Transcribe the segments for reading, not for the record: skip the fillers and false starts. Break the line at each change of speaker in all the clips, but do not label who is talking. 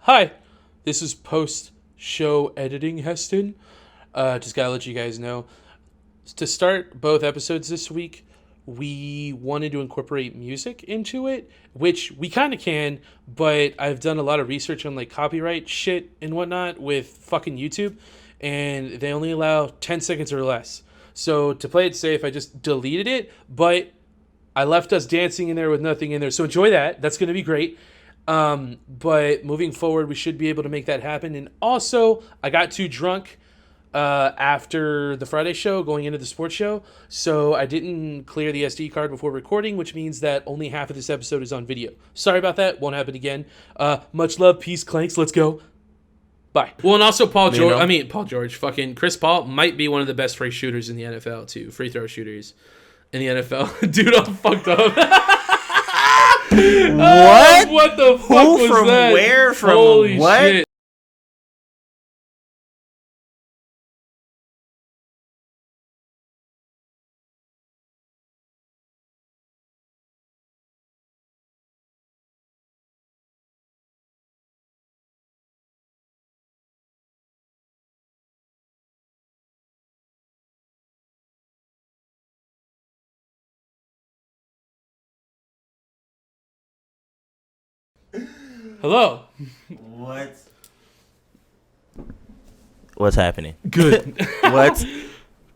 Hi, this is post-show editing, Heston. Just gotta let you guys know. To start both episodes this week, we wanted to incorporate music into it, which we kind of can, but I've done a lot of research on like copyright shit and whatnot with fucking YouTube, and they only allow 10 seconds or less. So to play it safe, I just deleted it, but I left us dancing in there with nothing in there. So enjoy that. That's going to be great. But moving forward, we should be able to make that happen. And also, I got too drunk after the Friday show going into the sports show, so I didn't clear the SD card before recording, which means that only half of this episode is on video. Sorry about that. Won't happen again. Much love. Peace, clanks. Let's go. Bye. Well, and also Paul George. Fucking Chris Paul might be one of the best free shooters in the NFL, too. Free throw shooters in the NFL. Dude, I'm fucked up.
What?
What the fuck
Who
was
from
that?
where? From
Holy
what?
shit. Hello.
What's happening?
Good.
What's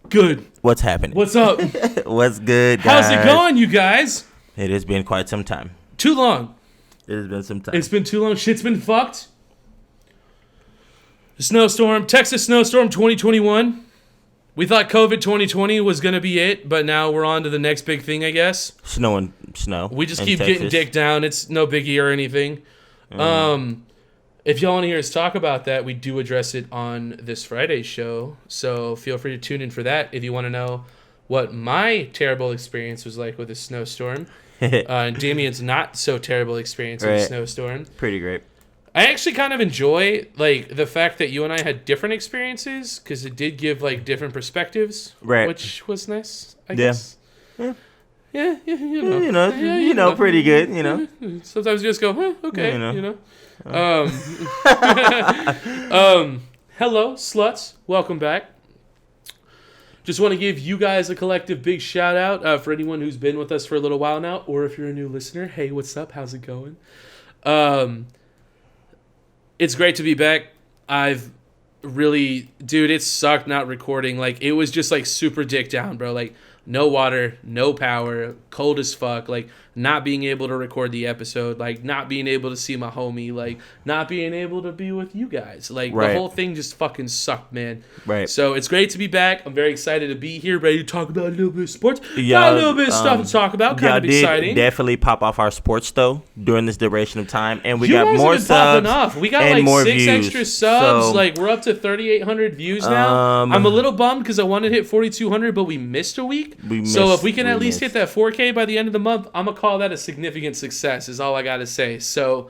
Good.
What's happening?
What's up?
What's good, guys?
How's it going, you guys?
It has been quite some time.
Too long.
It has been some time.
It's been too long. Shit's been fucked. Snowstorm, Texas snowstorm 2021. We thought COVID 2020 was going to be it, but now we're on to the next big thing, I guess.
Snow.
We just
in
keep
Texas.
getting dick down. It's no biggie or anything. If y'all want to hear us talk about that, we do address it on this Friday's show. So feel free to tune in for that if you want to know what my terrible experience was like with a snowstorm. And Damien's not so terrible experience with a snowstorm.
Pretty great.
I actually kind of enjoy like the fact that you and I had different experiences because it did give like different perspectives, which was nice, I guess. Yeah, you know, pretty good, you know.
Sometimes
you just go, okay, you know. Hello, sluts. Welcome back. Just want to give you guys a collective big shout out for anyone who's been with us for a little while now, or if you're a new listener, hey, what's up? How's it going? It's great to be back. It sucked not recording. Like, it was just, like, super dick down, bro. Like, no water, no power, cold as fuck. Like, not being able to record the episode. Like, not being able to see my homie. Like, not being able to be with you guys. Like, the whole thing just fucking sucked, man.
Right.
So, it's great to be back. I'm very excited to be here, ready to talk about a little bit of sports. Got a little bit of stuff to talk about. Kind of exciting.
Definitely pop off our sports, though, during this duration of time. And we
you
got
guys
more
have been
subs.
popping off. We got
and
like
more
6
views.
extra subs.
So,
like, we're up to 3,800 views now. I'm a little bummed because I wanted to hit 4,200, but we missed a week. So if we can at least hit that 4K by the end of the month, I'm going to call that a significant success is all I got to say. So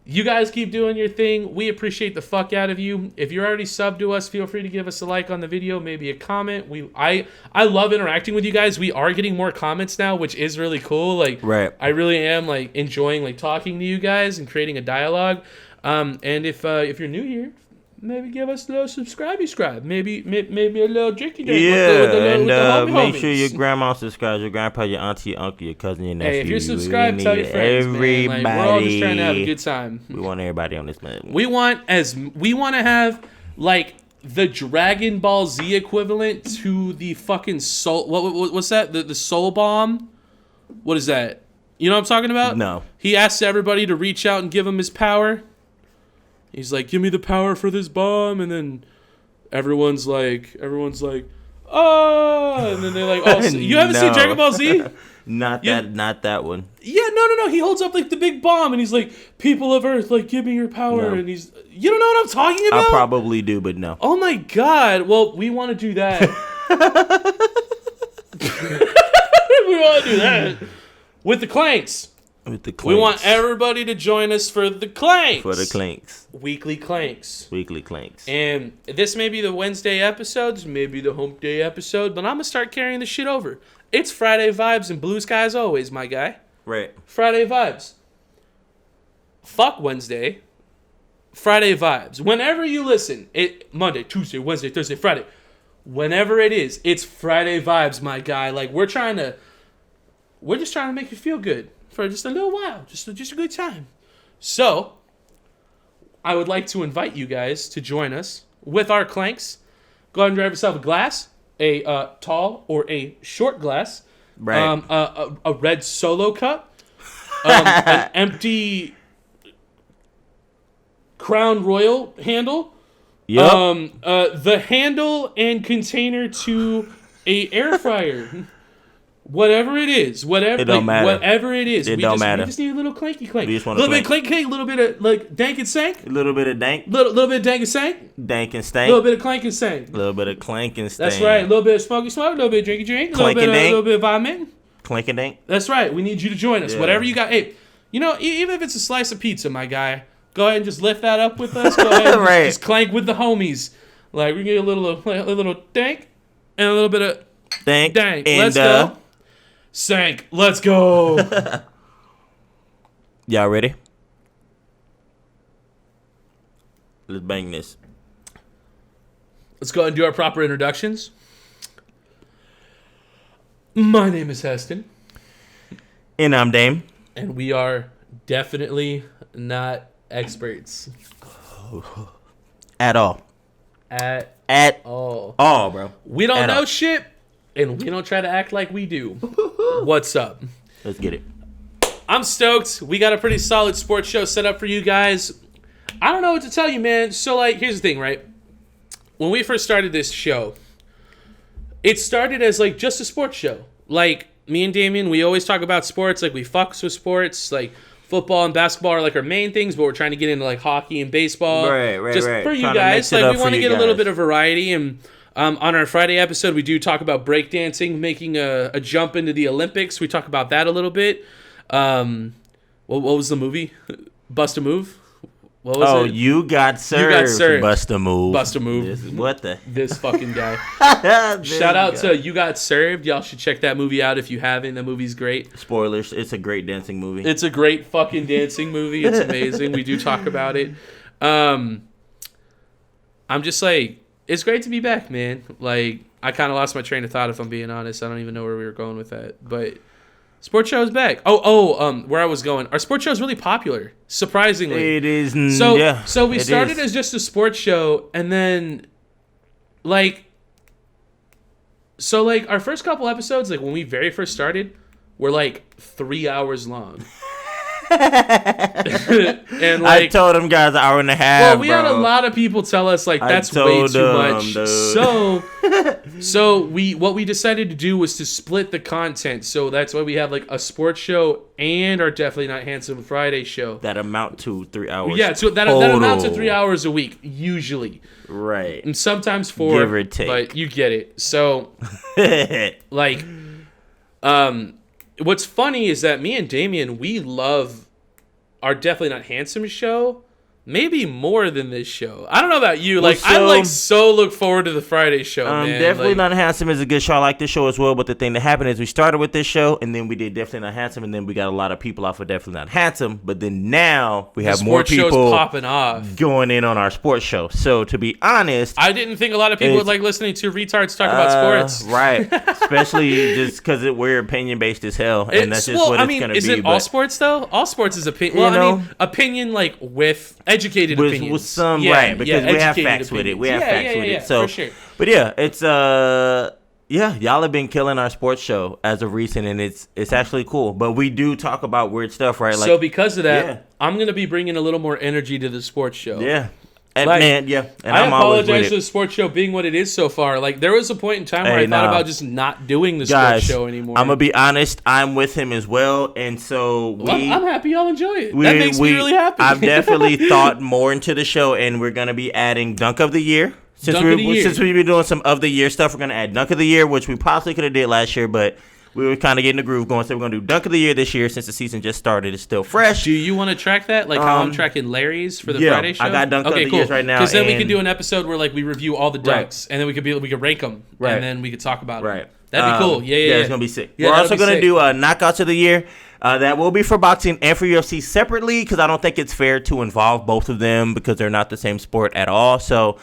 you guys keep doing your thing. We appreciate the fuck out of you. If you're already subbed to us, feel free to give us a like on the video, maybe a comment. I love interacting with you guys. We are getting more comments now, which is really cool. Like, I really am like enjoying like talking to you guys and creating a dialogue. And if you're new here, maybe give us a little subscribe. Maybe a little drinky drink.
And make sure your grandma subscribes, your grandpa, your auntie, your uncle, your cousin, your nephew.
Hey, if you're subscribed, tell your friends,
everybody.
man. Like, we're all just trying to have a good time.
We want everybody on this man.
We want to have like the Dragon Ball Z equivalent to the fucking soul. What's that? The soul bomb. What is that? You know what I'm talking about?
No. He
asks everybody to reach out and give him his power. He's like, give me the power for this bomb, and then everyone's like, oh, and then they're like, oh, you haven't seen Dragon Ball Z?
Not that one.
Yeah, no. He holds up like the big bomb, and he's like, people of Earth, like, give me your power, and you don't know what I'm talking about?
I probably do, but no.
Oh my god! Well, we want to do that. We want to do that with the Clanks. We want everybody to join us for the Clanks. Weekly Clanks. And this may be the Wednesday episodes, maybe the hump day episode, but I'm going to start carrying the shit over. It's Friday vibes and blue skies always, my guy.
Right.
Friday vibes. Fuck Wednesday. Friday vibes. Whenever you listen, Monday, Tuesday, Wednesday, Thursday, Friday, whenever it is, it's Friday vibes, my guy. Like we're just trying to make you feel good for just a little while, just a good time. So, I would like to invite you guys to join us with our clanks. Go ahead and grab yourself a glass, a tall or a short glass,
right?
A red Solo cup, an empty Crown Royal handle.
Yep.
The handle and container to a air fryer. Whatever it is,
it don't matter.
Whatever it is,
it don't matter.
We just need a little clanky clank.
We just want
a little bit of clanky, a little bit of like dank and sank.
A little bit of dank.
Little bit of dank and sank.
Dank and stank.
A little bit of clank and sank.
A little bit of clank and stank.
That's right. A little bit of smoky smoke. A little bit of drinky drink. A little bit of vomit.
Clank and dank.
That's right. We need you to join us. Yeah. Whatever you got. Hey, even if it's a slice of pizza, my guy, go ahead and just lift that up with us. Go ahead and
right.
just clank with the homies. Like we get a little dank and a little bit of dank. Let's go. Sank. Let's go.
Y'all ready? Let's bang this.
Let's go ahead and do our proper introductions. My name is Heston.
And I'm Dame.
And we are definitely not experts.
At all.
At all.
All, bro.
We don't know shit, and we don't try to act like we do. What's up?
Let's get it.
I'm stoked. We got a pretty solid sports show set up for you guys. I don't know what to tell you, man. So, like, here's the thing, right? When we first started this show, it started as, like, just a sports show. Like, me and Damien, we always talk about sports. Like, we fucks with sports. Like, football and basketball are, like, our main things, but we're trying to get into, like, hockey and baseball.
Right.
Just for you guys. Like, we want to get a little bit of variety. And on our Friday episode, we do talk about breakdancing, making a jump into the Olympics. We talk about that a little bit. What was the movie? Bust a Move? What was it?
You got served. Bust a Move.
Bust a Move.
What the?
This fucking guy. Shout out to You Got Served. Y'all should check that movie out if you haven't. The movie's great.
Spoilers. It's a great dancing movie.
It's a great fucking dancing movie. It's amazing. We do talk about it. I'm just like, it's great to be back, man. Like, I kind of lost my train of thought, if I'm being honest. I don't even know where we were going with that. But sports show is back. Where I was going. Our sports show is really popular, surprisingly.
It is.
So we started as just a sports show, and then, like, our first couple episodes, like, when we very first started, were, like, 3 hours long. And like,
I told them guys an hour and a half.
Well, we had a lot of people tell us like that's way too much. So what we decided to do was to split the content. So that's why we have like a sports show and our Definitely Not Handsome Friday show
that amount to 3 hours.
Yeah, so that amounts to 3 hours a week usually.
Right.
And sometimes 4,
give or take.
But you get it. So like, what's funny is that me and Damien, we love our Definitely Not Handsome show maybe more than this show. I don't know about you. Like, I like so look forward to the Friday show, man.
Definitely Not Handsome is a good show. I like this show as well. But the thing that happened is we started with this show, and then we did Definitely Not Handsome, and then we got a lot of people off of Definitely Not Handsome. But then now we have more people
popping off,
going in on our sports show. So to be honest,
I didn't think a lot of people would like listening to retards talk about sports.
Right. Especially just because we're opinion based as hell, and that's just what it's going to be.
Is it all sports though? All sports is opinion. Well, opinion like with educated opinions.
With some, right, because we have facts with it. We have facts with it. So,
for sure.
But yeah, it's y'all have been killing our sports show as of recent, and it's actually cool. But we do talk about weird stuff, right? Like,
so because of that, I'm gonna be bringing a little more energy to the sports show.
Yeah. And
like,
man, yeah, and
I
I'm always
apologize
with
for the sports show being what it is so far. Like, there was a point in time where I thought about just not doing the sports show anymore.
I'm gonna be honest, I'm with him as well, and so
I'm happy y'all enjoy it. That makes me really happy.
I've definitely thought more into the show, and we're gonna be adding Dunk of the Year. Since we've been doing some of the year stuff, we're gonna add Dunk of the Year, which we possibly could have did last year, but we were kind of getting the groove going, so we're going to do Dunk of the Year this year since the season just started. It's still fresh.
Do you want to track that? Like how I'm tracking Larry's for the Friday show?
I got Dunk of the Years right now.
Because then we could do an episode where like we review all the dunks, and then we could rank them, and then we could talk about them.
Right.
That'd be cool. Yeah,
it's gonna be sick.
Yeah,
We're also gonna
sick.
do knockouts of the year. That will be for boxing and for UFC separately because I don't think it's fair to involve both of them because they're not the same sport at all. So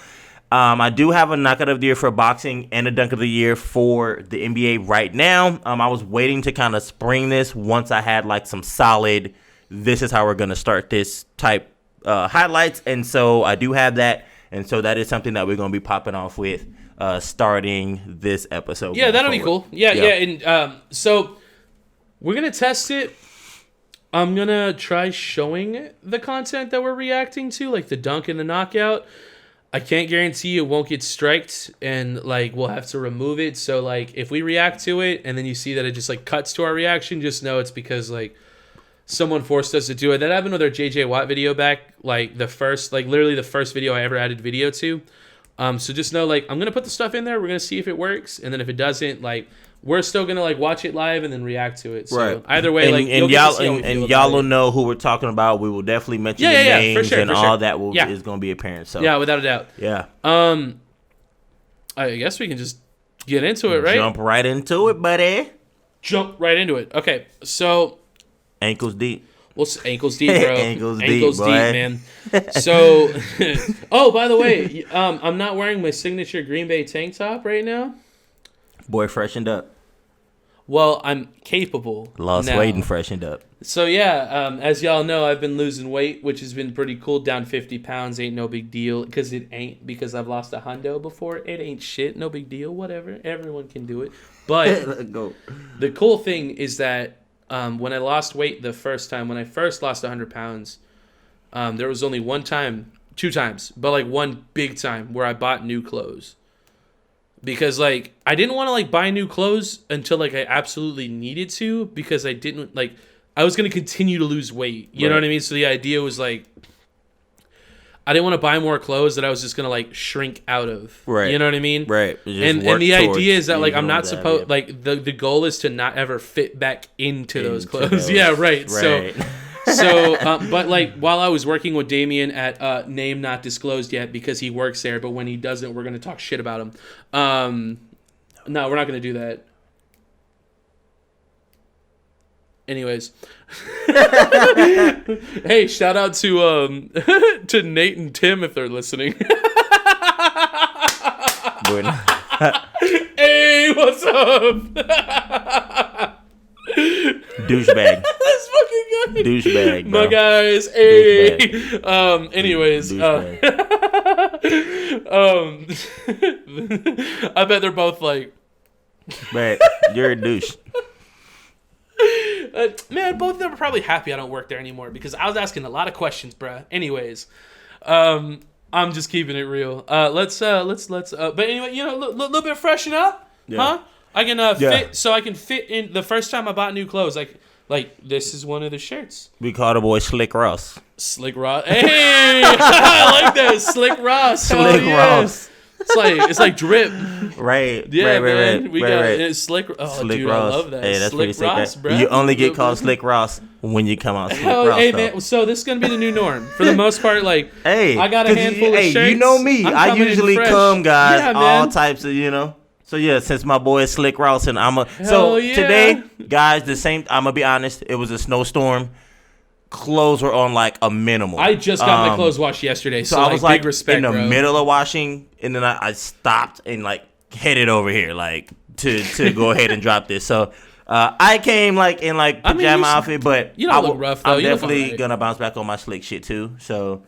I do have a knockout of the year for boxing and a dunk of the year for the NBA right now. I was waiting to kind of spring this once I had like some solid, this is how we're gonna start this type highlights, and so I do have that, and so that is something that we're gonna be popping off with starting this episode.
Yeah, that'll be cool. Yeah, and so we're going to test it. I'm going to try showing the content that we're reacting to, like the dunk and the knockout. I can't guarantee it won't get striked, and like we'll have to remove it. So like if we react to it and then you see that it just like cuts to our reaction, just know it's because like someone forced us to do it. That happened with our JJ Watt video back, like literally the first video I ever added video to. So just know, like, I'm going to put the stuff in there. We're going to see if it works. And then if it doesn't, like, we're still going to, like, watch it live and then react to it. So
right.
Either way,
and,
like,
and y'all will know who we're talking about. We will definitely mention the names
for sure,
and all that is going to be apparent. So
yeah, without a doubt.
Yeah.
I guess we can just get into it, right?
Jump right into it, buddy.
Jump right into it. Okay, so.
Ankles deep.
Well, ankles deep, bro.
ankles deep,
man. So, oh, by the way, I'm not wearing my signature Green Bay tank top right now.
Boy, freshened up.
Well, I'm capable.
Lost weight and freshened up.
So, yeah, as y'all know, I've been losing weight, which has been pretty cool. Down 50 pounds ain't no big deal, because it ain't, because I've lost a hundo before. It ain't shit, no big deal, whatever. Everyone can do it. But the cool thing is that when I lost weight the first time, when I first lost 100 pounds, there was only two times, but like one big time where I bought new clothes. Because like I didn't want to like buy new clothes until like I absolutely needed to, because I didn't like, I was going to continue to lose weight. You know what I mean? So the idea was like, I didn't want to buy more clothes that I was just going to like shrink out of. Right. You know what I mean?
Right.
And the idea is that like I'm not supposed, like the goal is to not ever fit back into those clothes. Yeah, right. So but like while I was working with Damien at name not disclosed yet because he works there, but when he doesn't, we're going to talk shit about him. No, we're not going to do that. Anyways, hey, shout out to Nate and Tim if they're listening. Hey, what's up?
Douchebag.
That's fucking good.
Douchebag, bro.
My guys. Hey. Anyways, I bet they're both like,
man, you're a douche.
Man, both of them are probably happy I don't work there anymore because I was asking a lot of questions, bruh. Anyways, I'm just keeping it real. Let's. But anyway, you know, little bit freshen up, huh? I can fit. So I can fit in. The first time I bought new clothes, like this is one of the shirts.
We call the boy Slick Ross.
Slick Ross. Hey, I like that. Slick Ross.
Slick Ross.
It's like drip.
Right.
Yeah,
right.
We got Slick. Oh,
Slick
dude,
Ross.
I love that.
Hey, that's
Slick Ross, bro.
You only get called Slick Ross when you come out Slick Ross.
Hey, man. So this is gonna be the new norm for the most part. Like,
hey,
I got a handful of shirts.
You know me. I usually come, guys, all types of, So yeah, since my boy is Slick Ross and today, guys, I'm gonna be honest. It was a snowstorm. Clothes were on like a minimal.
I just got my clothes washed yesterday, so I was like, big respect,
in the middle of washing, and then I stopped and like headed over here like to go ahead and drop this. So I came like in like pajama outfit, but
you don't look rough though.
I'm definitely gonna bounce back on my slick shit too. So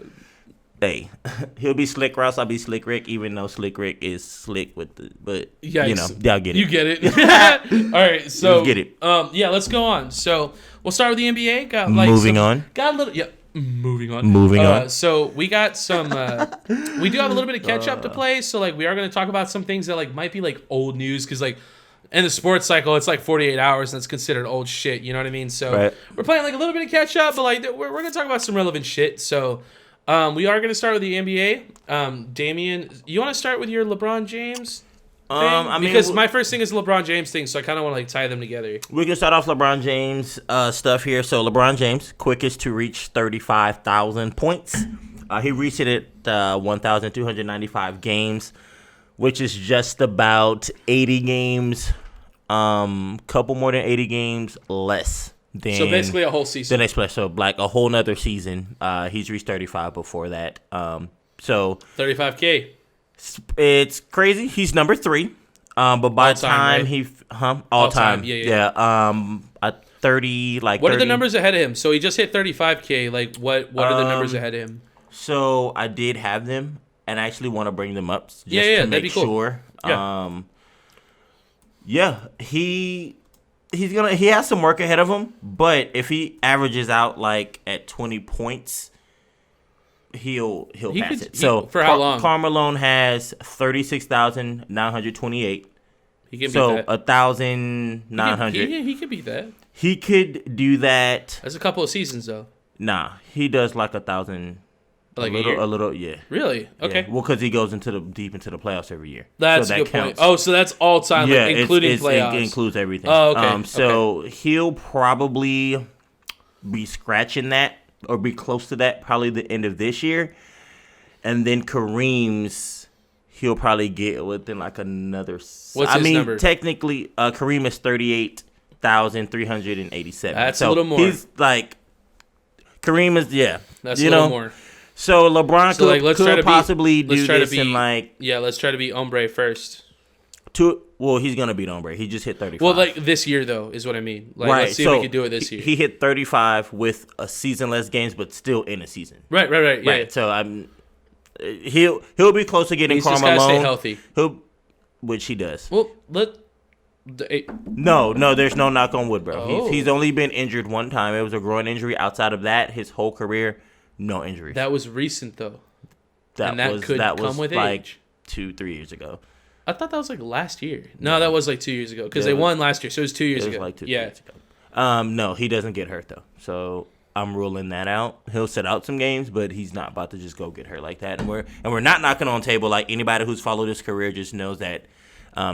hey, he'll be Slick Ross, I'll be Slick Rick, even though Slick Rick is slick with the, but
yikes.
You know, y'all get it.
You get it. All right, so
get it.
Yeah, let's go on. So we'll start with the NBA.
Moving on.
Moving on. So we got some. We do have a little bit of catch up to play. So like we are going to talk about some things that like might be like old news because like in the sports cycle it's like 48 hours and it's considered old shit. You know what I mean? So we're playing like a little bit of catch up, but like we're going to talk about some relevant shit. So. We are going to start with the NBA. Damien, you want to start with your LeBron James thing? Because my first thing is the LeBron James thing, so I kind of want to like tie them together.
We can start off LeBron James stuff here. So LeBron James, quickest to reach 35,000 points. He reached it at 1,295 games, which is just about 80 games couple more than 80 games less than.
So basically a whole season.
The next player, so like a whole nother season. He's reached 35 before that. So
35K.
It's crazy. He's number 3. But by the time
right?
all time.
Yeah.
30 like.
What
30.
are the numbers ahead of him? So he just hit 35K. Like what are the numbers ahead of him?
So I did have them, and I actually want to bring them up just to
that'd
make
be cool.
sure.
Yeah.
He has some work ahead of him, but if he averages out like at 20 points, he'll pass it. So
for how long?
Carmello has 36,928.
He can beat
that.
1,900. He could beat that.
He could do that.
That's a couple of seasons though.
Nah, he does like 1,000.
Like
a little, yeah.
Really? Okay.
Yeah. Well, because he goes deep into the playoffs every year.
That's a good point. Oh, so that's all time,
yeah,
like, including playoffs.
It includes everything.
Oh, okay.
So he'll probably be scratching that or be close to that probably the end of this year, and then Kareem's he'll probably get within like another.
What's his number?
Technically, Kareem is 38,387.
That's a little more.
He's like Kareem is
That's a little more.
So LeBron could possibly do this in like.
Yeah, let's try to beat Ombre first.
Well, he's gonna beat Ombre. He just hit 35.
Well, like this year though is what I mean. Like,
right.
Let's see if we can do it this year.
He hit 35 with a season less games, but still in a season.
Right. Yeah.
So he'll be close to getting Carmello. He's just gotta
stay healthy.
Which he does.
Well,
No, there's no knock on wood, bro.
Oh.
He's only been injured one time. It was a groin injury. Outside of that, his whole career, no injuries.
That was recent though.
That could come with like age. 2-3 years ago.
I thought that was like last year. No, that was like 2 years ago because they won last year, so it was 2 years ago.
Like 2 years ago. No, he doesn't get hurt though, so I'm ruling that out. He'll sit out some games, but he's not about to just go get hurt like that. And we're not knocking on table. Like anybody who's followed his career just knows that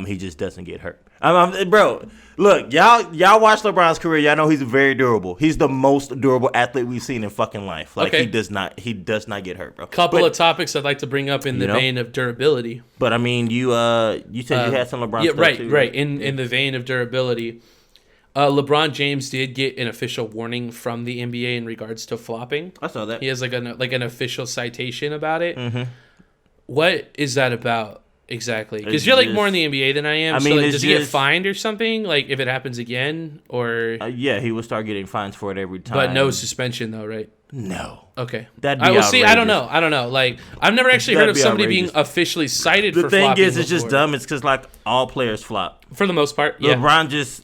he just doesn't get hurt. Bro, look, y'all watch LeBron's career. Y'all know he's very durable. He's the most durable athlete we've seen in fucking life. Like he does not get hurt, bro.
Couple of topics I'd like to bring up in the vein of durability.
But I mean, you said you had some LeBron stuff
right,
too.
Right. In the vein of durability, LeBron James did get an official warning from the NBA in regards to flopping.
I saw that.
He has like an official citation about it.
Mm-hmm.
What is that about? Exactly, because you're like more in the NBA than I am. So like, does he get fined or something? Like if it happens again, or
yeah, he will start getting fines for it every time.
But no suspension though, right?
No.
Okay.
That'd be outrageous.
See, I don't know. Like I've never actually heard of somebody being officially cited for flopping.
The thing is, it's just dumb. It's because like all players flop
for the most part. Yeah.
LeBron just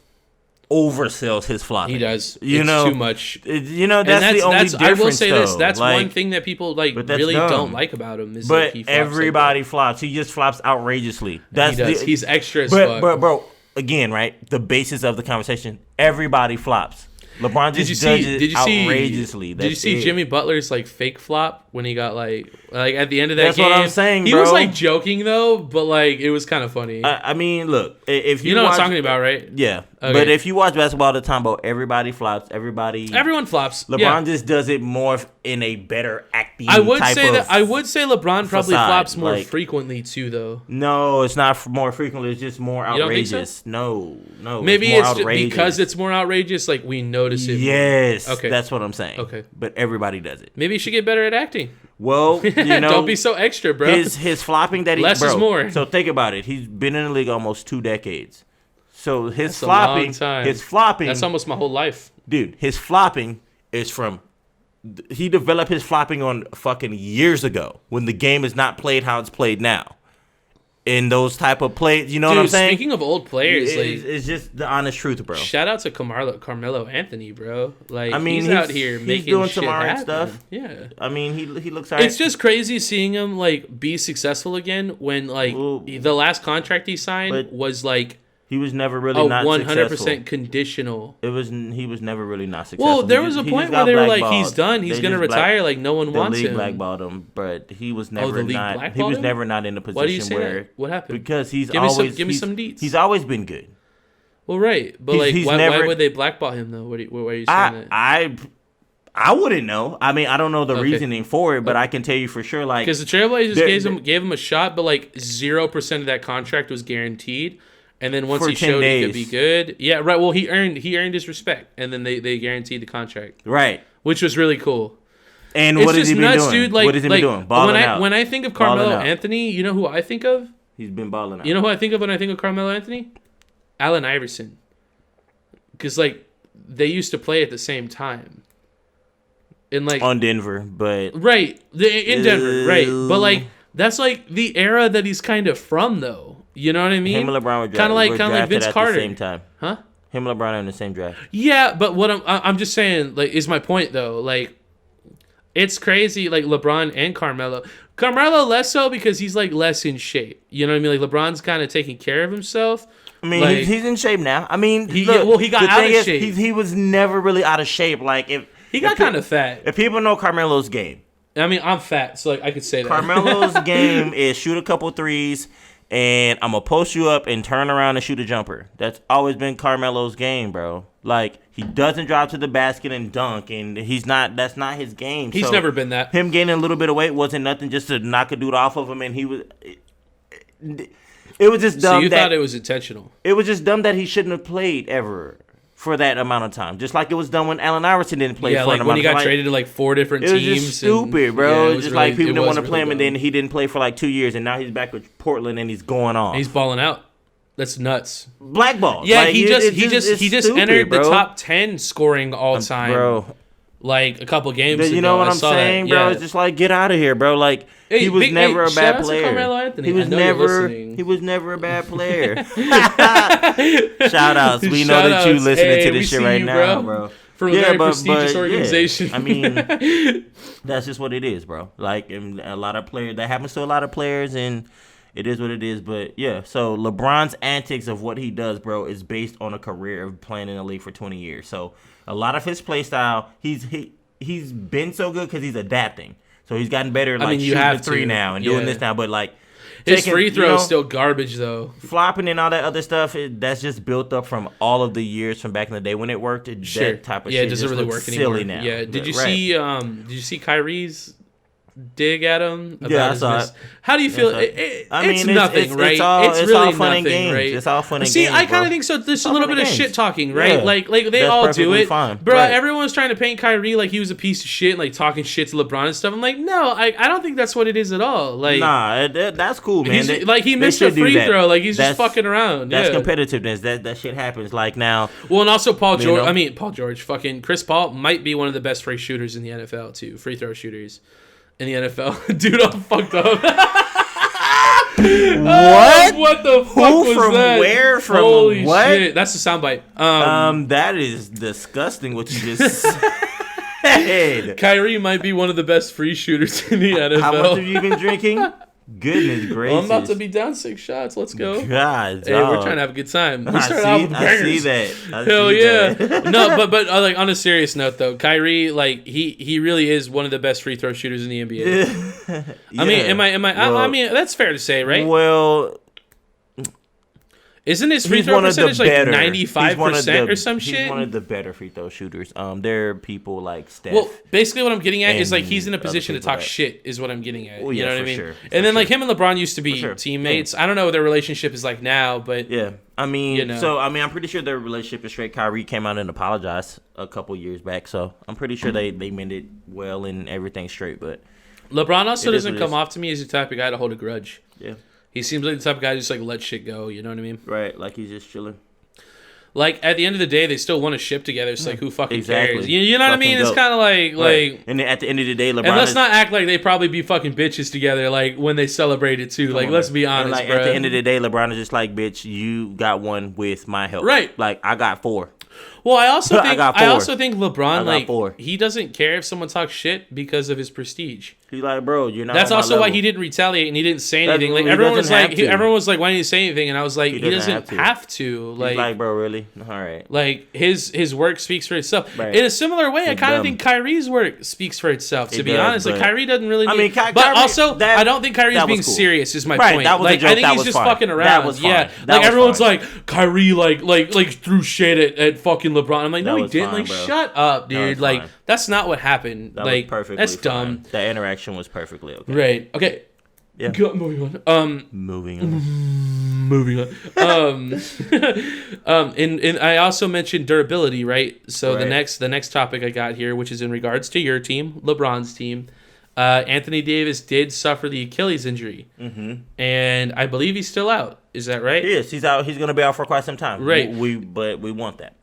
oversells his flopping.
He does.
It's
too much.
That's the only difference.
I will say
though.
this. That's one thing that people really don't like about him. Is
but
he flops
everybody flops. He just flops outrageously. He does.
He's extra as fuck.
But bro, again, right? The basis of the conversation. Everybody flops. LeBron just does it outrageously.
Did you see Jimmy Butler's like fake flop when he got like at the end of that game?
That's what I'm saying, bro.
He was like joking though, but like it was kind of funny.
I mean, look, if
you know what I'm talking about, right?
Yeah.
Okay.
But if you watch basketball all the time, bro, everybody flops. Everyone
flops.
LeBron just does it more in a better acting.
I would say LeBron probably flops more
like,
frequently too, though.
No, it's not more frequently. It's just more outrageous.
You don't think so?
No.
Maybe it's just because it's more outrageous. Like we notice it.
Yes.
Okay.
That's what I'm saying.
Okay.
But everybody does it.
Maybe he should get better at acting.
Well,
don't be so extra, bro.
His flopping that
less is more.
So think about it. He's been in the league almost 2 decades. So
That's a long time. That's almost my whole life.
Dude, his flopping is from he developed his flopping on fucking years ago when the game is not played how it's played now. In those type of plays, you know what I'm saying?
Speaking of old players,
it's just the honest truth, bro.
Shout out to Carmello Anthony, bro. Like,
I mean,
he's out here making
doing
shit
some alright
happen.
stuff.
Yeah,
I mean, he looks alright.
It's just crazy seeing him like be successful again when like the last contract he signed was like.
He was never really not
100% conditional.
He was never really not successful.
Well, there was a point where they were like, "He's done. He's gonna retire. Like no one wants him."
The league blackballed him, but he was never not. He was never not in a position
Why do you say
where.
That? What happened?
Because give
me some deets.
He's always been good.
Well, right, but why would they blackball him though? Why are you saying that?
I wouldn't know. I mean, I don't know the reasoning for it, but I can tell you for sure, like
because the Trailblazers gave him a shot, but like 0% of that contract was guaranteed. And then once
For
he
10
showed
days.
he could be good, yeah, right. Well, he earned his respect, and then they guaranteed the contract,
Right.
which was really cool.
And
It's
what has
just
he been
nuts,
doing?
dude. Like,
what has he been doing? Balling out.
When I think of
Balling
Carmello
out.
Anthony, you know who I think of?
He's been balling out.
You know who I think of when I think of Carmello Anthony? Allen Iverson. Because, like, they used to play at the same time. In, like...
On Denver, but...
Right. In Denver, right. But, like, that's, like, the era that he's kind of from, though. You know what I mean?
Him and LeBron were
kind of like Vince
at
Carter.
the same time.
Huh?
Him and LeBron are in the same draft.
Yeah, but what I'm just saying, like, is my point, though. Like, it's crazy, like, LeBron and Carmello. Carmello less so because he's, like, less in shape. You know what I mean? Like, LeBron's kind of taking care of himself.
I mean,
like,
he's in shape now. I mean,
he
look,
got
the
out
thing
of
is,
shape.
He was never really out of shape. Like,
He got kind of fat.
If people know Carmelo's game.
I mean, I'm fat, so, like, I could say that.
Carmelo's game is shoot a couple threes, and I'm going to post you up and turn around and shoot a jumper. That's always been Carmelo's game, bro. Like, he doesn't drop to the basket and dunk, and that's not his game.
He's never been that.
Him gaining a little bit of weight wasn't nothing just to knock a dude off of him, and it was just dumb.
So you thought it was intentional?
It was just dumb that he shouldn't have played ever for that amount of time. Just like it was dumb when Allen Iverson didn't play for an amount of time.
Yeah, like when he got traded to like 4 different teams.
It was just stupid, bro.
Yeah,
it was just really, like people didn't want to play him,
dumb.
and then he didn't play for like 2 years, and now he's back with Portland, and he's going on.
He's balling out. That's nuts.
Blackball.
Yeah,
like,
he just
stupid,
entered
bro.
the top 10 scoring all time,
bro.
Like a couple games ago.
You know what I'm saying,
that.
bro?
Yeah.
It's just like, get out of here, bro. Like, he was never a bad player.
Carmello Anthony.
He was never a bad player. Shout outs. We know that you listening to this shit right now, bro.
From a very prestigious organization.
Yeah. I mean, that's just what it is, bro. Like, and a lot of players, that happens to a lot of players, and it is what it is. But yeah, so LeBron's antics of what he does, bro, is based on a career of playing in the league for 20 years. So a lot of his play style, he's been so good because he's adapting. So he's gotten better at like shooting the three now and doing this now. But like
his free throw is still garbage though.
Flopping and all that other stuff, that's just built up from all of the years from back in the day when it worked. That type of shit
it doesn't really work
silly
anymore.
now.
Yeah. Did you see Kyrie's dig at him?
Yeah, I saw it.
How do you feel? It's nothing, right? It's really
all fun
nothing,
and games.
right?
It's all fun and games.
See, I kind of think so. There's a little bit of shit talking, right?
Yeah.
Like they
That's
all do it,
fine.
bro.
Right.
Everyone's trying to paint Kyrie like he was a piece of shit, like talking shit to LeBron and stuff. I'm like, no, I don't think that's what it is at all. Like,
nah, that's cool, man.
He missed a free throw, like he's just fucking around.
That's competitiveness. That shit happens. Like now.
Well, and also Paul George, fucking Chris Paul might be one of the best free shooters in the NFL too. Free throw shooters. In the NFL, dude, I'm fucked up.
What?
What the fuck was
from
that?
Where? From
Holy
what?
shit! That's the soundbite.
That is disgusting. What you just said.
Kyrie might be one of the best free shooters in the NFL.
How much have you been drinking? Goodness gracious!
I'm about to be down 6 shots. Let's go.
God,
hey, we're trying to have a good time. We started off with bangers.
I see that.
Hell yeah! No, but like on a serious note though, Kyrie, like he really is one of the best free throw shooters in the NBA.
Yeah.
I mean, I mean, that's fair to say, right?
Well,
isn't his free throw percentage like 95% or some shit?
He's one of the better free throw shooters. There are people like Steph.
Well, basically what I'm getting at is like he's in a position to talk shit is what I'm getting at. You know what I mean?
Sure,
and then like him and LeBron used to be teammates.
Yeah.
I don't know what their relationship is like now, but
yeah. I mean,
you know.
So I'm pretty sure their relationship is straight. Kyrie came out and apologized a couple years back, so I'm pretty sure they mended well and everything's straight. But
LeBron also doesn't come off to me as the type of guy to hold a grudge.
Yeah.
He seems like the type of guy who just like let shit go. You know what I mean?
Right. Like he's just chilling.
Like at the end of the day, they still want to ship together. It's like who fucking
exactly.
cares? You know what I mean? It's kind of like.
And then at the end of the day, LeBron.
And let's not act like they probably be fucking bitches together. Like when they celebrate it too. Like let's be honest,
like,
bro.
At the end of the day, LeBron is just like, bitch, you got one with my help.
Right.
Like I got 4.
Well, I also think
I
think LeBron like he doesn't care if someone talks shit because of his prestige.
He's like, bro, you're not.
That's also why he didn't retaliate and he didn't say anything. Like everyone was like, why didn't he say anything? And I was like, he doesn't have to. Like,
he's like, bro, really? All right.
Like his work speaks for itself.
Right.
In a similar way, I kind of think Kyrie's work speaks for itself. To be honest, like Kyrie doesn't really. But also, I don't think Kyrie's being serious. Is my point. Like I think he's just fucking around. Yeah. Like everyone's like Kyrie like threw shit at fucking LeBron. I'm like, no, he didn't. Like, shut up, dude. Like that's not what happened. Like that's dumb.
That interaction was perfectly okay.
Right. Okay.
Yeah.
Moving on.
Moving on.
Moving on. And I also mentioned durability, right? So the next topic I got here, which is in regards to your team, LeBron's team. Anthony Davis did suffer the Achilles injury, and I believe he's still out. Is that right?
He is. He's out. He's going to be out for quite some time.
Right.
But we want that.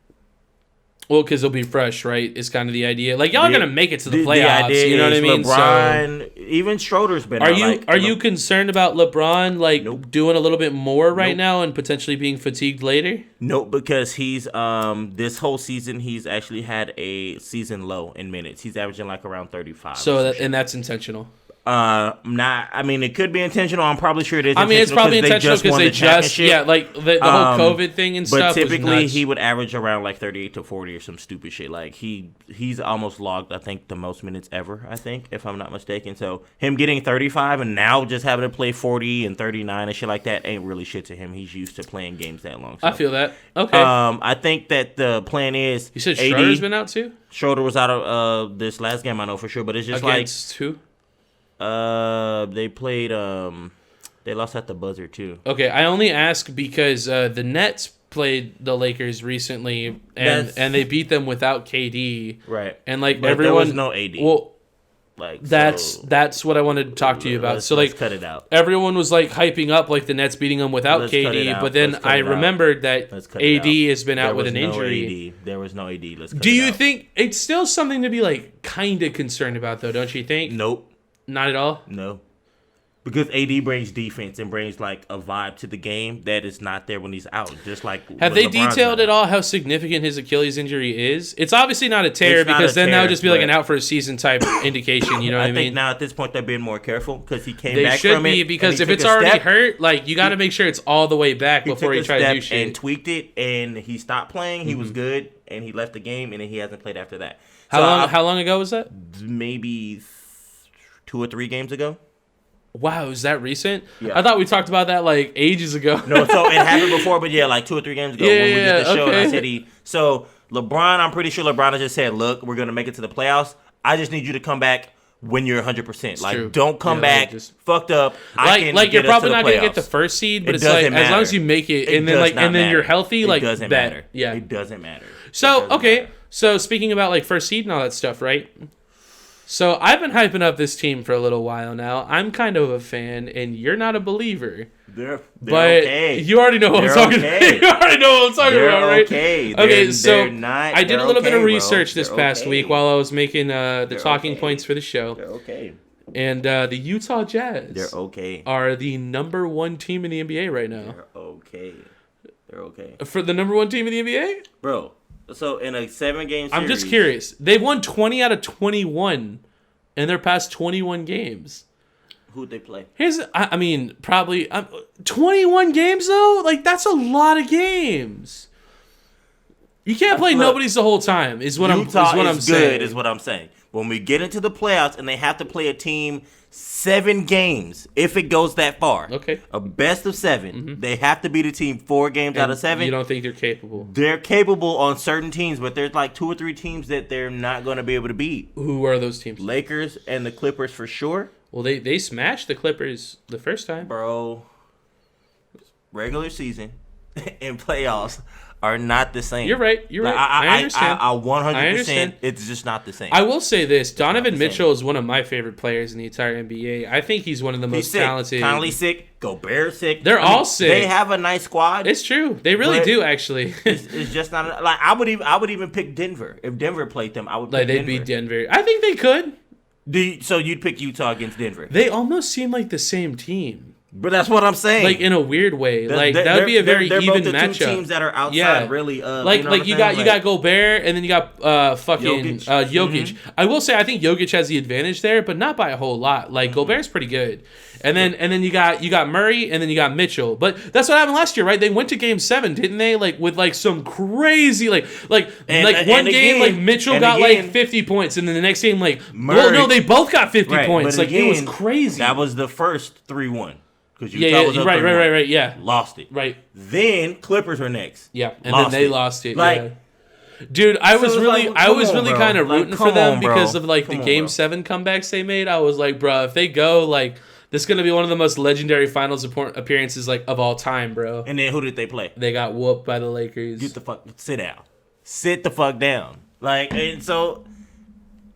Well, because he'll be fresh, right? Is kind of the idea. Like, y'all are going to make it to the playoffs.
The
you know what I mean?
LeBron, even Schroeder's been out.
Are you concerned about LeBron, doing a little bit more right now and potentially being fatigued later?
Nope, because he's, this whole season, he's actually had a season low in minutes. He's averaging, around 35.
So, that's intentional.
It could be intentional. I'm probably sure it is.
It's probably intentional because they just the whole COVID thing and stuff.
But typically, he would average around 38 to 40 or some stupid shit. He's almost logged, I think, the most minutes ever. I think, if I'm not mistaken. So him getting 35 and now just having to play 40 and 39 and shit like that ain't really shit to him. He's used to playing games that long. So.
I feel that. Okay.
I think that the plan is.
You said Schroeder's been out too.
Schroeder was out of this last game, I know for sure. But it's just
against who?
They played. They lost at the buzzer too.
Okay, I only ask because the Nets played the Lakers recently, and they beat them without KD.
Right.
And
but
everyone,
there was no AD.
Well, that's what I wanted to talk to you about.
Let's cut it out.
Everyone was hyping up the Nets beating them without KD, but then I remembered that AD has been out with an injury.
There was no AD.
Do you think it's still something to be kind of concerned about though? Don't you think?
Nope.
Not at all?
No. Because AD brings defense and brings a vibe to the game that is not there when he's out. Just
have they detailed at all how significant his Achilles injury is? It's obviously not a tear because then that would just be an out for a season type indication. You know what I mean?
I think now at this point they're being more careful because he came
back from it.
They
should be because if it's already hurt, you got to make sure it's all the way back before you try to do shit.
And tweaked it and he stopped playing. He was good and he left the game and then he hasn't played after that.
How long ago was that?
Maybe 2 or 3 games ago.
Wow, is that recent?
Yeah.
I thought we talked about that ages ago.
No, so it happened before, but 2 or 3 games ago when we did the show.
Okay.
And I said so LeBron, I'm pretty sure LeBron just said, look, we're going to make it to the playoffs. I just need you to come back when you're 100%. Don't come back fucked up.
You're probably not going to get the first seed, but it's as long as you make it and then you're healthy,
it doesn't matter.
Yeah.
It doesn't matter.
So, okay. So speaking about first seed and all that stuff, right? So I've been hyping up this team for a little while now. I'm kind of a fan, and you're not a believer.
They're
okay. You already know what I'm talking about. You already know what I'm talking about, right?
Okay,
so I did a little bit of research this past week while I was making the talking points for the show.
They're okay.
And the Utah Jazz are the number 1 team in the NBA right now.
They're okay.
For the number 1 team in the NBA?
Bro. So in a 7-game series,
I'm just curious. They've won 20 out of 21 in their past 21 games.
Who'd they play?
Probably 21 games though. That's a lot of games. You can't play nobody's the whole time. Is what I'm saying.
Is what I'm saying. When we get into the playoffs and they have to play a team 7 games, if it goes that far, a best of 7, they have to beat a team 4 games out of 7.
You don't think they're capable?
They're capable on certain teams, but there's 2 or 3 teams that they're not going to be able to beat.
Who are those teams?
Lakers and the Clippers for sure.
Well, they smashed the Clippers the first time.
Bro, regular season and playoffs are not the same.
You're right. I understand.
I 100%. It's just not the same.
I will say this: Donovan Mitchell is one of my favorite players in the entire NBA. I think he's one of the most talented.
Conley sick. Gobert sick.
They're all sick.
They have a nice squad.
It's true. They really do. Actually,
it's just not I would even pick Denver if Denver played them. I would pick
they'd beat Denver. I think they could.
So you'd pick Utah against Denver?
They almost seem like the same team.
But that's what I'm saying.
In a weird way. That would be a very even matchup.
They're both the 2 teams that are outside, really.
You got Gobert, and then you got Jokic.
Mm-hmm.
I will say I think Jokic has the advantage there, but not by a whole lot. Gobert's pretty good. And then you got Murray, and then you got Mitchell. But that's what happened last year, right? They went to Game 7, didn't they? With some crazy Mitchell got 50 points, and then the next game Murray, they both got 50 points. It was crazy.
That was the first 3-1. Because Utah was up
right, yeah.
Lost it.
Right.
Then Clippers were next.
Yeah, and then they lost it. Dude, I was really kind of rooting for them because of the Game 7 comebacks they made. I was like, bro, if they go This is going to be one of the most legendary finals appearances like of all time, bro.
And then who did they play?
They got whooped by the Lakers.
Sit down. Sit the fuck down. Like, and so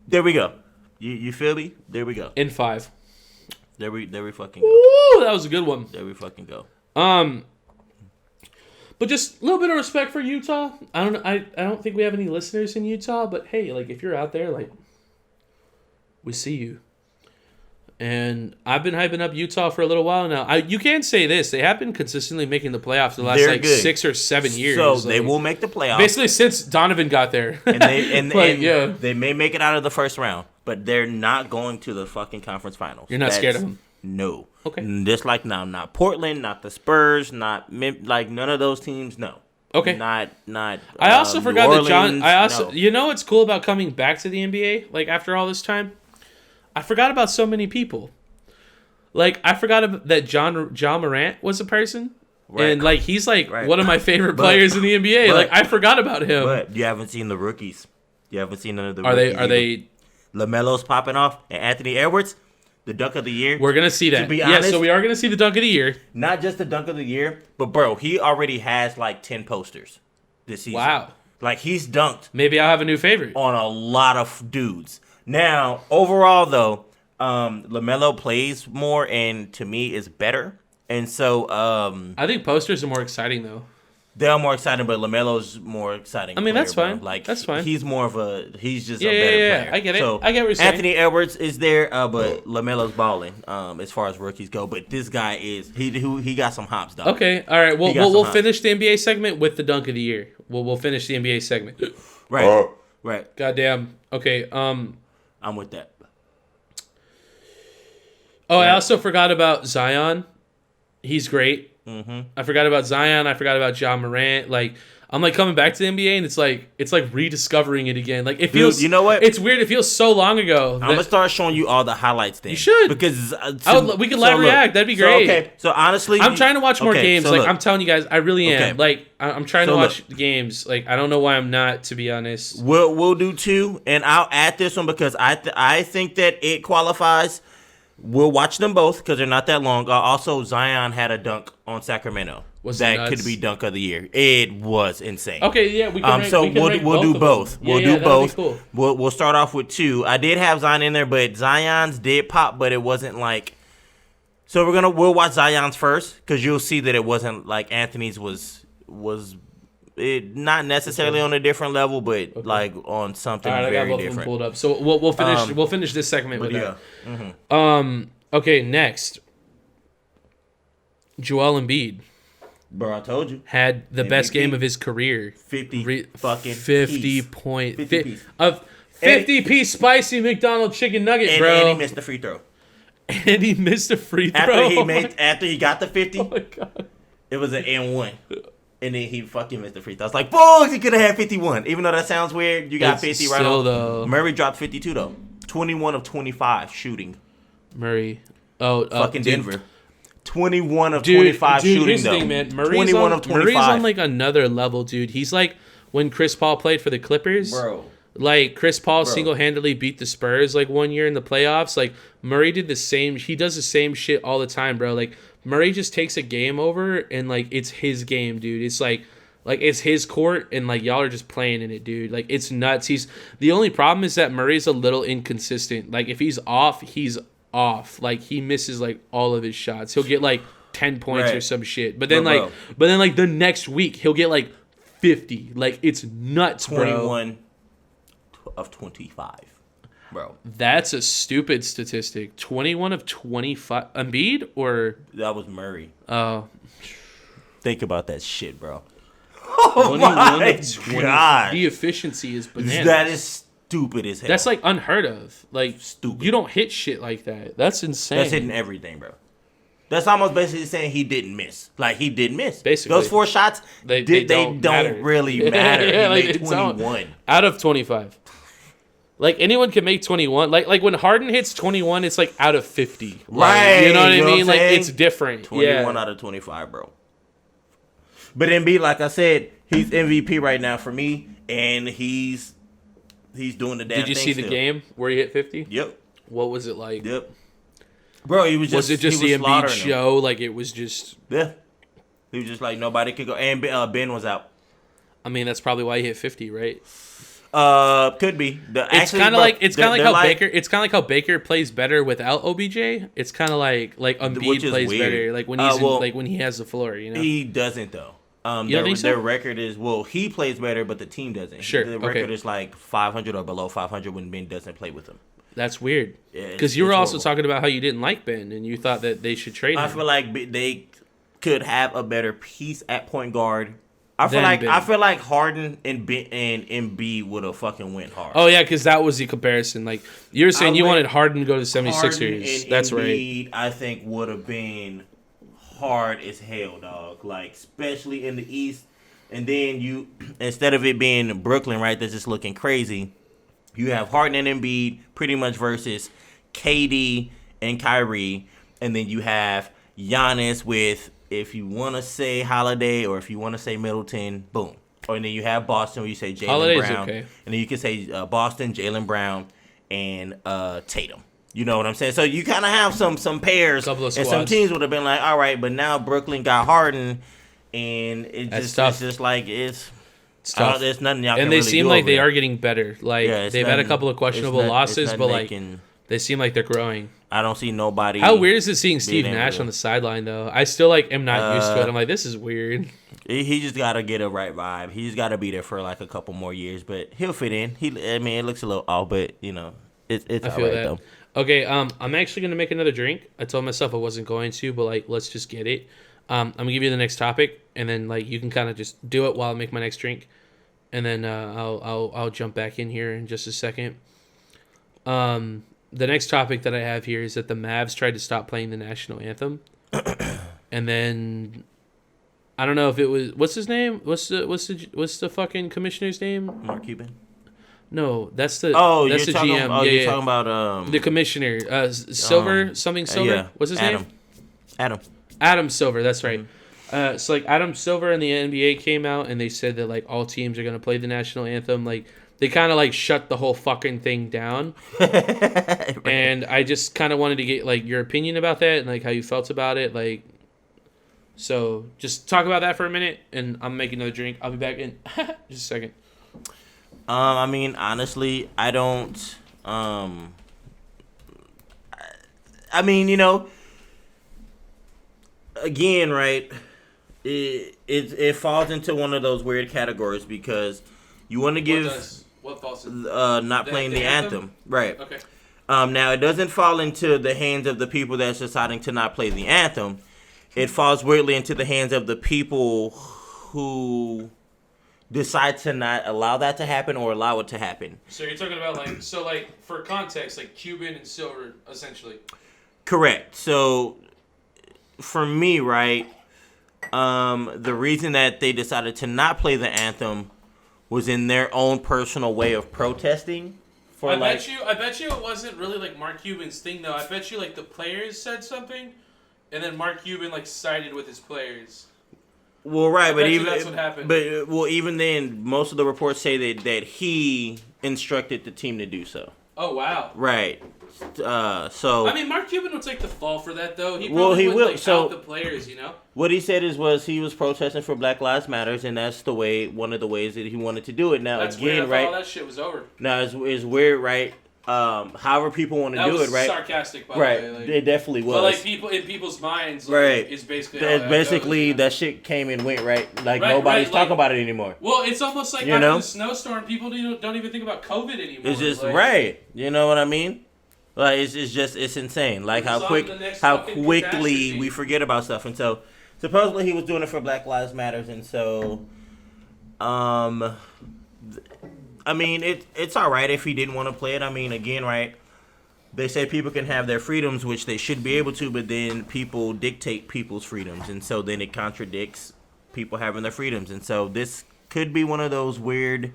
there we go. You feel me? There we go.
In 5.
There we fucking go.
Ooh, that was a good one.
There we fucking go.
But just a little bit of respect for Utah. I don't think we have any listeners in Utah, but hey, like if you're out there, like we see you. And I've been hyping up Utah for a little while now. You can say this. They have been consistently making the playoffs the last good. 6 or 7 years.
So they will make the playoffs.
Basically since Donovan got there.
And they may make it out of the first round, but they're not going to the fucking conference finals.
You're not scared of them?
No.
Okay.
Just like now, not Portland, not the Spurs, not like none of those teams, no.
Okay.
Not
I also forgot
Orleans,
that John you know what's cool about coming back to the NBA like after all this time? I forgot about so many people. Like, I forgot that John Morant was a person. Right. And, like, he's, like, one of my favorite players in the NBA. Like, I forgot about him.
But you haven't seen the rookies. You haven't seen none of the rookies.
Are they...
LaMelo's popping off. And Anthony Edwards, the dunk of the year.
We're going to see that.
To be honest,
so we are going to see the dunk of the year.
Not just the dunk of the year, but, bro, he already has, like, 10 posters this season.
Wow.
Like, he's dunked.
Maybe I'll have a new favorite.
On a lot of dudes. Now, overall, though, LaMelo plays more and to me is better. And so
I think posters are more exciting though.
They are more exciting, but LaMelo's more exciting.
I mean,
player,
that's fine.
Bro. Like
that's fine.
He's more of he's just a better player.
I get it.
So,
I get what you're saying.
Anthony Edwards is there, but LaMelo's balling as far as rookies go. But this guy is he got some hops, dog.
Okay, all right. We'll finish the NBA segment with the dunk of the year. We'll finish the NBA segment.
Right. Right.
Goddamn. Okay.
I'm with that.
Oh, I also forgot about Zion. He's great.
Mm-hmm.
I forgot about Zion. I forgot about John Morant. Like, I'm like coming back to the NBA, and it's like rediscovering it again. Like it feels.
Dude, you know what?
It's weird. It feels so long ago.
I'm gonna start showing you all the highlights. Then
you should
because
we can live react. That'd be great.
Okay, so honestly,
I'm trying to watch more games.
So
like
look,
I'm telling you guys, I really am.
Okay.
Like I'm trying to watch the games. Like I don't know why I'm not. To be honest,
we'll do 2, and I'll add this one because I think that it qualifies. We'll watch them both because they're not that long. Also, Zion had a dunk on Sacramento. That could be dunk of the year. It was insane.
Okay, yeah, we can.
We'll do both. We'll do both.
Cool.
We'll start off with 2. I did have Zion in there, but Zion's did pop, but it wasn't like. So we'll watch Zion's first because you'll see that it wasn't like Anthony's was it not necessarily on a different level, but like on something very different. I got both of them
pulled up. So we'll finish this segment with that.
Mm-hmm.
Okay, next. Joel Embiid.
Bro, I told you.
Had the MVP. Best game of his career.
50 fucking
50
piece.
point
50 piece.
Of 50-piece spicy McDonald's chicken nugget, bro.
And he missed the free throw.
And he missed a free throw.
After he got the 50.
Oh my god.
It was an N1. And then he fucking missed the free throw. I was like, boys, he could have had 51. Even though that sounds weird, you got 50 right on.
Though.
Murray dropped 52 though. 21 of 25 shooting.
Murray.
Fucking Denver. 21 of 25 shooting,
here's
though.
The thing, man.
21 of 25.
Murray's on, like, another level, dude. He's like when Chris Paul played for the Clippers.
Bro.
Like, Chris Paul single-handedly beat the Spurs, like, one year in the playoffs. Like, Murray did the same. He does the same shit all the time, bro. Like, Murray just takes a game over, and, like, it's his game, dude. It's, like it's his court, and, like, y'all are just playing in it, dude. Like, it's nuts. The only problem is that Murray's a little inconsistent. Like, if he's off, he's off. Like, he misses, like, all of his shots. He'll get, like, 10 points or some shit. But then, like the next week, he'll get, like, 50. Like, it's nuts,
21 of 25, bro.
That's a stupid statistic. 21 of 25. Embiid or?
That was Murray.
Oh.
Think about that shit, bro. Oh, my God.
The efficiency is bananas.
That is stupid as hell.
That's, like, unheard of. Like,
stupid.
You don't hit shit like that. That's insane.
That's hitting everything, bro. That's almost basically saying he didn't miss. Like, he didn't miss.
Basically.
Those 4 shots, they don't really matter.
Yeah,
he made 21.
Out of 25. Like, anyone can make 21. Like when Harden hits 21, it's, like, out of 50.
Right.
You know what I mean? Like, it's different.
21 out of 25, bro. But Embiid, like I said, he's MVP right now for me, and he's doing the damn thing.
Did you see the game where he hit 50?
Yep.
What was it like?
Yep. Bro, he was just.
Was it just the Embiid show? Like it was just.
Yeah. He was just like nobody could go, and Ben was out.
I mean, that's probably why he hit 50, right?
Could be.
It's kind of like how Baker. It's kind of like how Baker plays better without OBJ. It's kind of like Embiid plays weird. Better, like when he's like when he has the floor. You know,
he doesn't though.
You don't think so?
Their record is he plays better, but the team doesn't.
Sure,
the record is like 500 or below 500 when Ben doesn't play with him.
That's weird. Because you were also talking about how you didn't like Ben and you thought that they should trade him.
I feel like they could have a better piece at point guard. I feel like Harden and Embiid would have fucking went hard.
Oh yeah, because that was the comparison. Like you were saying, you wanted Harden to go to the 76ers. That's
Embiid,
right.
I think would have been hard as hell, dog. Like especially in the East, and then you instead of it being Brooklyn, right? That's just looking crazy. You have Harden and Embiid pretty much versus KD and Kyrie, and then you have Giannis with. If you want to say Holiday or if you want to say Middleton, boom. Or then you have Boston where you say Jaylen Brown. Okay. And then you can say Boston, Jaylen Brown, and Tatum. You know what I'm saying? So you kind of have some pairs. And some teams would have been like, all right, but now Brooklyn got Harden. And it's just like it's tough. There's nothing y'all can really do.
And they seem like they are getting better. Like they've had a couple of questionable losses, but like they seem like they're growing.
I don't see nobody.
How weird is it seeing Steve Nash on the sideline, though? I still am not used to it. I'm like, this is weird.
He just got to get a right vibe. He just got to be there for like a couple more years, but he'll fit in. It looks a little off, but it's all right, though.
Okay, I'm actually going to make another drink. I told myself I wasn't going to, but let's just get it. I'm going to give you the next topic, and then you can kind of just do it while I make my next drink, and then I'll jump back in here in just a second. The next topic that I have here is that the Mavs tried to stop playing the national anthem, and then I don't know if it was what's his name? What's the fucking commissioner's name?
Mark Cuban.
No, that's the
that's
the
talking,
GM.
You're talking about
the commissioner, Silver something Silver.
Yeah.
What's his name?
Adam
Silver. That's right. So Adam Silver and the NBA came out and they said that all teams are gonna play the national anthem. They kind of shut the whole fucking thing down. Right. And I just kind of wanted to get your opinion about that and how you felt about it. So just talk about that for a minute and I'm making another drink. I'll be back in just a second.
I mean, honestly, I don't. I mean, again, right? It falls into one of those weird categories because you want to give.
What falls
not playing the anthem. Right.
Okay.
Now, it doesn't fall into the hands of the people that's deciding to not play the anthem. It falls weirdly into the hands of the people who decide to not allow that to happen or allow it to happen.
So you're talking about for context, Cuban and Silver, essentially.
Correct. So for me, right, the reason that they decided to not play the anthem was in their own personal way of protesting. I bet you it wasn't really Mark Cuban's thing though. I bet you the players said something, and then Mark Cuban sided with his players. Well, right, but even that's what happened. But even then, most of the reports say that he instructed the team to do so. Oh wow! Right. So I mean, Mark Cuban will take the fall for that, though. He will. Out the players, What he said was he was protesting for Black Lives Matters, and that's one of the ways that he wanted to do it. Now that's again, weird. Right? All that shit was over. Now it's weird, right? However people want to do it, right? Sarcastic, by the way. It definitely was. But people in people's minds, right? Is basically that shit came and went, right? Nobody's talking about it anymore. Well, it's almost like after the snowstorm, people don't even think about COVID anymore. It's just right. You know what I mean? It's insane. How quickly we forget about stuff. And so supposedly he was doing it for Black Lives Matters, and so I mean it's all right if he didn't want to play it. I mean, again, right? They say people can have their freedoms, which they should be able to, but then people dictate people's freedoms, and so then it contradicts people having their freedoms. And so this could be one of those weird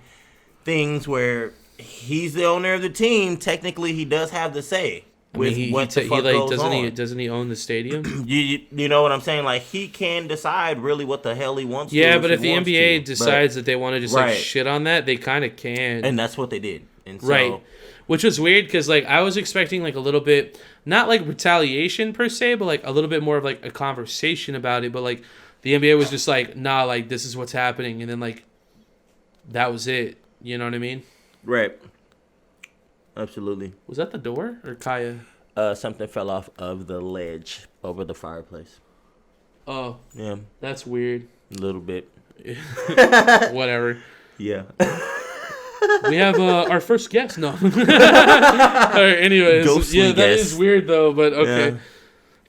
things where he's the owner of the team. Technically, he does have the say. Doesn't he own the stadium? you know what I'm saying? He can decide really what the hell he wants to. Yeah, but if the NBA decides that they want to just shit on that, they kind of can. And that's what they did. And so, right.
which was weird because like I was expecting like a little bit, not like retaliation per se, but like a little bit more of like a conversation about it. But like the NBA was just like, nah, like this is what's happening, and then like that was it. You know what I mean?
Right. Absolutely.
Was that the door or Kaya?
Something fell off of the ledge over the fireplace.
Oh.
Yeah.
That's weird.
A little bit.
Whatever.
Yeah.
We have our first guest. No. All right, anyways.
Ghostly
yeah, that
guest.
is weird though, but okay.
Yeah.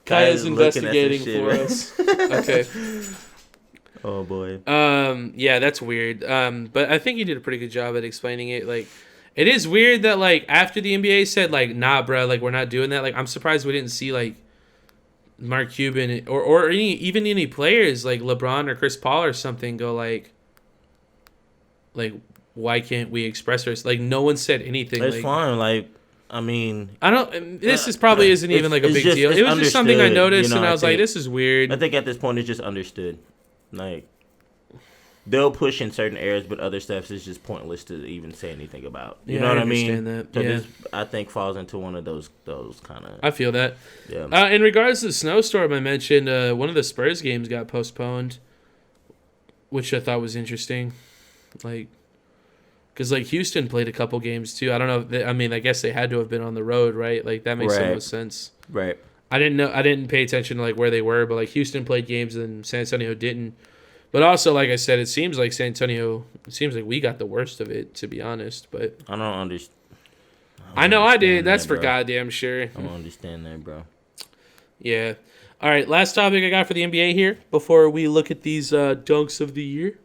Kaya's
looking at
investigating
some shit,
for
right?
us. Okay.
Oh boy.
Yeah, that's weird. But I think you did a pretty good job at explaining it. Like, it is weird that like after the NBA said like, nah, bro, like we're not doing that. Like, I'm surprised we didn't see like Mark Cuban or even any players like LeBron or Chris Paul or something go like why can't we express ourselves? Like, no one said anything.
It's
like,
fine. Like, I mean,
I don't. This is probably isn't even like a big deal. It was just something I noticed, and I was like, "This is weird."
I think at this point it's just understood. Like, they'll push in certain areas, but other stuff is just pointless to even say anything about. You know what I mean?
That.
So
yeah.
this, I think, falls into one of those kind of.
I feel that.
Yeah.
In regards to the snowstorm, I mentioned one of the Spurs games got postponed, which I thought was interesting. Like, because like Houston played a couple games too. I don't know. I mean, I guess they had to have been on the road, right? Like that makes the most sense.
Right.
I didn't know. I didn't pay attention to like where they were, but like Houston played games and San Antonio didn't. But also, like I said, it seems like San Antonio. It seems like we got the worst of it, to be honest. But
I don't understand.
I know I did. That's for
bro.
goddamn sure.
I don't understand that, bro.
Yeah. All right. Last topic I got for the NBA here before we look at these dunks of the year.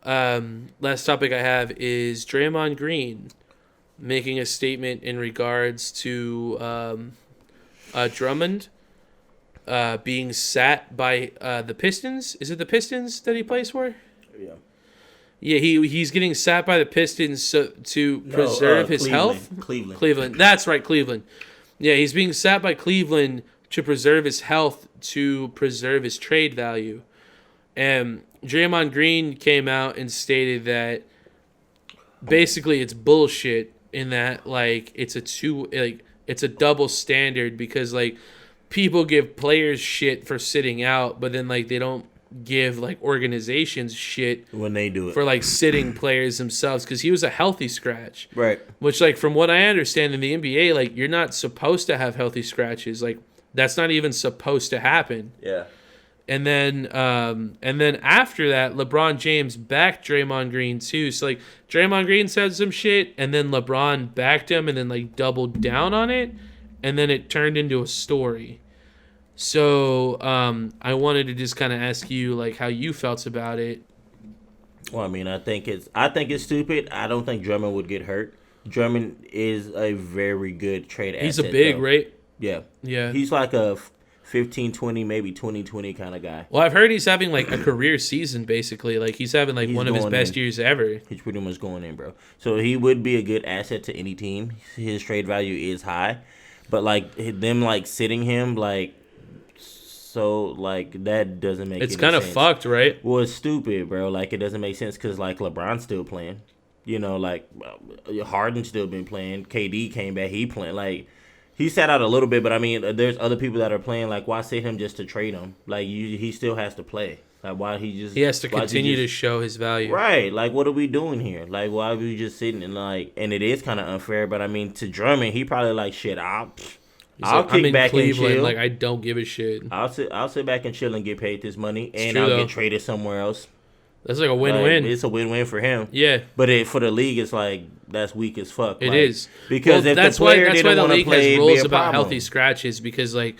Last topic I have is Draymond Green making a statement in regards to Drummond being sat by the Pistons. Is it the Pistons that he plays for?
Yeah.
Yeah, he's getting sat by the Pistons to preserve his health.
Cleveland.
That's right, Cleveland. Yeah, he's being sat by Cleveland to preserve his health, to preserve his trade value. And Draymond Green came out and stated that basically it's bullshit in that like it's a double standard because like people give players shit for sitting out, but then like they don't give like organizations shit
when they do it
for like sitting players themselves because he was a healthy scratch.
Right.
Which like from what I understand in the NBA, like you're not supposed to have healthy scratches. Like that's not even supposed to happen.
Yeah.
And then after that, LeBron James backed Draymond Green too. So like Draymond Green said some shit, and then LeBron backed him, and then like doubled down on it, and then it turned into a story. So I wanted to just kind of ask you like how you felt about it.
Well, I mean, I think it's stupid. I don't think Drummond would get hurt. Drummond is a very good trade asset.
He's a big,
though.
right?
Yeah.
Yeah.
He's like a 15-20, maybe 20-20 kind of guy.
Well, I've heard he's having like a career season basically. Like he's having like one of his best years ever.
He's pretty much going in, bro. So he would be a good asset to any team. His trade value is high, but like them like sitting him like so like that doesn't make.
It's
any
kind of
sense.
fucked, right?
Well, it's stupid, bro. Like it doesn't make sense because like LeBron's still playing. You know, like Harden's still been playing. KD came back. He playing like. He sat out a little bit, but I mean, there's other people that are playing. Like, why sit him just to trade him? Like, he still has to play. Like, why he has to
continue to show his value.
Right. Like, what are we doing here? Like, why are we just sitting and like? And it is kind of unfair. But I mean, to Drummond, he probably like shit. I'll kick back
Cleveland,
and chill.
like I don't give a shit.
I'll sit back and chill and get paid this money, and
true,
I'll
though.
get traded somewhere else.
That's like a win-win.
Like, it's a win-win for him.
Yeah.
But for the league, it's like that's weak as fuck.
It
like,
is
because if
that's
the player
why
didn't
the
want to
league
play,
has rules
be a
about
problem.
healthy scratches because like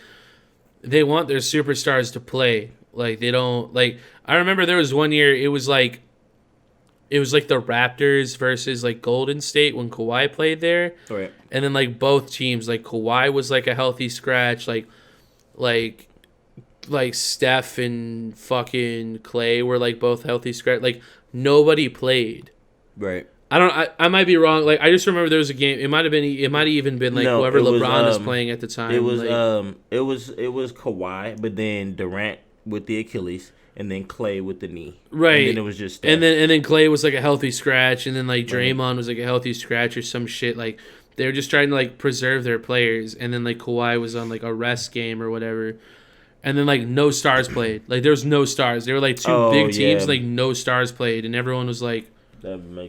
they want their superstars to play. Like they don't like. I remember there was one year it was like the Raptors versus like Golden State when Kawhi played there.
Right.
And then like both teams, like Kawhi was like a healthy scratch, like Steph and fucking Clay were like both healthy scratch. Like nobody played.
Right.
I might be wrong. Like I just remember there was a game. It might have even been like whoever LeBron was playing at the time.
It was
like,
it was Kawhi, but then Durant with the Achilles, and then Clay with the knee.
Right.
And then it was just Steph.
and then Clay was like a healthy scratch, and then like Draymond was like a healthy scratch or some shit. Like They were just trying to like preserve their players, and then like Kawhi was on like a rest game or whatever, and then like no stars played. Like there was no stars. They were like two big teams, like no stars played, and everyone was like,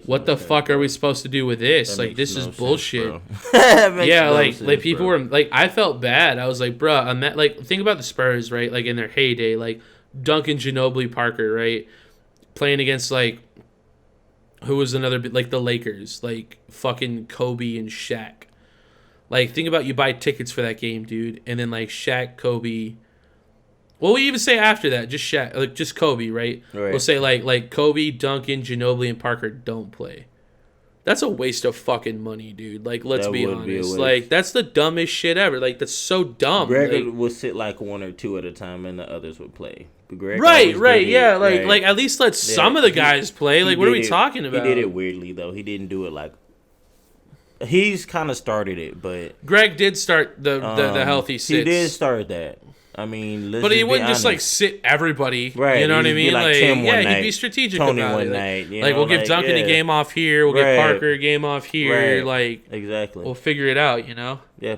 "What the fuck are we supposed to do with this? Like this is bullshit." Yeah, like people were like, I felt bad. I was like, "Bruh, I'm at, like think about the Spurs, right? Like in their heyday, like Duncan, Ginobili, Parker, right, playing against like." Who was another bit like the Lakers, like fucking Kobe and Shaq. Like think about you buy tickets for that game, dude, and then like Shaq, Kobe. What we even say after that? Just Shaq, like just Kobe, right? We'll say like Kobe, Duncan, Ginobili, and Parker don't play. That's a waste of fucking money, dude. Like let's be honest. Like that's the dumbest shit ever. Like that's so dumb.
Gregor
like,
would sit like one or two at a time, and the others would play. Greg
right, yeah, like at least let some of the guys play. Like, what are we talking about?
He did it weirdly though. He didn't do it like he's kind of started it, but
Greg did start the healthy sits.
He did start that. I mean,
but he wouldn't just like sit everybody,
right?
You know what I mean?
Like Tim one night,
he'd be strategic
Tony
about
one
it.
night.
Like we'll give Duncan a game off here, we'll give Parker a game off here. Like
exactly,
we'll figure it out. You know?
Yeah.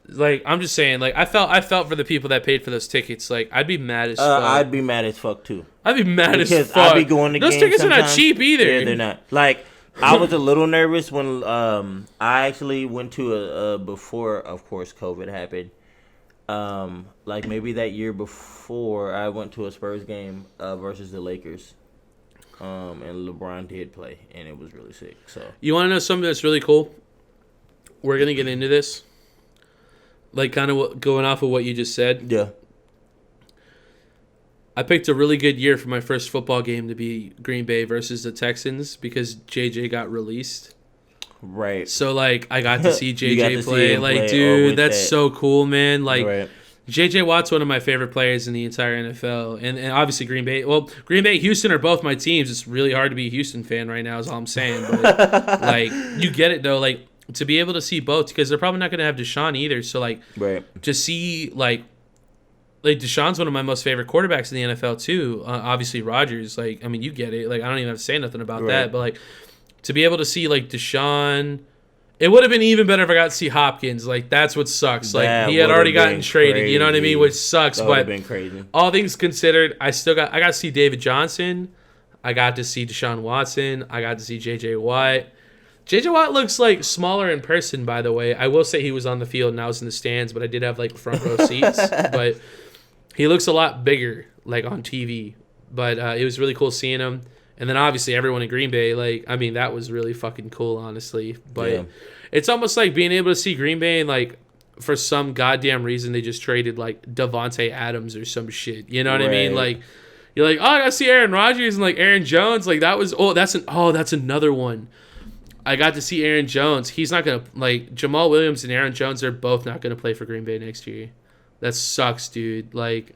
Like I'm just saying, like I felt for the people that paid for those tickets. Like I'd be mad as fuck.
I'd be mad as fuck too.
I'd be mad
because
as fuck.
I'd be going to
those tickets
sometimes.
Are not cheap either.
Yeah, they're not. Like I was a little nervous when I actually went to a before, of course, COVID happened. Like maybe that year before, I went to a Spurs game versus the Lakers. And LeBron did play, and it was really sick. So
you want to know something that's really cool? We're gonna get into this. Like, kind of going off of what you just said.
Yeah.
I picked a really good year for my first football game to be Green Bay versus the Texans because JJ got released.
Right.
So, like, I got to see JJ play. Like, dude, that's so cool, man. Like, JJ Watt's one of my favorite players in the entire NFL. And obviously Green Bay. Well, Green Bay, Houston are both my teams. It's really hard to be a Houston fan right now is all I'm saying. But, like, you get it, though. Like, to be able to see both because they're probably not going to have Deshaun either. So, like, to see, like Deshaun's one of my most favorite quarterbacks in the NFL, too. Obviously, Rodgers. Like, I mean, you get it. Like, I don't even have to say nothing about that. But, like, to be able to see, like, Deshaun, it would have been even better if I got to see Hopkins. Like, that's what sucks. Like, he had already gotten traded. You know what I mean? Which sucks.
That
but
have been crazy.
All things considered, I got to see David Johnson. I got to see Deshaun Watson. I got to see J.J. Watt. J.J. Watt looks, like, smaller in person, by the way. I will say he was on the field and I was in the stands, but I did have, like, front row seats. But he looks a lot bigger, like, on TV. But it was really cool seeing him. And then, obviously, everyone in Green Bay, like, I mean, that was really fucking cool, honestly. But it's almost like being able to see Green Bay and, like, for some goddamn reason, they just traded, like, Devontae Adams or some shit. You know what I mean? Like, you're like, oh, I got to see Aaron Rodgers and, like, Aaron Jones. Like, that was, that's another one. I got to see Aaron Jones. He's not going to, like, Jamal Williams and Aaron Jones, they're both not going to play for Green Bay next year. That sucks, dude. Like,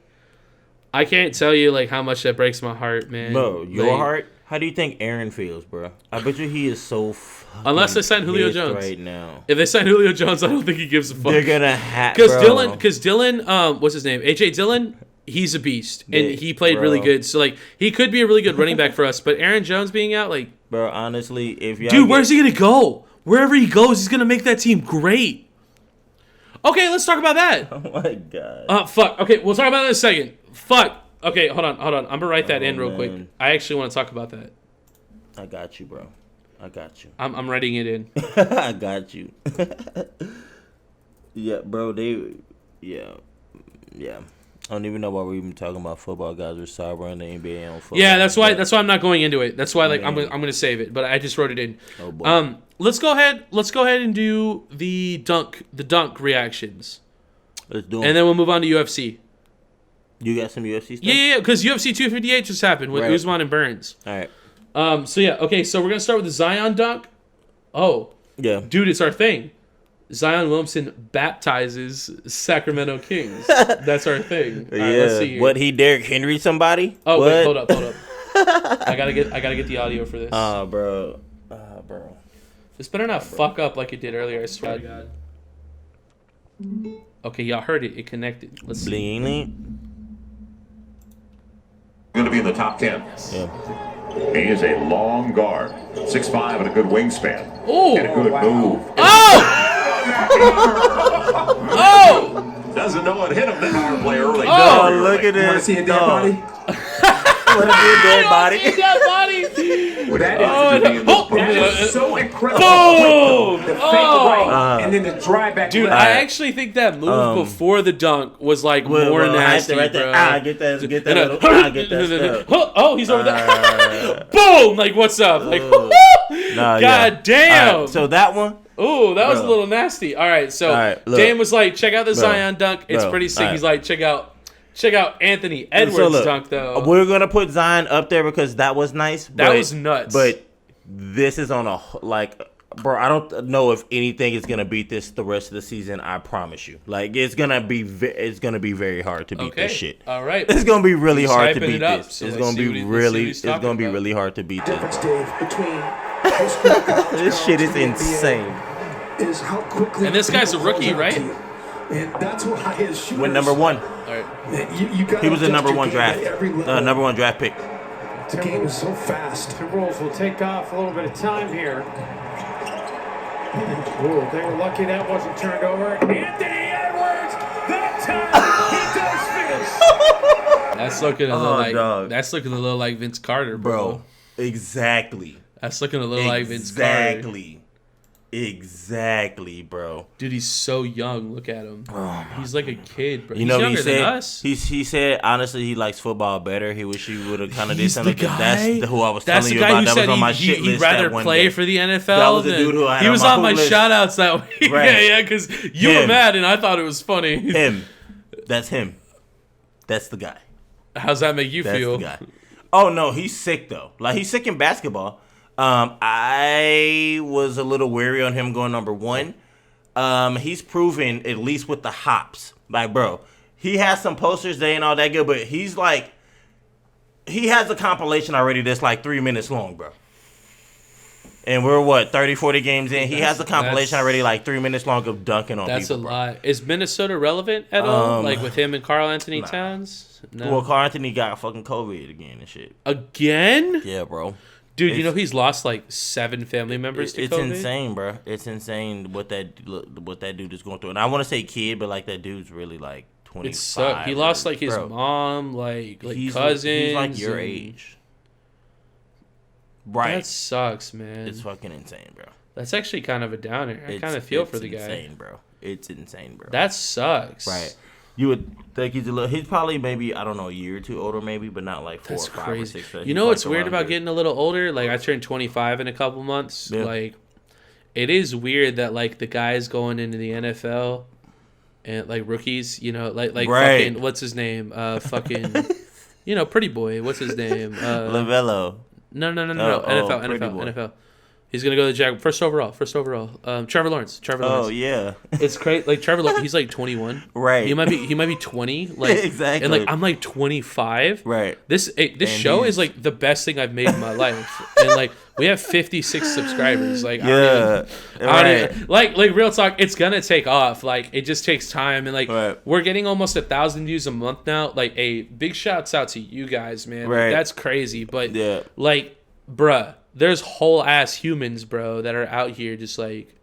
I can't tell you, like, how much that breaks my heart, man.
Bro, your heart? How do you think Aaron feels, bro? I bet you he is so fucking
unless they sign Julio Jones
right now.
If they sign Julio Jones, I don't think he gives a fuck.
They're going to have,
because Dylan, what's his name? AJ Dillon, he's a beast. And he played really good. So, like, he could be a really good running back for us. But Aaron Jones being out, like...
Bro, honestly, if y'all...
Dude, where's he going to go? Wherever he goes, he's going to make that team great. Okay, let's talk about that.
Oh, my God.
Fuck. Okay, we'll talk about that in a second. Fuck. Okay, hold on. I'm going to write that in real quick. I actually want to talk about that.
I got you, bro. I got you.
I'm writing it in.
I got you. Yeah, bro, yeah. I don't even know why we're even talking about football. Guys are sober in the NBA on football.
Yeah, that's why I'm not going into it. That's why I'm going to save it, but I just wrote it in.
Oh boy.
Let's go ahead and do the dunk reactions.
Let's do it.
And then we'll move on to UFC.
You got some UFC stuff?
Yeah, because UFC 258 just happened with Usman and Burns.
All right.
So we're going to start with the Zion dunk. Oh.
Yeah.
Dude, it's our thing. Zion Williamson baptizes Sacramento Kings. That's our thing. All right, let's see here.
What, he Derrick Henry somebody?
Oh, wait, hold up. I gotta get the audio for this.
Bro.
This better not fuck up like it did earlier, I swear to God. Okay, y'all heard it. It connected. Let's see.
Going to be in the top 10.
Yeah.
He is a long guard, 6'5" and a good wingspan.
Oh!
And a good move.
Oh! Oh!
Doesn't know what hit him, that power play early.
Oh, look at
Want to
this.
see a dead body?
Want to see a dead body?
Dead body.
What that is to be in this
That is
position.
so incredible.
Boom!
The fake
Oh!
right, and then the drive back.
Dude,
left.
I actually think that move before the dunk was like more nasty,
right
bro.
there. Get that little. Get that stuff.
Oh, he's over there. Boom! Like, what's up? Like, God damn.
Right, so that one.
Ooh, that was a little nasty. All right, so
look.
Dan was like, check out the Zion dunk. It's pretty sick.
All right.
He's like, check out Anthony Edwards' dunk, though.
We're going to put Zion up there because that was nice.
That was nuts.
But this is on a, like, bro, I don't know if anything is going to beat this the rest of the season. I promise you. Like, it's going to be very hard to beat this shit.
All right.
It's going to be really
He's
hard to
hyping
beat
it up,
this.
so
It's
let's
going
see
to
what
be
he- let's see
really,
what he's
it's going to
talking
be
about.
really hard to beat this.
Difference, Dave, between high school and college.
This shit is
college and
insane.
NBA is how quickly.
And this guy's a
people
rookie,
hold on
right?
to you. And that's why his shooters.
Went number one.
All right.
You gotta
He was a
adjust
number
your
one
game
draft.
at every level.
Number one draft pick.
The game is so fast.
Timberwolves will take off a little bit of time here. Ooh, they were lucky that wasn't turned over. Anthony Edwards, that time he does finish.
That's looking a little like
dog.
that's looking a little like Vince Carter, bro.
Exactly.
That's looking a little like Vince Carter.
Exactly, bro.
Dude, he's so young. Look at him. He's like a kid, bro.
You
He's
know what
younger
he said?
than us.
He said honestly he likes football better. He wish he would have kind of did
He's
something.
the guy.
That's who I was
That's
telling
the
you
guy
about.
who
That
said
was on my
he'd,
shit
he'd
list.
rather
that one
play
day.
for the NFL.
That was the
than,
dude who I had
he
on
was
my
on my
hoop list.
shout outs that week.
Right.
Yeah, because you were
Him.
mad and I thought it was funny.
Him. That's him. That's the guy.
How's that make you
That's
feel?
the guy. Oh no, he's sick though. Like he's sick in basketball. I was a little wary on him going number one. He's proven at least with the hops. Like, bro, he has some posters. They ain't all that good, but he's like, he has a compilation already that's like 3 minutes long, bro. And we're 30, 40 games in. He has a compilation already like 3 minutes long of dunking on
That's
people.
a
bro.
lot. Is Minnesota relevant at all? Like with him and Carl Anthony Towns? No.
Well, Carl Anthony got fucking COVID again and shit.
Again?
Yeah, bro.
Dude, you know he's lost like 7 family members to
It's
COVID?
insane, bro. It's insane what that dude is going through. And I want to say kid, but like that dude's really like 25.
It sucked. He lost like his
Bro,
mom, like
he's
cousins.
He's like your
and-
age. Right.
That sucks, man.
It's fucking insane, bro.
That's actually kind of a downer. I kind of feel for the guy.
It's insane, bro. It's insane, bro.
That sucks.
Right. You would think he's probably maybe, I don't know, a year or two older maybe, but not like 4
That's
or 5
crazy.
or 6.
You
He's
know
like
what's weird
around
about
there.
getting a little older? Like I turned 25 in a couple months.
Yeah.
Like it is weird that like the guys going into the NFL and like rookies, you know, like
Right.
fucking what's his name? Fucking you know, pretty boy. What's his name?
Lavello.
No.
Oh, Pretty Boy.
NFL. He's gonna go to the Jag. First overall. Trevor Lawrence.
Oh yeah.
It's crazy. Like Trevor Lawrence, he's like 21.
Right.
He might be 20. Like
Exactly.
And like I'm like 25.
Right.
This
And
show
he's-
is like the best thing I've made in my life. And like we have 56 subscribers. Like
Yeah.
I don't even, like real talk. It's gonna take off. Like it just takes time. And like
Right.
we're getting almost 1,000 views a month now. Like a big shouts out to you guys, man. Like,
Right.
that's crazy. But
Yeah.
like, bruh, there's whole ass humans, bro, that are out here just like.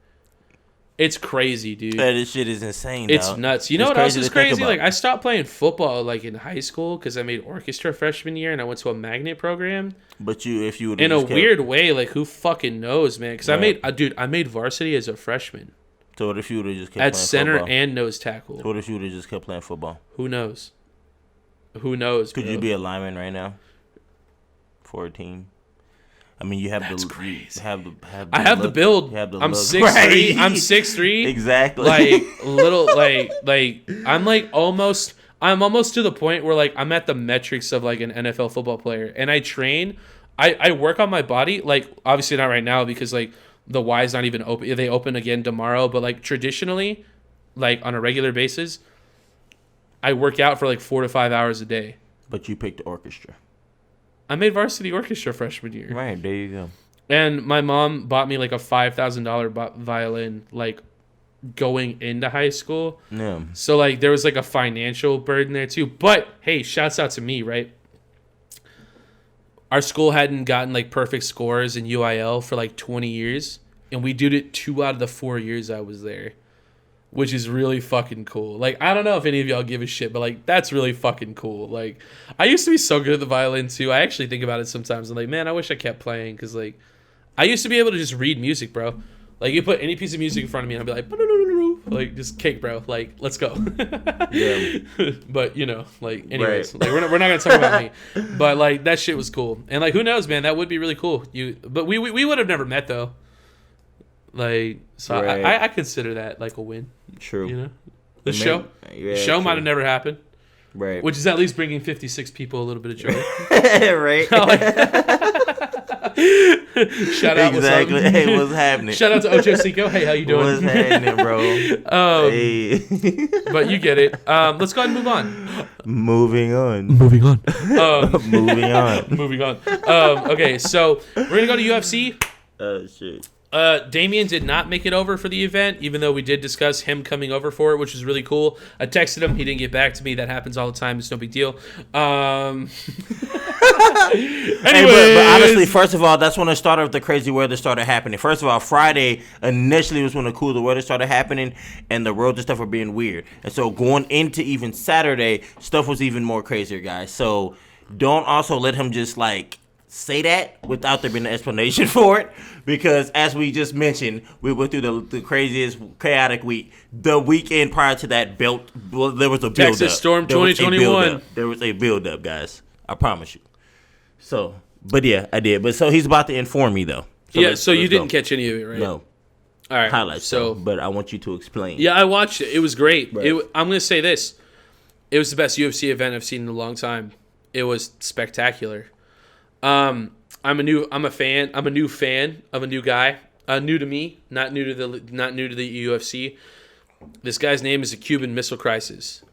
It's crazy, dude.
Yeah, this shit is insane.
It's
dog.
nuts. You know
It's
what else
crazy
is
to think
crazy?
about.
Like I stopped playing football like in high school because I made orchestra freshman year and I went to a magnet program.
But if you would
In a weird way, like who fucking knows, man? Because
Right.
I made varsity as a freshman
So what if you would have just kept
at
playing
center
football?
and nose tackle.
So what if you would have just kept playing football?
Who knows? Who knows?
Could
bro?
you be a lineman right now for a team? I mean, you have
That's
the
crazy.
you have the
I have the
look,
build.
You have the
I'm
look.
6'3".
Right.
I'm 6'3".
Exactly.
Like little like I'm like almost to the point where like I'm at the metrics of like an NFL football player and I train. I work on my body, like obviously not right now because like the Y's not even open. They open again tomorrow, but like traditionally, like on a regular basis, I work out for like 4 to 5 hours a day.
But you picked the orchestra.
I made varsity orchestra freshman year.
Right, there you go.
And my mom bought me like a $5,000 violin, like going into high school.
Yeah.
So like there was like a financial burden there too. But hey, shouts out to me, right? our school hadn't gotten like perfect scores in UIL for like 20 years, and we did it 2 out of the 4 years I was there, which is really fucking cool. Like, I don't know if any of y'all give a shit, but like, that's really fucking cool. Like, I used to be so good at the violin too. I actually think about it sometimes. I'm like, man, I wish I kept playing, because like, I used to be able to just read music, bro. Like, you put any piece of music in front of me, and I'd be like, just cake, bro. Like, let's go.
Yeah.
But, you know, like, anyways, like, we're not going to talk about me. But, like, that shit was cool. And, like, who knows, man? That would be really cool. But we would have never met, though. Like, so
Right.
I consider that, like, a win.
True.
You know? The show
true.
might have never happened.
Right.
Which is at least bringing 56 people a little bit of joy.
Right.
Shout out.
Exactly.
What's up?
Hey, what's happening?
Shout out to Ocho Cinco. Hey, how you doing?
What's happening, bro? Hey.
But you get it. Let's go ahead and move on.
Moving on.
Moving on.
Moving on.
Moving on. Okay, so we're going to go to UFC.
Oh, shit.
Damian did not make it over for the event, even though we did discuss him coming over for it, which was really cool. I texted him. He didn't get back to me. That happens all the time. It's no big deal.
Hey, but honestly, first of all, that's when the crazy weather started happening. First of all, Friday initially was when the cooler weather started happening, and the roads and stuff were being weird. And so going into even Saturday, stuff was even more crazier, guys. So don't also let him just, like, say that without there being an explanation for it, because as we just mentioned, we went through the craziest chaotic week. The weekend prior to that, there was a build-up.
Texas Storm 2021.
There was a build-up, guys. I promise you. So, but yeah, I did. But so he's about to inform me though.
So you didn't catch any of it, right?
No.
All right.
Highlights.
So,
but I want you to explain.
yeah, I watched it. It was great.
Right.
I'm going to say this: it was the best UFC event I've seen in a long time. It was spectacular. I'm a new fan of a new guy. New to me, not new to the UFC. This guy's name is a Cuban Missile Crisis,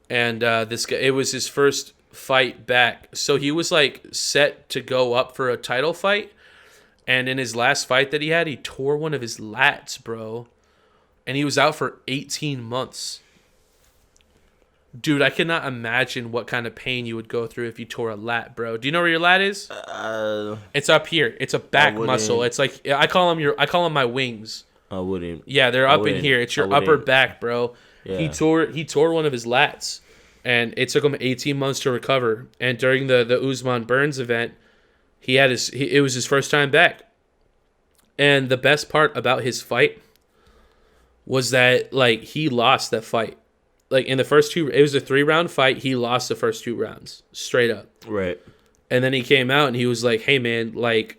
and this guy, it was his first fight back. So he was like set to go up for a title fight, and in his last fight that he had, he tore one of his lats, bro, and he was out for 18 months. Dude, I cannot imagine what kind of pain you would go through if you tore a lat, bro. Do you know where your lat is? It's up here. It's a back muscle. It's like I call them my wings.
I wouldn't.
Yeah, they're up in here. It's your upper back, bro.
Yeah.
He tore one of his lats, and it took him 18 months to recover. And during the Usman Burns event, it was his first time back. And the best part about his fight was that, like, he lost that fight. Like, in the first two, it was a 3-round fight. He lost the first 2 rounds, straight up.
Right.
And then he came out and he was like, hey, man, like,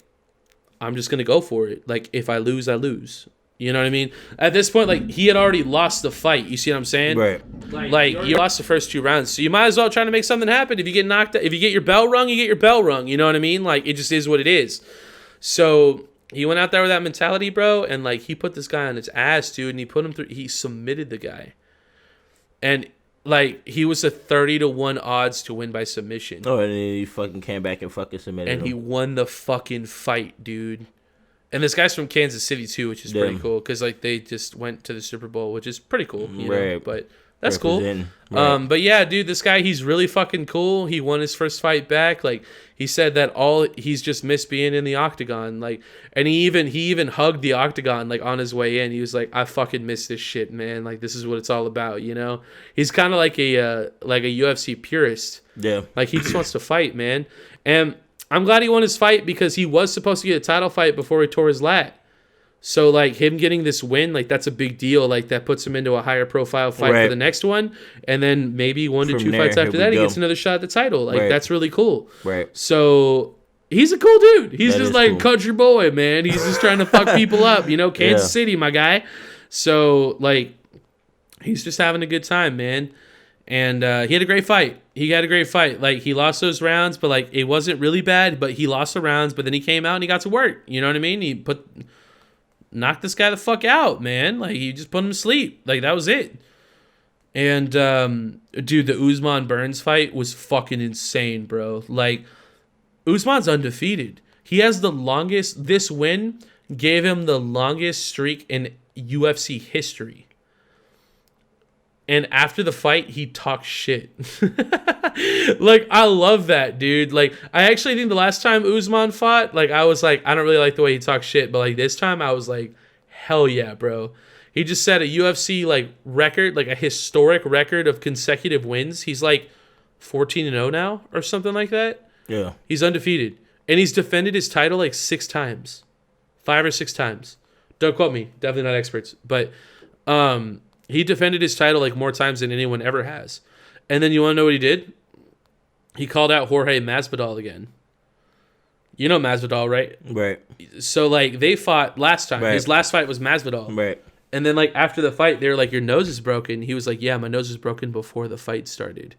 I'm just going to go for it. Like, if I lose, I lose. You know what I mean? At this point, like, he had already lost the fight. You see what I'm saying?
Right.
Like, you lost the first 2 rounds. So you might as well try to make something happen. If you get knocked out, if you get your bell rung, you get your bell rung. You know what I mean? Like, it just is what it is. So he went out there with that mentality, bro. And, like, he put this guy on his ass, dude. And he put him through. He submitted the guy. And, like, he was a 30-1 odds to win by submission.
Oh, and then he fucking came back and fucking submitted
and
him.
he won the fucking fight, dude. And this guy's from Kansas City, too, which is pretty cool. Because, like, they just went to the Super Bowl, which is pretty cool, you know? But that's cool.
Right.
But, yeah, dude, this guy, he's really fucking cool. He won his first fight back. Like, he said that he's just missed being in the octagon. Like, and he even hugged the octagon, like, on his way in. He was like, I fucking miss this shit, man. Like, this is what it's all about, you know? He's kind of like a UFC purist.
Yeah.
Like, he just wants to fight, man. And I'm glad he won his fight because he was supposed to get a title fight before he tore his lat. So, like, him getting this win, like, that's a big deal. Like, that puts him into a higher profile fight for the next one. And then maybe 1 to 2 fights after that, he gets another shot at the title. Like, that's really cool.
Right.
So, he's a cool dude. He's
That
just
is
like
cool.
country boy, man. He's just trying to fuck people up, you know? Kansas City, my guy. So, like, he's just having a good time, man. And he had a great fight. Like, he lost those rounds, but, like, it wasn't really bad. But he lost the rounds, but then he came out and he got to work. You know what I mean? He knocked this guy the fuck out, man. Like, he just put him to sleep. Like, that was it. And, dude, the Usman Burns fight was fucking insane, bro. Like, Usman's undefeated. He has the longest, this win gave him the longest streak in UFC history. And after the fight, he talked shit. Like, I love that, dude. Like, I actually think the last time Usman fought, like, I was like, I don't really like the way he talks shit. But, like, this time I was like, hell yeah, bro. He just set a UFC, like, record, like, a historic record of consecutive wins. He's, like, 14-0 now or something like that.
Yeah.
He's undefeated. And he's defended his title, like, 6 times. 5 or 6 times. Don't quote me. Definitely not experts. But he defended his title, like, more times than anyone ever has. And then you want to know what he did? He called out Jorge Masvidal again. You know Masvidal, right?
Right.
So, like, they fought last time.
Right.
His last fight was Masvidal.
Right.
And then, like, after the fight, they were like, your nose is broken. He was like, yeah, my nose was broken before the fight started.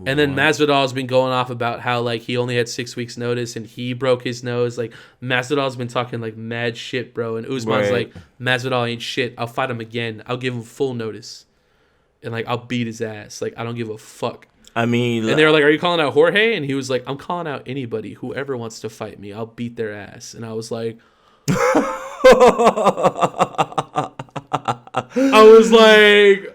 And then Masvidal's been going off about how, like, he only had 6 weeks notice and he broke his nose. Like, Masvidal's been talking, like, mad shit, bro. And Usman's like, Masvidal ain't shit. I'll fight him again. I'll give him full notice. And, like, I'll beat his ass. Like, I don't give a fuck.
I mean...
And they were like, are you calling out Jorge? And he was like, I'm calling out anybody. Whoever wants to fight me, I'll beat their ass. And I was like... I was like...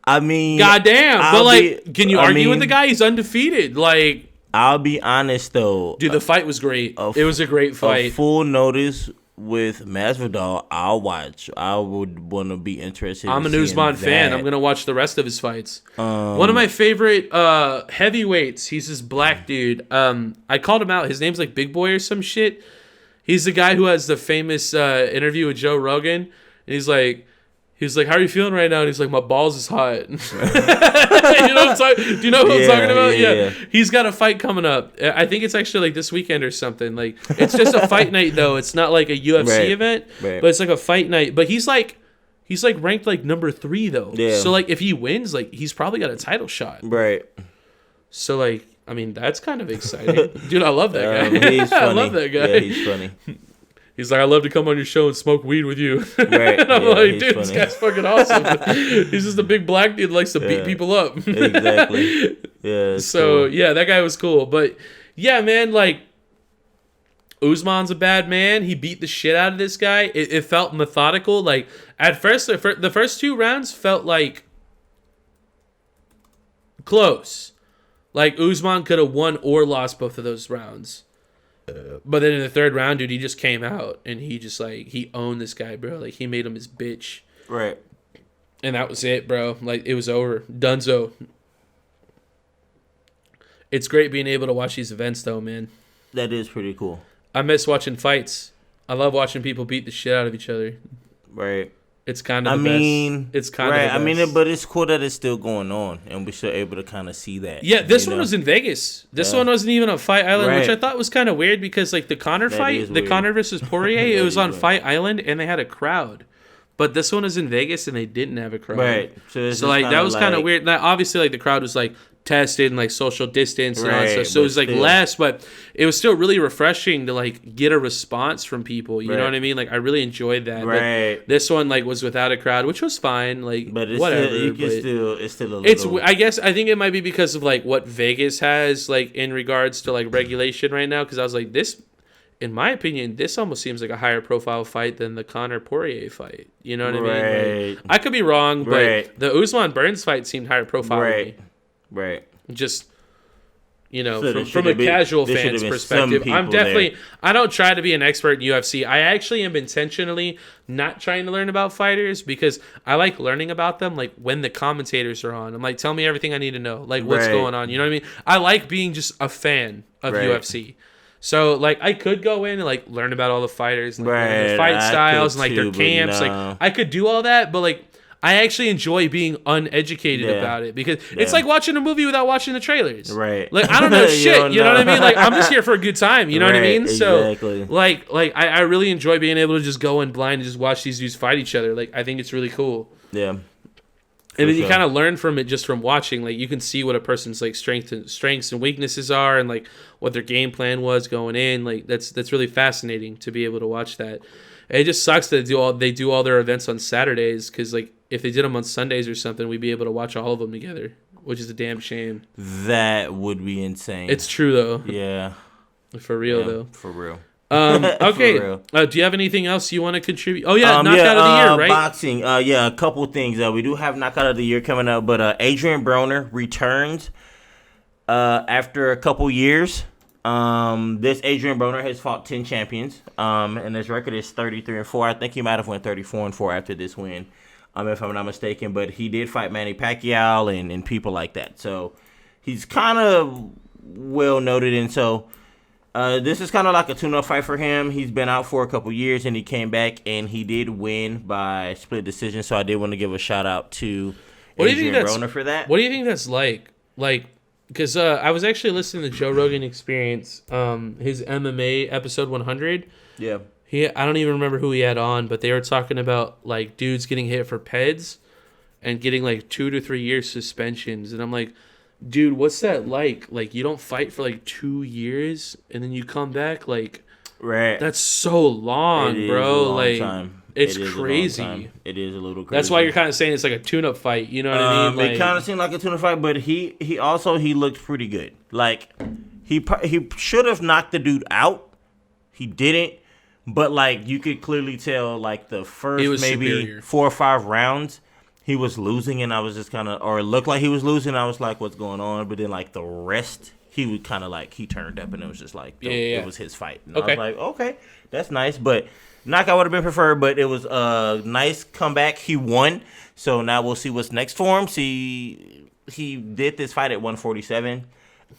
I mean...
goddamn. But, like, can you argue with the guy? He's undefeated. Like...
I'll be honest, though.
Dude, the fight was great. It was a great fight.
A full notice with Masvidal, I'll watch. I would want to be interested.
I'm an Usman fan. I'm going to watch the rest of his fights. One of my favorite heavyweights, he's this black dude. I called him out. His name's like Big Boy or some shit. He's the guy who has the famous interview with Joe Rogan. And he's like, how are you feeling right now? And he's like, my balls is hot. You know what I'm talking? Do you know what I'm talking about? Yeah. He's got a fight coming up. I think it's actually like this weekend or something. Like, it's just a fight night though. It's not like a UFC event, but it's like a fight night. But he's like ranked like number 3 though. Yeah. So like if he wins, like he's probably got a title shot.
Right.
So like, I mean, that's kind of exciting. Dude, I love that guy.
He's funny.
I love that guy.
Yeah, he's funny.
He's like, I love to come on your show and smoke weed with you.
Right.
And I'm like, dude,
funny.
this guy's fucking awesome. He's just a big black dude that likes to beat people up.
Exactly. Yeah.
So,
cool.
yeah, that guy was cool. But, yeah, man, like, Usman's a bad man. He beat the shit out of this guy. It felt methodical. Like, at first, the first 2 rounds felt like close. Like, Usman could have won or lost both of those rounds. But then in the 3rd round, dude, he just came out and he just, like, he owned this guy, bro. Like, he made him his bitch.
Right.
And that was it, bro. Like, it was over. Dunzo. It's great being able to watch these events, though, man.
That is pretty cool.
I miss watching fights. I love watching people beat the shit out of each other.
Right.
It's kind of the best. It's kind of the best.
I mean, but it's cool that it's still going on, and we're still able to kind of see that.
Yeah, this one was in Vegas. This one wasn't even on Fight Island, which I thought was kind of weird because, like, the Conor fight, the Conor versus Poirier, it was on Fight Island, and they had a crowd. But this one is in Vegas, and they didn't have a crowd.
Right.
So like, that was kind of weird. Now, obviously, like, the crowd was, like, tested and, like, social distance and all that stuff. So it was, like, less, but it was still really refreshing to, like, get a response from people. You know what I mean? Like, I really enjoyed that.
Right.
But this one, like, was without a crowd, which was fine. Like,
but it's
whatever.
It's still a little...
I guess, I think it might be because of, like, what Vegas has, like, in regards to, like, regulation right now. Because I was like, this... In my opinion, this almost seems like a higher profile fight than the Conor Poirier fight. You know what I mean? Like, I could be wrong, but the Usman Burns fight seemed higher profile to me.
Right.
Just, you know,
So
from a casual fan's perspective, I'm definitely...
there.
I don't try to be an expert in UFC. I actually am intentionally not trying to learn about fighters because I like learning about them, like, when the commentators are on. I'm like, tell me everything I need to know. Like, what's going on? You know what I mean? I like being just a fan of UFC. So, like, I could go in and, like, learn about all the fighters and, like, learn their fight styles and, like, their camps. No. Like, I could do all that, but, like, I actually enjoy being uneducated about it because it's like watching a movie without watching the trailers. Right. Like, I don't know shit. You know what I mean? Like, I'm just here for a good time. You know what I mean?
Exactly.
So, like I really enjoy being able to just go in blind and just watch these dudes fight each other. Like, I think it's really cool.
Yeah.
And then you kind of learn from it just from watching. Like, you can see what a person's, like, strengths and weaknesses are and, like, what their game plan was going in. Like, that's really fascinating to be able to watch that. And it just sucks that they do all their events on Saturdays because, like, if they did them on Sundays or something, we'd be able to watch all of them together, which is a damn shame.
That would be insane.
It's true, though.
Yeah.
For real, though.
For real.
Okay. Do you have anything else you want to contribute? Oh yeah, knockout of the year, right?
Boxing. A couple things. We do have knockout of the year coming up, but Adrian Broner returns after a couple years. This Adrian Broner has fought 10 champions. And his record is 33-4. I think he might have went 34-4 after this win, if I'm not mistaken. But he did fight Manny Pacquiao and people like that. So he's kind of well noted, and so. This is kind of like a tune-up fight for him. He's been out for a couple years, and he came back, and he did win by split decision. So I did want to give a shout-out to Adrian Broner for that.
What do you think that's like? Like, because I was actually listening to Joe Rogan Experience, his MMA episode 100.
Yeah.
I don't even remember who he had on, but they were talking about, like, dudes getting hit for PEDs and getting, like, 2 to 3 year suspensions. And I'm like, dude, what's that like? Like, you don't fight for like 2 years and then you come back? Like,
right.
That's so long, bro. Like,
time.
It's crazy.
It is a little crazy.
That's why you're kind of saying it's like a tune-up fight. You know what I mean? Like,
it kind of seemed like a tune-up fight, but he looked pretty good. Like, he should have knocked the dude out. He didn't. But, like, you could clearly tell, like, the first maybe superior. 4 or 5 rounds, he was losing, and I was just kind of, or it looked like he was losing. I was like, what's going on? But then, like, the rest, he would kind of, like, he turned up, and it was just like, it was his fight. And I was like, okay, that's nice. But knockout would have been preferred, but it was a nice comeback. He won. So now we'll see what's next for him. See, he did this fight at 147.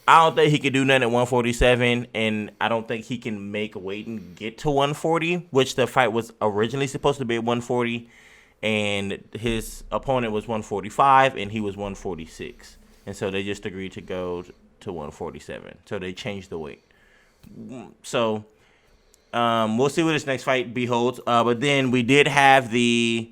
I don't think he could do nothing at 147, and I don't think he can make weight and get to 140, which the fight was originally supposed to be at 140. And his opponent was 145, and he was 146. And so they just agreed to go to 147. So they changed the weight. So we'll see what this next fight beholds. But then we did have the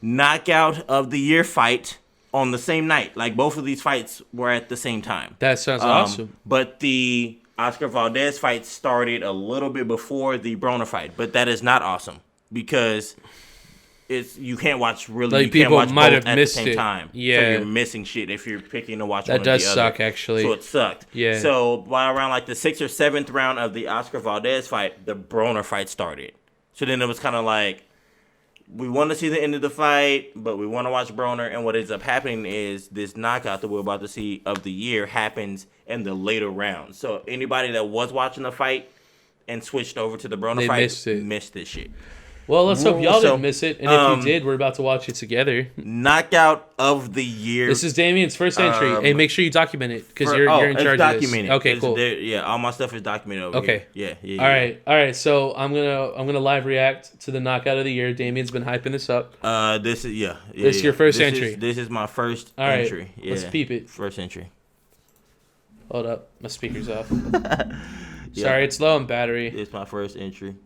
knockout of the year fight on the same night. Like, both of these fights were at the same time.
That sounds awesome.
But the Oscar Valdez fight started a little bit before the Broner fight. But that is not awesome because you can't watch really. Like, people can't watch might both have missed at the same time. Yeah, so you're missing shit if you're picking to watch. That one does suck, actually. So it sucked. Yeah. So while around like the 6th or 7th round of the Oscar Valdez fight, the Broner fight started. So then it was kind of like, we want to see the end of the fight, but we want to watch Broner. And what ends up happening is this knockout that we're about to see of the year happens in the later rounds. So anybody that was watching the fight and switched over to the Broner fight missed this shit.
Well, let's hope y'all didn't miss it. And if you did, we're about to watch it together.
Knockout of the year.
This is Damien's first entry. Hey, make sure you document it because you're in charge of this. Okay, cool.
Yeah, all my stuff is documented over here. Yeah.
All right. So I'm gonna live react to the knockout of the year. Damien's been hyping this up.
This is
This is your first entry.
This is my first
entry.
Yeah.
Let's peep it.
First entry.
Hold up, my speaker's off. Sorry, it's low on battery.
It's my first entry.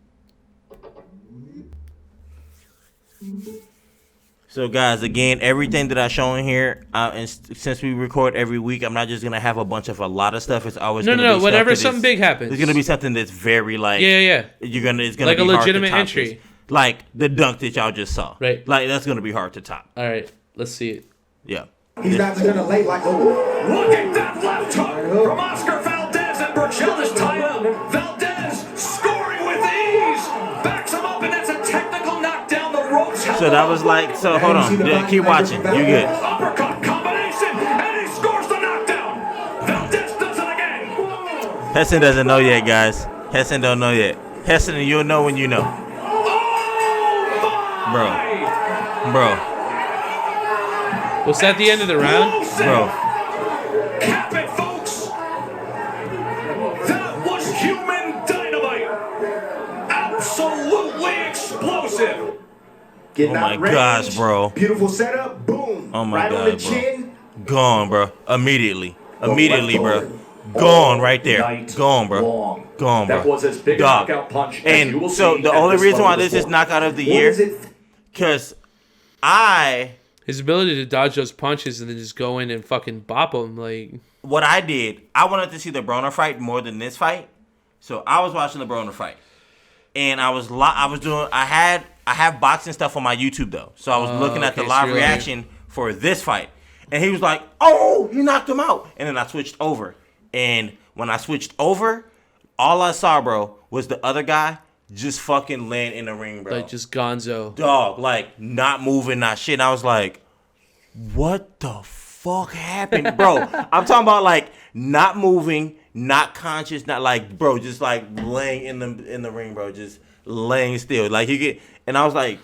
So, guys, again, everything that I show in here, and since we record every week, I'm not just gonna have a bunch of a lot of stuff. It's always
no. Whenever something big happens,
it's gonna be something that's very like
yeah.
It's gonna
like
be
a legitimate
hard to top
entry,
this. Like the dunk that y'all just saw.
Right.
Like that's gonna be hard to top.
All right, let's see it.
Yeah.
He's not gonna lay like
Look at that left hook from Oscar Valdez and Burchell is tied up. Valdez scoring with ease, backs him up, and that's a technical knockdown the ropes.
So that was like, so hold on, keep watching. You good?
Uppercut combination, and he scores the knockdown. Valdez does it again.
Heston doesn't know yet, guys. Heston don't know yet. Heston, you'll know when you know. Bro.
Was that the end of the round?
Bro.
Cap it, folks. That was human dynamite. Absolutely explosive.
Oh my gosh, bro.
Beautiful setup. Boom.
Oh my
right
god,
on the chin.
Gone, bro. Immediately, bro. Gone right there. Gone, bro. Gone, bro.
That was as big a knockout punch as you will
And so
see
the
at
only
this
reason why
level
this is
sport.
knockout of the year, because
his ability to dodge those punches and then just go in and fucking bop them, like.
What I did, I wanted to see the Broner fight more than this fight, so I was watching the Broner fight, and I have boxing stuff on my YouTube though, so I was looking at the live reaction for this fight, and he was like, "Oh, he knocked him out," and then I switched over, and when I switched over, all I saw, bro, was the other guy just fucking laying in the ring, bro.
Like, just gonzo.
Dog, like, not moving, not shit. And I was like, what the fuck happened? Bro, I'm talking about, like, not moving, not conscious, not like, bro, just like laying in the ring, bro, just laying still. Like, and I was like,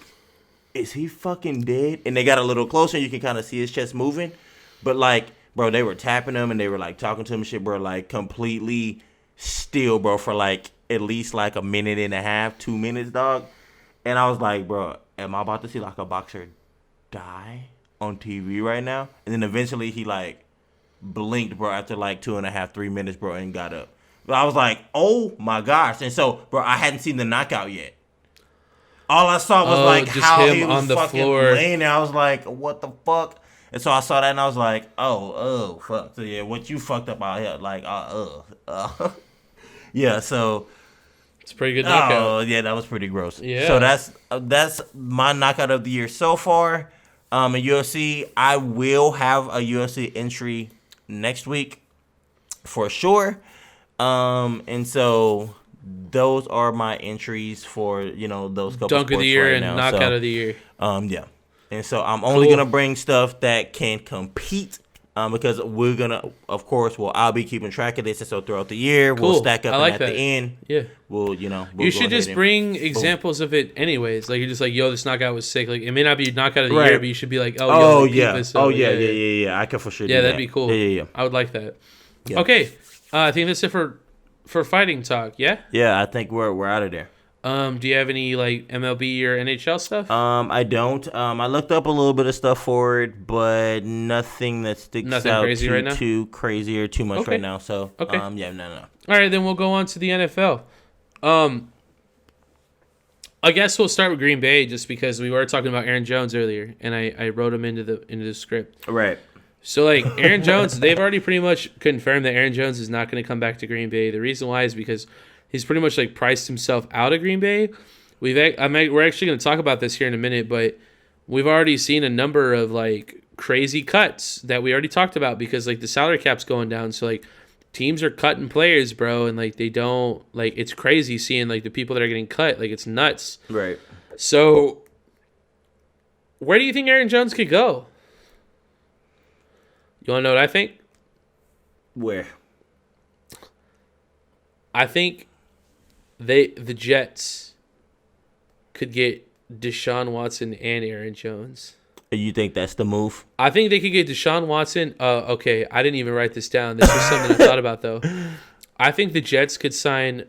is he fucking dead? And they got a little closer, and you can kind of see his chest moving. But, like, bro, they were tapping him, and they were, like, talking to him and shit, bro, like, completely still, bro, for, like, at least, like, a minute and a half, 2 minutes, dog. And I was like, bro, am I about to see, like, a boxer die on TV right now? And then eventually he, like, blinked, bro, after, like, 2.5, 3 minutes, bro, and got up. But I was like, oh, my gosh. And so, bro, I hadn't seen the knockout yet. All I saw was, like, how he was on the fucking floor laying there. I was like, what the fuck? And so I saw that, and I was like, oh, fuck. So, yeah, what you fucked up out here? Like, yeah, so.
It's a pretty good knockout.
Oh, yeah, that was pretty gross.
Yeah.
So that's my knockout of the year so far. In UFC, I will have a UFC entry next week for sure. And so those are my entries for, those couple
Dunk of the year
right
and
now.
knockout of the year.
Yeah. And so I'm only going to bring stuff that can compete. Because we're going to, of course, I'll be keeping track of this. And so throughout the year, we'll stack up
I like
and
that.
at the end.
Yeah.
We'll
you should just bring examples of it anyways. Like, you're just like, yo, this knockout was sick. Like, it may not be knockout of the year, but you should be like,
yeah.
This
Yeah. I could for sure do that.
Yeah, that'd be cool.
Yeah.
I would like that.
Yeah.
Okay. I think that's it for fighting talk, yeah?
Yeah, I think we're out of there.
Do you have any like MLB or NHL stuff?
I don't. I looked up a little bit of stuff for it, but nothing that sticks out
crazy right now?
too crazy or too much right now. So,
okay.
Yeah, no.
All right, then we'll go on to the NFL. I guess we'll start with Green Bay just because we were talking about Aaron Jones earlier, and I wrote him into the script.
Right.
So, like, Aaron Jones, they've already pretty much confirmed that Aaron Jones is not going to come back to Green Bay. The reason why is because he's pretty much, like, priced himself out of Green Bay. We're actually going to talk about this here in a minute, but we've already seen a number of, like, crazy cuts that we already talked about because, like, the salary cap's going down. So, like, teams are cutting players, bro, and, like, they don't, like, it's crazy seeing, like, the people that are getting cut. Like, it's nuts.
Right.
So, where do you think Aaron Jones could go? You want to know what I think?
Where?
I think the Jets could get Deshaun Watson and Aaron Jones.
You think that's the move?
I think they could get Deshaun Watson. Okay, I didn't even write this down. This was something I thought about, though. I think the Jets could sign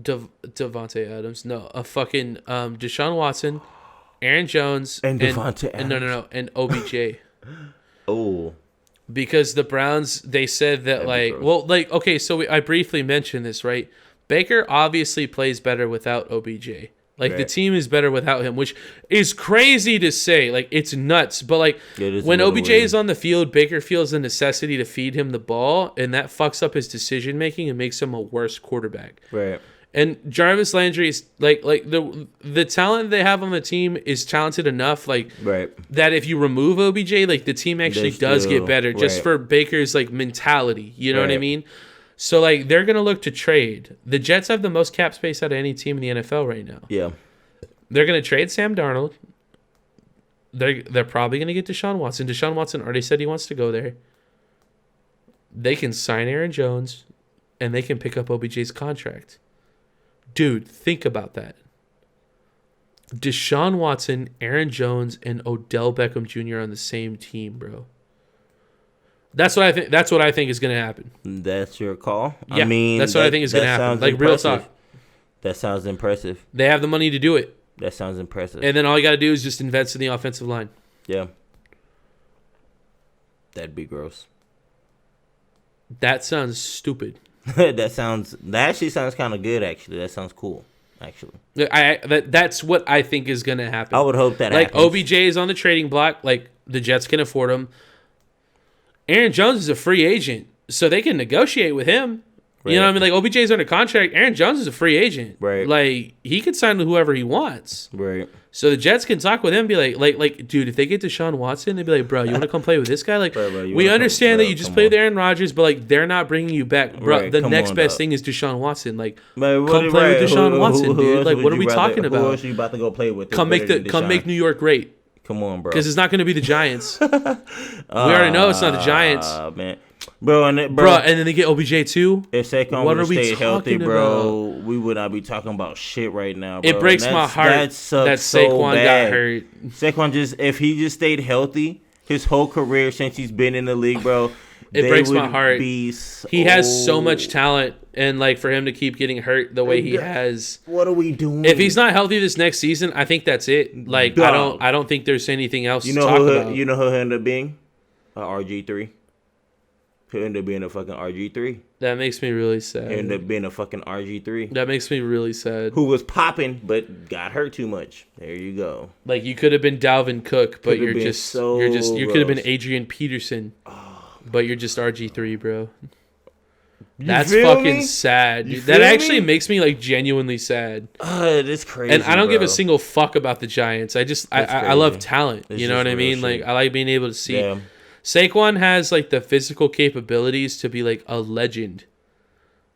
Devontae Adams. No, Deshaun Watson, Aaron Jones,
and Devontae Adams.
No, and OBJ.
Oh.
Because the Browns, they said that, okay, so I briefly mentioned this, right? Baker obviously plays better without OBJ. Like, the team is better without him, which is crazy to say. Like, it's nuts. But, like, when OBJ is on the field, Baker feels the necessity to feed him the ball, and that fucks up his decision-making and makes him a worse quarterback.
Right.
And Jarvis Landry is, like the talent they have on the team is talented enough, that if you remove OBJ, like, the team actually does get better just for Baker's, like, mentality. You know what I mean? So, like, they're going to look to trade. The Jets have the most cap space out of any team in the NFL right now.
Yeah.
They're going to trade Sam Darnold. They're probably going to get Deshaun Watson. Deshaun Watson already said he wants to go there. They can sign Aaron Jones, and they can pick up OBJ's contract. Dude, think about that. Deshaun Watson, Aaron Jones, and Odell Beckham Jr. on the same team, bro. That's what I think. That's what I think is going to happen.
That's your call.
Yeah, that's what I think is going to happen. Like, real talk.
That sounds impressive.
They have the money to do it.
That sounds impressive.
And then all you got to do is just invest in the offensive line.
Yeah. That'd be gross.
That sounds stupid.
That actually sounds kind of good. Actually, that sounds cool. Actually,
that's what I think is going to happen.
I would hope that
happens.
happens.
OBJ is on the trading block. Like, the Jets can afford him. Aaron Jones is a free agent, so they can negotiate with him. You know what I mean? Like, OBJ's under contract. Aaron Jones is a free agent.
Right.
Like, he could sign with whoever he wants.
Right.
So the Jets can talk with him and be like, dude, if they get Deshaun Watson, they'd be like, bro, you want to come play with this guy? Like,
bro,
we understand that you just played with Aaron Rodgers, but, like, they're not bringing you back. Bro,
Right,
the
come
next
on,
best
dog.
thing is Deshaun Watson. Like,
Man,
come play with Deshaun Watson, dude.
else
Like,
would
what are
you
we
rather-
talking
Who
about?
else are you about to go play with?
Come make New York great.
Come on, bro.
Because it's not going to be the Giants. We already know it's not the Giants.
Man. Bro, and
And then they get OBJ too.
If Saquon
What
would
are we
stay healthy,
talking
bro, we would not be talking about shit right now, bro.
It breaks my heart that Saquon got hurt.
Saquon if he just stayed healthy his whole career since he's been in the league, bro,
It breaks my heart.
He
has so much talent, and like for him to keep getting hurt the way he has.
What are we doing?
If he's not healthy this next season, I think that's it. Like I don't think there's anything else to talk about.
You know who he'll end up being? A RG3. He'll end up being a fucking RG3.
That makes me really sad.
He'll end up being a fucking RG3.
That makes me really sad.
Who was popping but got hurt too much. There you go.
Like you could have been Dalvin Cook, but you could have been
gross.
Adrian Peterson. But you're just RG3, bro.
You
That's
feel
fucking
me?
sad,
You
dude. That
feel
actually
me?
makes me like genuinely sad.
It's crazy.
And I don't give a
bro.
single fuck about the Giants. I love
crazy.
talent.
It's
You know
just
what I
real
mean?
shit.
Like I like being able to see.
Yeah.
Saquon has like the physical capabilities to be like a legend,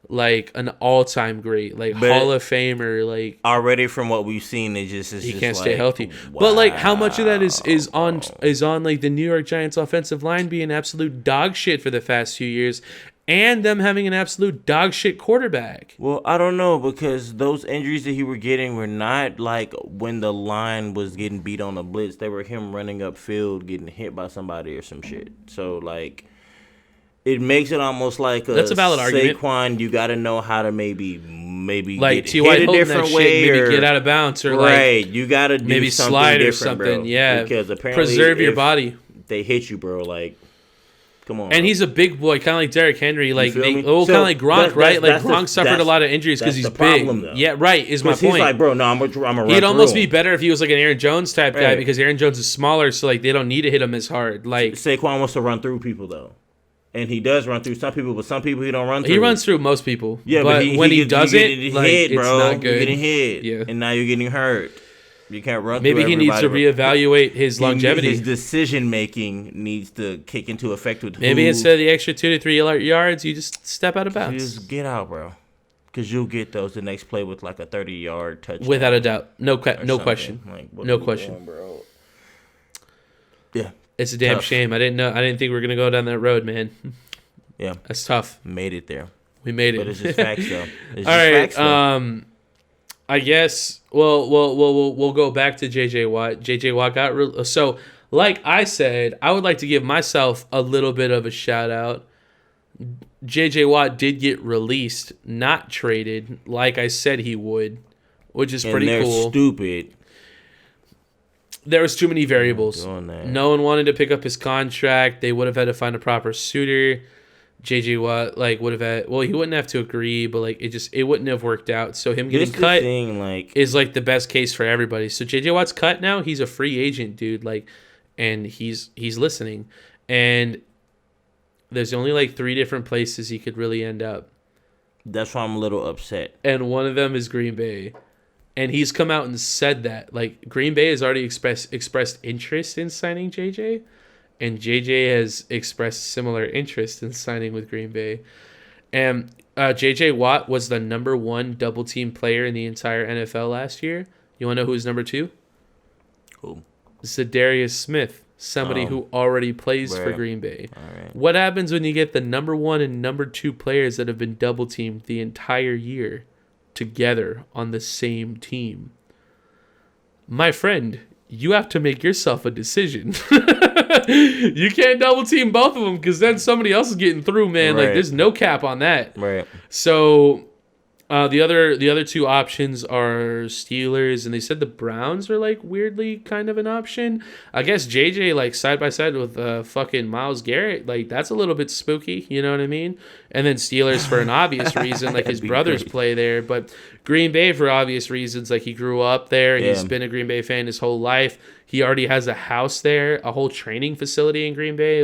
like an all-time great, like
But
Hall of Famer. Like
already from what we've seen, he
can't stay healthy. But like, how much of that is on like the New York Giants offensive line being absolute dog shit for the past few years, and them having an absolute dog shit quarterback?
Well, I don't know, because those injuries that he were getting were not like when the line was getting beat on a blitz. They were him running upfield, getting hit by somebody or some shit. So like, it makes it almost like
That's a valid argument.
Saquon, you got to know how to maybe
Like
get
T.Y.
hit a
Hilton,
different
that
way,
shit, maybe
or
get out of bounds, or
right.
like
You got to do
maybe
something
slide or
different,
something.
bro.
Yeah,
Because apparently
preserve your
if
body.
They hit you, bro. Like, come on.
And
bro.
he's a big boy, kind of like Derrick Henry, like
feel me?
kind of like Gronk, right? Like
that's
Gronk suffered a lot of injuries because
that's
he's
the problem,
big.
though.
Yeah, right. Is my
Because
point.
he's like, bro, no, I'm a run
He'd almost
through
be
him.
better if he was like an Aaron Jones type guy,
Right.
because Aaron Jones is smaller, so like they don't need to hit him as hard. Like
Saquon wants to run through people though, and he does run through some people, but some people he don't run through.
he runs through most people.
Yeah,
but when he
gets-
doesn't,
you getting
like
hit,
it's
bro.
not good.
You're getting hit,
Yeah.
and now you're getting hurt. You can't run.
Maybe
through
he needs to
everybody, bro.
reevaluate his longevity.
His decision making needs to kick into effect with.
Maybe
who,
instead of the extra 2 to 3 yards, you just step out of bounds.
just get out, bro. Because you'll get those the next play with like a 30-yard touchdown.
Without a doubt, no
something.
question,
Like, what
no
are we
question.
doing, bro? Yeah,
It's a damn
Tough.
shame. I didn't think we were gonna go down that road, man.
yeah,
That's tough.
made it there.
We made it.
But it's just facts, though. It's
All
just
right.
facts, though.
I guess we'll go back to JJ Watt. JJ Watt got so like I said, I would like to give myself a little bit of a shout out. JJ Watt did get released, not traded, like I said he would, which is pretty
they're
cool.
stupid.
There was too many variables.
Doing that.
No one wanted to pick up his contract. They would have had to find a proper suitor. JJ Watt would have had. Well, he wouldn't have to agree, but it wouldn't have worked out. So him getting
This
cut
thing,
is the best case for everybody. So JJ Watt's cut now. He's a free agent, dude. And he's listening. And there's only 3 different places he could really end up.
that's why I'm a little upset.
And one of them is Green Bay. And he's come out and said that. Green Bay has already expressed interest in signing JJ. And JJ has expressed similar interest in signing with Green Bay. And JJ Watt was the number 1 double-team player in the entire NFL last year. You want to know who's number 2?
Cool.
Zadarius Smith, somebody who already plays for
Right.
Green Bay.
All right.
What happens when you get the number 1 and number 2 players that have been double-teamed the entire year together on the same team? My friend, you have to make yourself a decision. You can't double-team both of them because then somebody else is getting through, man.
Right.
There's no cap on that.
Right.
So the other 2 options are Steelers, and they said the Browns are weirdly kind of an option. I guess JJ side by side with fucking Myles Garrett, that's a little bit spooky, you know what I mean? And then Steelers for an obvious reason, his
be
brothers
great.
play there, but Green Bay for obvious reasons, he grew up there and he's
Yeah.
been a Green Bay fan his whole life. He already has a house there, a whole training facility in Green Bay,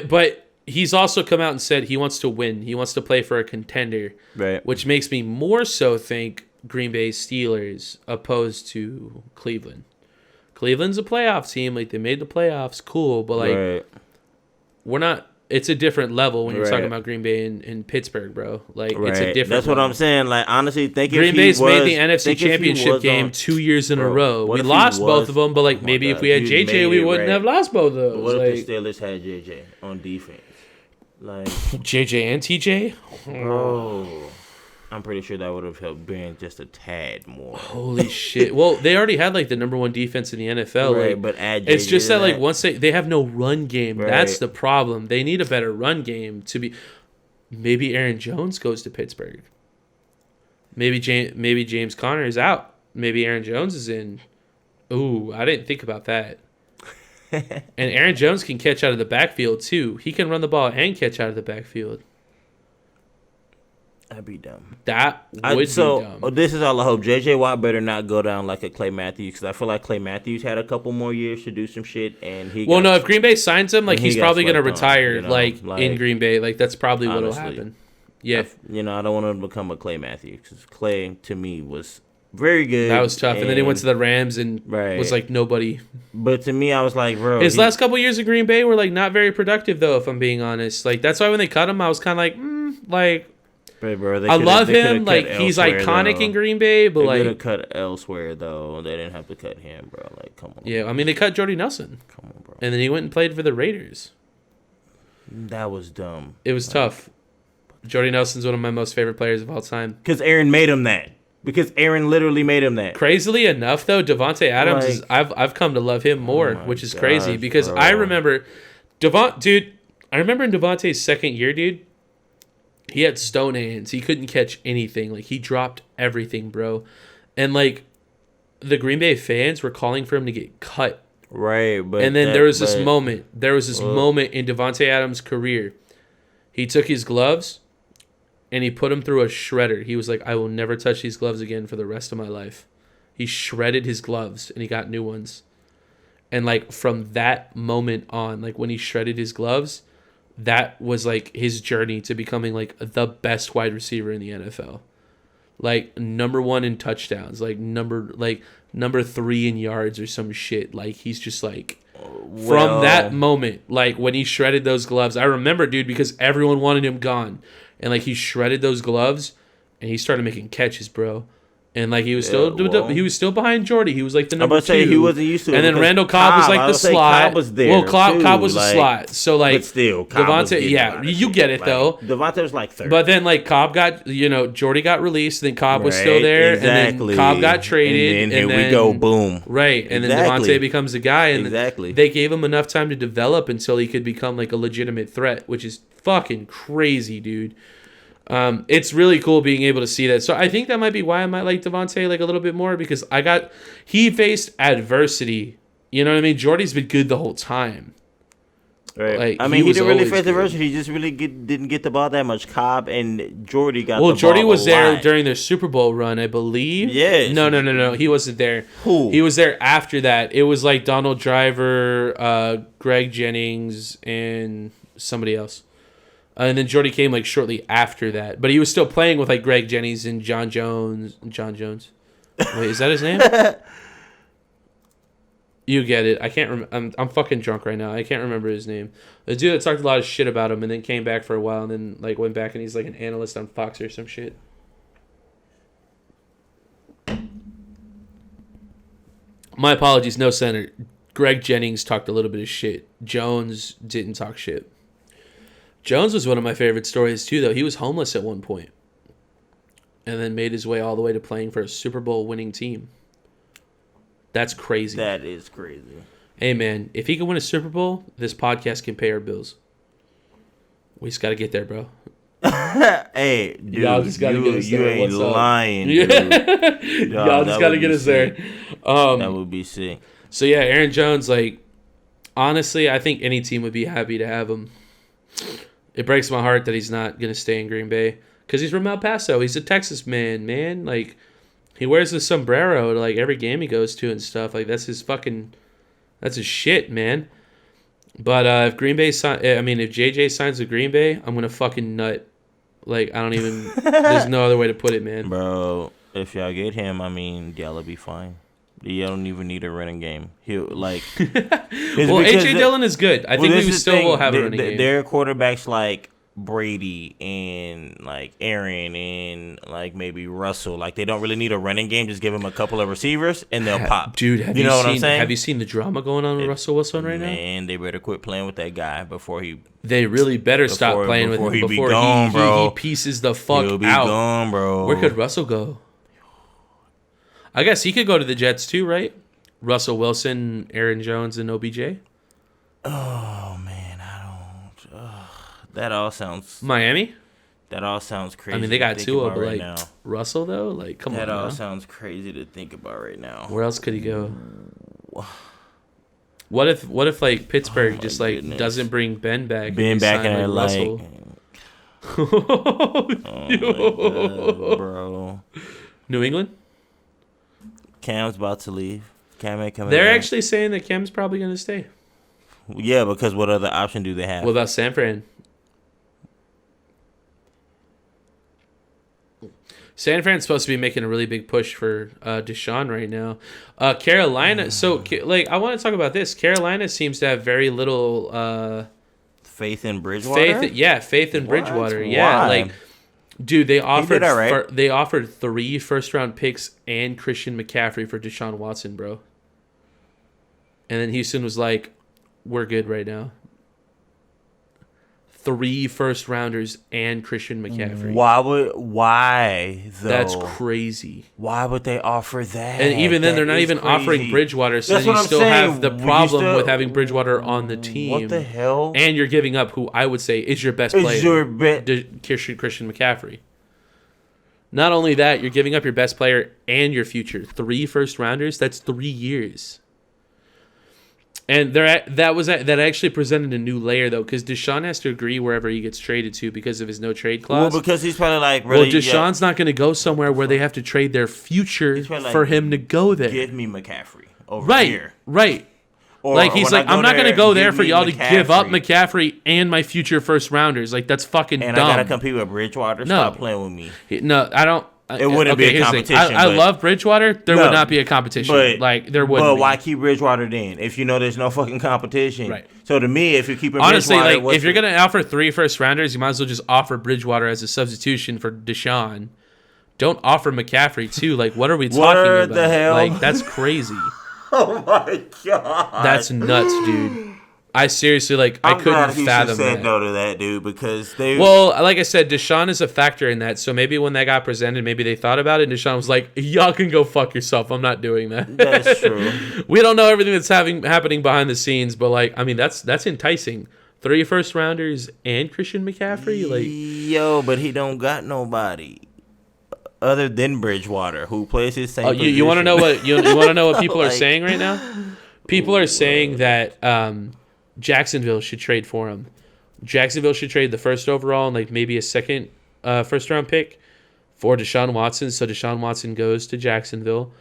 but he's also come out and said he wants to win. He wants to play for a contender,
Right.
which makes me more so think Green Bay Steelers opposed to Cleveland. Cleveland's a playoff team. Like, they made the playoffs. Cool. But, like,
Right.
we're not – it's a different level when you're
Right.
talking about Green Bay in Pittsburgh, bro. Like,
Right.
it's a different
That's what
level.
I'm saying. Like, honestly, think
Green
if he
Bay's
was,
made the NFC
think if he
Championship
was
game
on-
2 years in a
Bro,
row.
what
We
if he
lost both
was-
of them, but, like,
Oh my
maybe if
God,
we had
you
JJ,
made
we
it,
wouldn't
right.
have lost both of those.
What
like,
if the Steelers had JJ on defense? Like,
JJ and TJ?
bro, I'm pretty sure that would have helped Ben just a tad more.
Holy shit. Well, they already had, like, the number one defense in the NFL.
Right,
like,
but add
it's
JJ
just
to
that, like, once they have no run game.
Right.
That's the problem. They need a better run game to be. Maybe Aaron Jones goes to Pittsburgh. Maybe James Conner is out. Maybe Aaron Jones is in. Ooh, I didn't think about that. And Aaron Jones can catch out of the backfield, too. He can run the ball and catch out of the backfield.
That'd be dumb.
That would be dumb.
This is all I hope. JJ Watt better not go down like a Clay Matthews, because I feel like Clay Matthews had a couple more years to do some shit, and he.
Well,
got,
no, if Green Bay signs him, like,
he
he's
got
probably going to
slept on,
retire,
you know,
like,
like,
in Green Bay. Like, that's probably what will
honestly.
happen. Yeah.
I don't want him to become a Clay Matthews, because Clay to me was very good.
That was tough. And then he went to the Rams and
Right.
was like nobody.
But to me, I was like, bro.
His last couple years in Green Bay were like not very productive, though, if I'm being honest. Like, that's why when they cut him, I was kind of like, like,
Bro,
I love him. Like, he's iconic in Green Bay, but
they could have
like,
cut elsewhere though. They didn't have to cut him, bro. Like, come on.
yeah, I mean, they cut Jordy Nelson,
Come on, bro.
and then he went and played for the Raiders.
That was dumb.
It was tough. Jordy Nelson's one of my most favorite players of all time.
Because Aaron made him that. Because Aaron literally made him that.
Crazily enough, though, Devontae Adams is I've come to love him more,
my
which is crazy
gosh,
because
bro.
I remember dude. I remember in Devontae's second year, dude. He had stone hands. He couldn't catch anything. Like, he dropped everything, bro. And like, the Green Bay fans were calling for him to get cut.
Right, but
And then there was this moment. There was this moment in Devontae Adams' career. He took his gloves and he put them through a shredder. He was like, I will never touch these gloves again for the rest of my life. He shredded his gloves and he got new ones. And like, from that moment on, like when he shredded his gloves, that was like his journey to becoming like the best wide receiver in the NFL. Like, number 1 in touchdowns, like number 3 in yards or some shit. Like, he's just like, from that moment, like when he shredded those gloves, I remember, dude, because everyone wanted him gone. And like, he shredded those gloves and he started making catches, bro. And like, he was he was still behind Jordy. He was like the number 2.
He wasn't used to it.
And then
because
Randall Cobb was like the slot.
Cobb was there.
Well, Cobb was
too,
a
like,
slot. So like,
but still, Cobb was
Devontae,
getting a lot of
you
shit.
get it
Like,
though.
Devontae was like third.
But then like Cobb got, Jordy got released. Then Cobb was still
Right,
there.
exactly.
And then Cobb got traded.
And then here we go, boom.
Right. And
Exactly.
then Devontae becomes the guy. And
Exactly.
they gave him enough time to develop until he could become like a legitimate threat, which is fucking crazy, dude. It's really cool being able to see that. So I think that might be why I might like Devontae like a little bit more, because he faced adversity. You know what I mean? Jordy's been good the whole time.
Right.
Like,
I mean, he
was
didn't really
always
face
good.
adversity. He just really didn't get the ball that much. Cobb and Jordy got the ball
Jordy was
a
there
lot.
during their Super Bowl run, I believe.
Yes.
No. He wasn't there.
Who?
He was there after that. It was like Donald Driver, Greg Jennings, and somebody else. And then Jordy came like shortly after that. But he was still playing with like Greg Jennings and John Jones. Wait, is that his name? You get it. I can't remember. I'm fucking drunk right now. I can't remember his name. The dude that talked a lot of shit about him and then came back for a while and then like went back and he's like an analyst on Fox or some shit. My apologies, no center. Greg Jennings talked a little bit of shit. Jones didn't talk shit. Jones was one of my favorite stories too, though. He was homeless at one point and then made his way all the way to playing for a Super Bowl winning team. That's crazy.
That is crazy.
Hey, man, if he can win a Super Bowl, this podcast can pay our bills. We just got to get there, bro.
Hey, dude,
Y'all just gotta get us
you
there.
ain't
What's up?
lying,
Yeah.
dude.
Y'all just got to get us there.
That would be sick.
So, yeah, Aaron Jones, like, honestly, I think any team would be happy to have him. It breaks my heart that he's not going to stay in Green Bay because he's from El Paso. He's a Texas man. Like, he wears the sombrero to, like, every game he goes to and stuff. Like, that's his shit, man. But if if JJ signs with Green Bay, I'm gonna fucking nut. Like I don't even. There's no other way to put it, man.
Bro, if y'all get him, y'all'll be fine. Y'all don't even need a running game. He'll like.
Well, AJ Dillon is good. I think we still will have a running game.
Their quarterbacks like Brady and like Aaron and like maybe Russell. Like they don't really need a running game. Just give them a couple of receivers and they'll pop.
Dude,
you know what I'm saying?
Have you seen the drama going on with Russell Wilson right now?
Man, they better quit playing with that guy before he.
They really better stop playing with him before he pieces the fuck
He'll be
out.
Gone, bro.
Where could Russell go? I guess he could go to the Jets too, right? Russell Wilson, Aaron Jones, and OBJ.
Oh man, that all sounds
Miami.
That all sounds crazy.
I mean, they got Tua, but
right
like
now.
Russell though, like come on.
That all
now.
sounds crazy to think about right now.
Where else could he go? What if like Pittsburgh just like doesn't bring Ben back?
Ben back and like
Russell?
Oh my God, bro.
New England.
Cam's about to leave. Cam ain't coming
They're
back.
actually saying that Cam's probably going to stay.
Yeah, because what other option do they have?
What about San Fran? San Fran's supposed to be making a really big push for Deshaun right now. Carolina. So, like, I want to talk about this. Carolina seems to have very little
faith in Bridgewater.
Faith in Bridgewater. Yeah, like. Dude, they offered they offered 3 first-round picks and Christian McCaffrey for Deshaun Watson, bro. And then Houston was like, "We're good right now." 3 first-rounders and Christian McCaffrey.
Why though?
That's crazy.
Why would they offer that?
And even then, they're not even offering Bridgewater, so then you still have the problem with having Bridgewater on the team.
What the hell?
And you're giving up who I would say is your best player, Christian McCaffrey. Not only that, you're giving up your best player and your future. 3 first-rounders, that's 3 years. And that actually presented a new layer, though, because Deshaun has to agree wherever he gets traded to because of his no-trade clause.
Well, because he's probably like, really...
Well, Deshaun's not going to go somewhere where they have to trade their future for him to go there.
Give me McCaffrey over here.
Right.
Or,
like, he's like, I'm not going to go there for y'all to give up McCaffrey and my future first-rounders. Like, that's fucking dumb.
And I got to compete with Bridgewater?
No.
Stop playing with me.
No, I don't...
It wouldn't be a competition.
I love Bridgewater. There would not be a competition. There wouldn't.
But why keep Bridgewater then? If you know there's no fucking competition.
Right.
So to me, if you're keeping
honestly,
Bridgewater,
like if you're gonna offer 3 first-rounders, you might as well just offer Bridgewater as a substitution for Deshaun. Don't offer McCaffrey too. Like, what are we talking about?
What the hell?
Like, that's crazy.
Oh my God.
That's nuts, dude. I seriously, like, I couldn't fathom that.
Said no to that, dude, because they...
Well, like I said, Deshaun is a factor in that, so maybe when that got presented, maybe they thought about it, and Deshaun was like, y'all can go fuck yourself. I'm not doing that.
That's true.
We don't know everything that's happening behind the scenes, but, like, I mean, that's enticing. 3 first-rounders and Christian McCaffrey? Like,
yo, but he don't got nobody other than Bridgewater who plays his same position.
You want to know what you want to know what people are saying right now? People are saying that Jacksonville should trade for him. Jacksonville should trade the 1st overall and like maybe a 2nd first-round pick for Deshaun Watson. So Deshaun Watson goes to Jacksonville,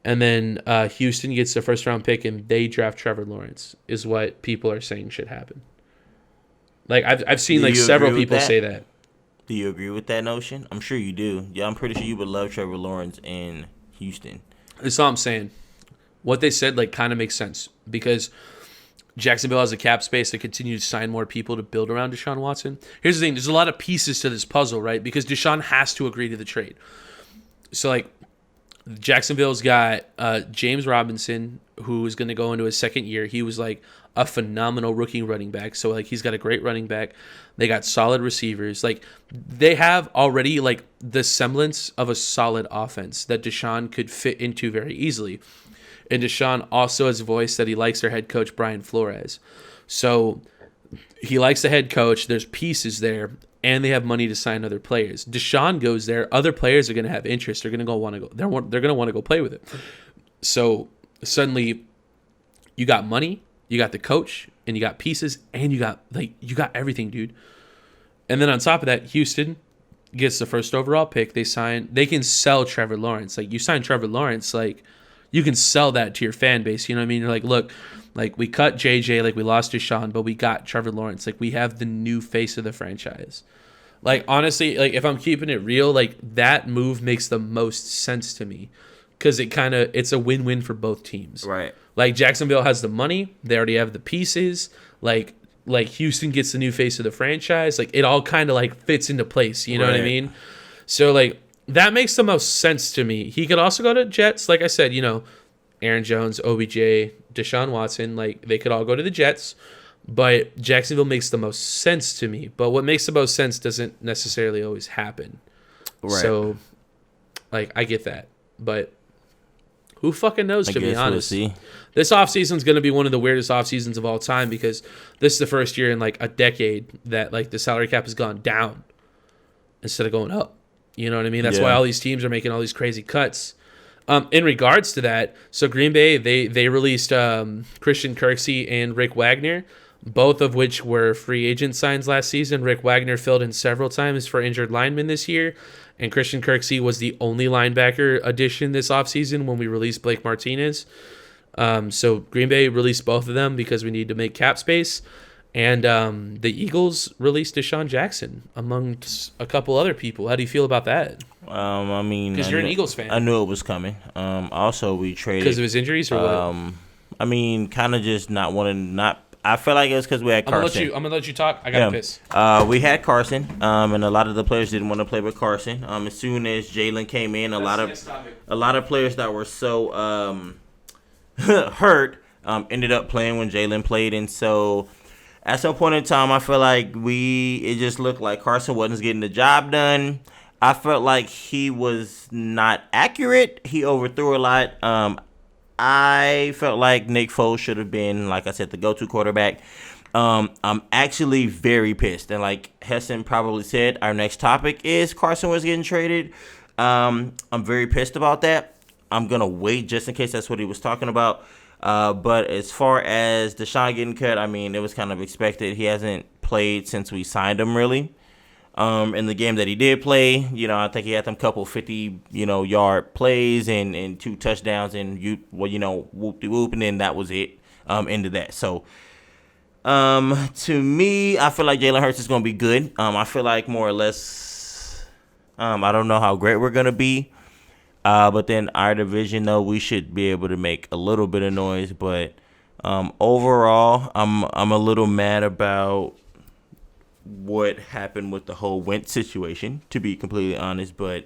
and then Houston gets the 1st-round pick and they draft Trevor Lawrence. Is what people are saying should happen. Like I've seen like several people say that.
Do you agree with that notion? I'm sure you do. Yeah, I'm pretty sure you would love Trevor Lawrence in Houston.
That's all I'm saying. What they said like kind of makes sense because Jacksonville has a cap space to continue to sign more people to build around Deshaun Watson. Here's the thing. There's a lot of pieces to this puzzle, right? Because Deshaun has to agree to the trade. So, like, Jacksonville's got James Robinson, who is going to go into his 2nd year. He was, like, a phenomenal rookie running back. So, like, he's got a great running back. They got solid receivers. Like, they have already, like, the semblance of a solid offense that Deshaun could fit into very easily. And Deshaun also has voiced that he likes their head coach, Brian Flores. So he likes the head coach. There's pieces there, and they have money to sign other players. Deshaun goes there. Other players are going to have interest. They're going to want to go. They're going to want to go play with it. So suddenly, you got money, you got the coach, and you got pieces, and you got everything, dude. And then on top of that, Houston gets the 1st overall pick. They can sell Trevor Lawrence. Like, you sign Trevor Lawrence, like, you can sell that to your fan base. You know what I mean? You're like, look, Like, we cut JJ, like, we lost Deshaun, but we got Trevor Lawrence. Like, we have the new face of the franchise. Like, honestly, like, if I'm keeping it real, like, that move makes the most sense to me because it's a win-win for both teams.
Right.
Like, Jacksonville has the money. They already have the pieces. Like Houston gets the new face of the franchise. Like, it all kind of, like, fits into place. You know what I mean? So, like, that makes the most sense to me. He could also go to Jets. Like I said, you know, Aaron Jones, OBJ, Deshaun Watson, like, they could all go to the Jets. But Jacksonville makes the most sense to me. But what makes the most sense doesn't necessarily always happen. Right. So, like, I get that. But who fucking knows, to be honest? We'll see. This offseason is going to be one of the weirdest offseasons of all time because this is the first year in, like, a decade that, like, the salary cap has gone down instead of going up. You know what I mean? That's why all these teams are making all these crazy cuts. In regards to that, so Green Bay, they released Christian Kirksey and Rick Wagner, both of which were free agent signs last season. Rick Wagner filled in several times for injured linemen this year, and Christian Kirksey was the only linebacker addition this offseason when we released Blake Martinez. So Green Bay released both of them because we need to make cap space. And the Eagles released Deshaun Jackson among a couple other people. How do you feel about that?
I mean,
because you're an Eagles fan.
I knew it was coming. Also, we traded
because of his injuries or what?
I mean, kind of just not wanting not. I feel like it was because we had Carson.
I'm gonna let you talk. I got piss.
We had Carson, and a lot of the players didn't want to play with Carson. As soon as Jalen came in, a lot of players that were so hurt ended up playing when Jalen played, and so at some point in time, I feel like it just looked like Carson wasn't getting the job done. I felt like he was not accurate. He overthrew a lot. I felt like Nick Foles should have been, like I said, the go-to quarterback. I'm actually very pissed. And like Heston probably said, our next topic is Carson was getting traded. I'm very pissed about that. I'm going to wait just in case that's what he was talking about. But as far as Deshaun getting cut, I mean, it was kind of expected. He hasn't played since we signed him, really. In the game that he did play, you know, I think he had them couple 50-yard plays and 2 touchdowns and whoop-de-whoop, and then that was it. Into that. So, to me, I feel like Jalen Hurts is going to be good. I feel like more or less, I don't know how great we're going to be. But then our division, though, we should be able to make a little bit of noise. But overall, I'm a little mad about what happened with the whole Wentz situation, to be completely honest. But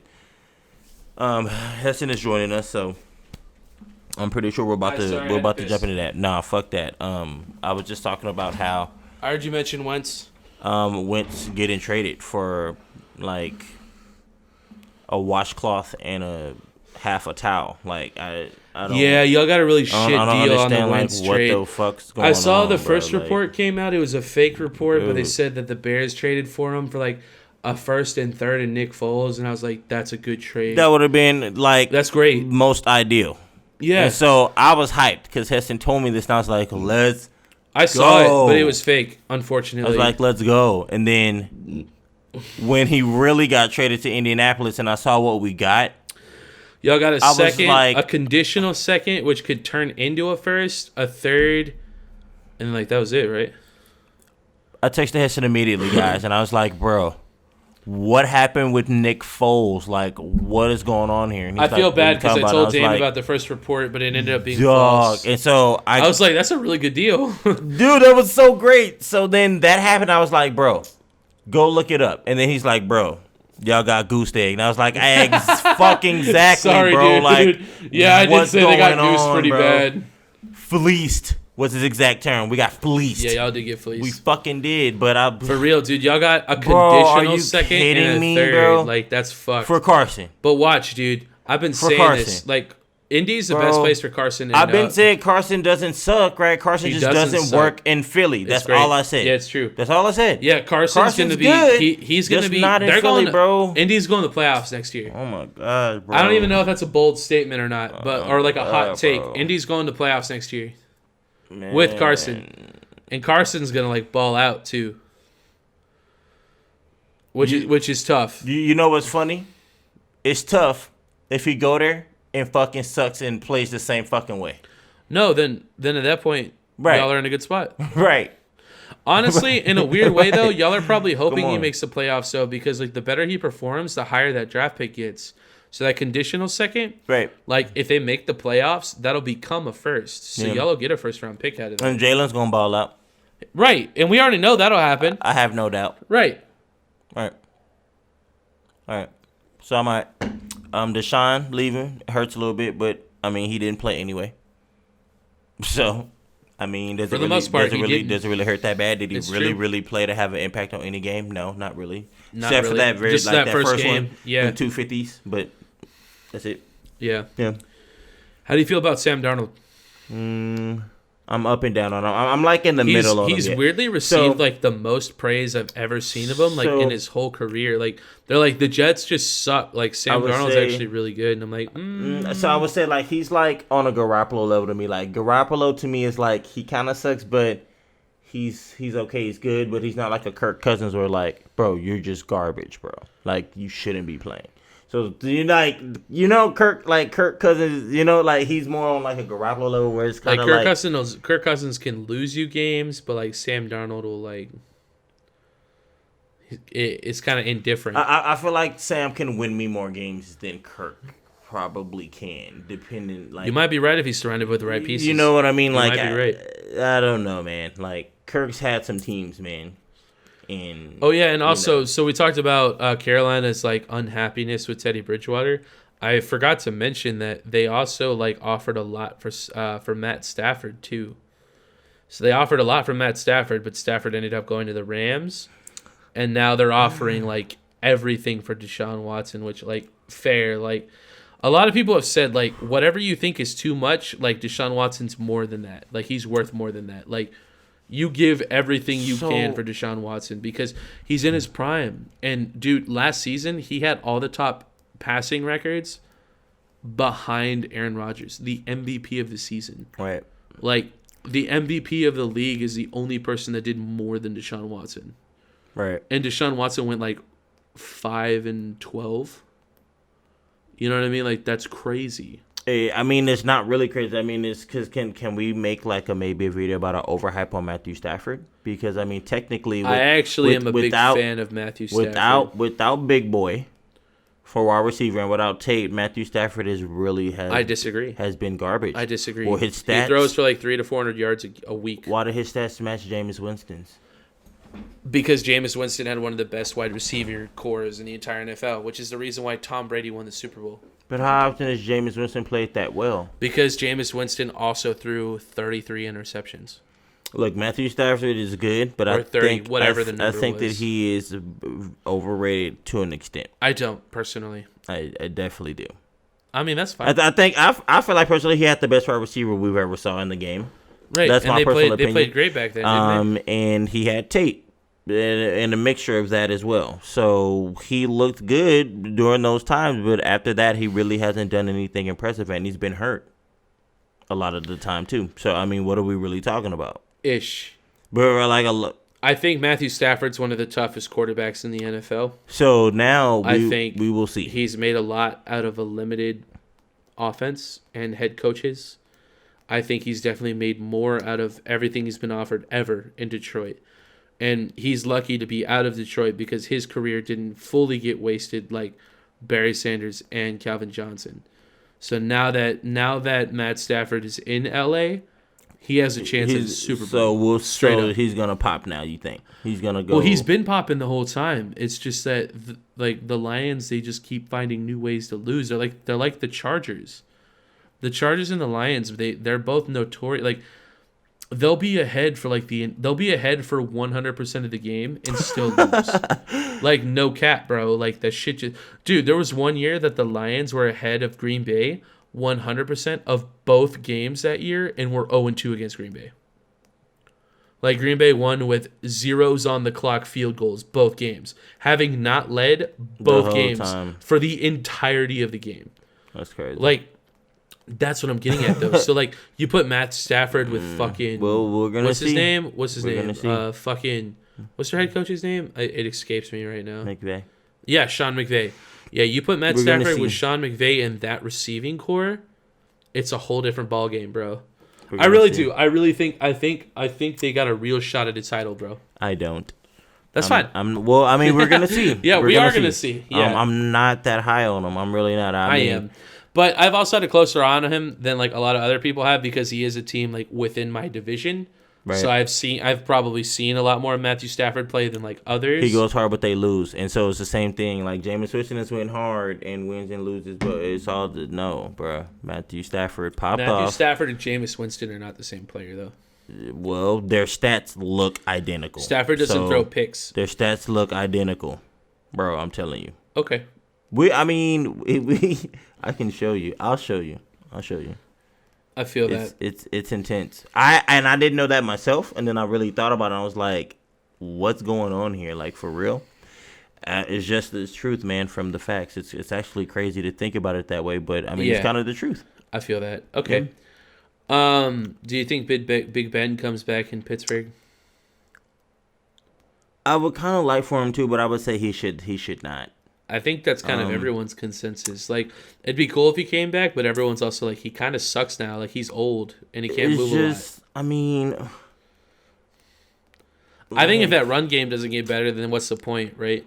Heston is joining us, so I'm pretty sure we're about to jump into that. Nah, fuck that. I was just talking about how
I heard you mention Wentz.
Wentz getting traded for like a washcloth and a half a towel. Like I don't.
Yeah, y'all got a really shit deal on the Wentz trade.
What the fuck's going on?
I saw the first report came out. It was a fake report, but they said that the Bears traded for him for like a first and third and Nick Foles, and I was like, that's a good trade.
That would have been like
that's great,
most ideal. Yeah. And so I was hyped because Heston told me this, and I was like, let's.
I saw it, but it was fake. Unfortunately,
I was like, let's go, and then when he really got traded to Indianapolis, and I saw what we got.
Y'all got a second, a conditional second, which could turn into a first, a third, and like that was it, right?
I texted Heston immediately, guys, and I was like, bro, what happened with Nick Foles? Like, what is going on here? And
I feel bad because I told Dame about the first report, but it ended up being false.
And so I
was like, that's a really good deal.
Dude, that was so great. So then that happened. I was like, bro, go look it up. And then he's like, bro, y'all got goose egg. And I was like, fucking exactly,
sorry,
bro.
Dude.
Like,
yeah, I did say they got goose pretty bad.
Fleeced was his exact term. We got fleeced.
Yeah, y'all did get fleeced.
We fucking did. But
for real, dude, y'all got a conditional second and a third.
Bro?
Like, that's fucked.
For Carson.
But watch, dude. I've been saying this. Like, Indy's the best place for Carson.
I've been saying Carson doesn't suck, right? Carson just doesn't work in Philly. That's all I said.
Yeah, it's true.
That's all I said.
Yeah, Carson's going to be good. He's going to be
not in Philly, bro.
Indy's going to the playoffs next year.
Oh my god, bro.
I don't even know if that's a bold statement or not, or like a hot take. Bro. Indy's going to playoffs next year. Man. With Carson. And Carson's going to like ball out too. Which is tough.
You know what's funny? It's tough if he go there and fucking sucks and plays the same fucking way.
No, then at that point,
Right.
Y'all are in a good spot.
Right.
Honestly, in a weird way, though, y'all are probably hoping
Come
he
on.
makes the playoffs, though, because like the better he performs, the higher that draft pick gets. So that conditional second,
Right.
like if they make the playoffs, that'll become a first. So
Yeah.
y'all will get a first-round pick out of that.
And Jalen's going to ball out.
Right, and we already know that'll happen.
I have no doubt.
Right.
All right. So I'm all right. Deshaun leaving hurts a little bit, but I mean he didn't play anyway. So I mean, does
For
it
the
really,
most part,
does it
he
really
didn't.
does it really hurt that bad? Did he
It's
really
true.
really play to have an impact on any game? No, not really.
Not
Except
really.
for that very
Just
like
that
that
first
first
game.
one,
Yeah.
in 250s. But that's it.
Yeah.
Yeah.
How do you feel about Sam Darnold?
I'm up and down on him. I'm like in the middle on him.
He's
yet.
weirdly received
So-
like the most praise I've ever seen of him, like
So-
in his whole career. Like they're like the Jets just suck. Like Sam
would
Darnold's
say-
actually really good, and I'm like,
So I would say like he's like on a Garoppolo level to me. Like Garoppolo to me is like he kind of sucks, but he's okay. He's good, but he's not like a Kirk Cousins where like, bro, you're just garbage, bro. Like you shouldn't be playing. So do you like Kirk Cousins? You know, like he's more on like a Garoppolo level where it's kind
like
of
Kirk Cousins can lose you games, but like Sam Darnold will like. It's kind of indifferent.
I feel like Sam can win me more games than Kirk probably can, depending like
you might be right if he's surrounded with the right pieces.
You know what I mean?
You
Like
might be right.
I don't know, man. Like Kirk's had some teams, man. And
Oh yeah, and also,
know.
so we talked about Carolina's like unhappiness with Teddy Bridgewater. I forgot to mention that they also like offered a lot for Matt Stafford too. So they offered a lot for Matt Stafford, but Stafford ended up going to the Rams, and now they're offering like everything for Deshaun Watson, which like fair. Like a lot of people have said like whatever you think is too much, like Deshaun Watson's more than that. Like he's worth more than that. Like you give everything you can for Deshaun Watson because he's in his prime. And, dude, last season, he had all the top passing records behind Aaron Rodgers, the MVP of the season.
Right.
Like, the MVP of the league is the only person that did more than Deshaun Watson.
Right.
And Deshaun Watson went, like, 5-12. You know what I mean? Like, that's crazy.
I mean, it's not really crazy. I mean, it's because can we make like maybe a video about an overhype on Matthew Stafford? Because I mean, technically,
I actually am a big fan of Matthew Stafford.
Without Big Boy for wide receiver and without Tate, Matthew Stafford is really has.
I disagree.
Has been garbage.
I disagree.
Well, his stats.
He throws for like 300 to 400 yards a week.
Why did his stats match Jameis Winston's?
Because Jameis Winston had one of the best wide receiver cores in the entire NFL, which is the reason why Tom Brady won the Super Bowl.
But how often has Jameis Winston played that well?
Because Jameis Winston also threw 33 interceptions.
Look, Matthew Stafford is good, but
Or
I
30,
think
whatever the number
I think
was.
that he is overrated to an extent.
I don't, personally.
I definitely do.
I mean, that's fine.
I think I feel like personally he had the best wide receiver we've ever saw in the game.
Right,
That's
and
my personal opinion.
They played great back then, didn't they?
And he had Tate and a mixture of that as well. So he looked good during those times, but after that he really hasn't done anything impressive, and he's been hurt a lot of the time too. So I mean, what are we really talking about?
Ish.
But like
I think Matthew Stafford's one of the toughest quarterbacks in the NFL.
so now
I think
we will see.
He's made a lot out of a limited offense and head coaches. I think he's definitely made more out of everything he's been offered ever in Detroit. And he's lucky to be out of Detroit because his career didn't fully get wasted like Barry Sanders and Calvin Johnson. So now that Matt Stafford is in LA, he has a chance at the Super Bowl.
So he's gonna pop now. You think he's gonna go?
Well, he's been popping the whole time. It's just that the Lions, they just keep finding new ways to lose. They're like the Chargers. The Chargers and the Lions, they're both notorious. Like they'll be ahead for 100% of the game and still lose. Like no cap, bro. Like that shit just dude, there was one year that the Lions were ahead of Green Bay 100% of both games that year and were 0-2 against Green Bay. Like Green Bay won with zeros on the clock field goals both games, having not led both games for the entirety of the game.
That's crazy.
Like that's what I'm getting at, though. So, like, you put Matt Stafford with fucking...
Well, we're going to see.
What's his name? Fucking... What's their head coach's name? It escapes me right now.
McVay.
Yeah, Sean McVay. Yeah, you put Matt Stafford with Sean McVay in that receiving core, it's a whole different ballgame, bro. I really do. I really think. I think they got a real shot at the title, bro.
I don't.
That's fine.
Well, I mean, we're gonna see.
Yeah, we are gonna see. Yeah,
I'm not that high on him. I'm really not. I mean,
am, but I've also had a closer eye on him than like a lot of other people have because he is a team like within my division. Right. So I've probably seen a lot more of Matthew Stafford play than like others.
He goes hard, but they lose, and so it's the same thing. Like Jameis Winston has went hard and wins and loses, but it's all no, bro. Matthew Stafford popped off.
Matthew Stafford and Jameis Winston are not the same player though.
Well, their stats look identical.
Stafford doesn't throw picks.
Their stats look identical, bro. I'm telling you.
Okay.
I can show you. I'll show you.
I feel that
it's intense. I didn't know that myself, and then I really thought about it. And I was like, "What's going on here? Like for real?" It's just the truth, man. From the facts, it's actually crazy to think about it that way, but I mean, it's kind of the truth.
I feel that. Okay.
Yeah.
Do you think Big Ben comes back in Pittsburgh?
I would kind of like for him to, but I would say he should not.
I think that's kind of everyone's consensus. Like, it'd be cool if he came back, but everyone's also like, he kind of sucks now. Like, he's old and he can't move a lot.
I mean,
I think if that run game doesn't get better, then what's the point, right?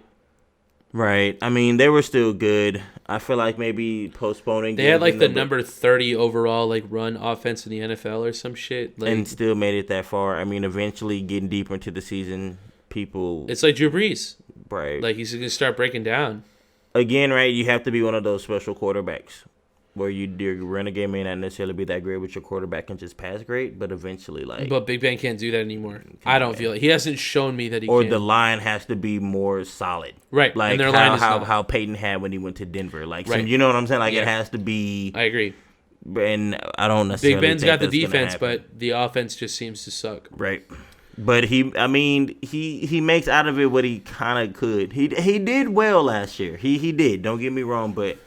Right. I mean, they were still good. I feel like maybe postponing.
They had like the number 30 overall like run offense in the NFL or some shit. Like,
and still made it that far. I mean, eventually getting deeper into the season, people.
It's like Drew Brees.
Right.
Like he's going to start breaking down.
Again, right, you have to be one of those special quarterbacks where your running game may not necessarily be that great, but your quarterback can just pass great, but eventually, like...
But Big Ben can't do that anymore. I don't feel it. He hasn't shown me that he can.
Or the line has to be more solid.
Right,
like
and their line is
how Peyton had when he went to Denver. Like,
right.
You know what I'm saying? Like, it has to be...
I agree.
And I don't necessarily
Big Ben's
think
got the
that's
defense, but the offense just seems to suck.
Right. But he makes out of it what he kind of could. He did well last year. He did. Don't get me wrong, but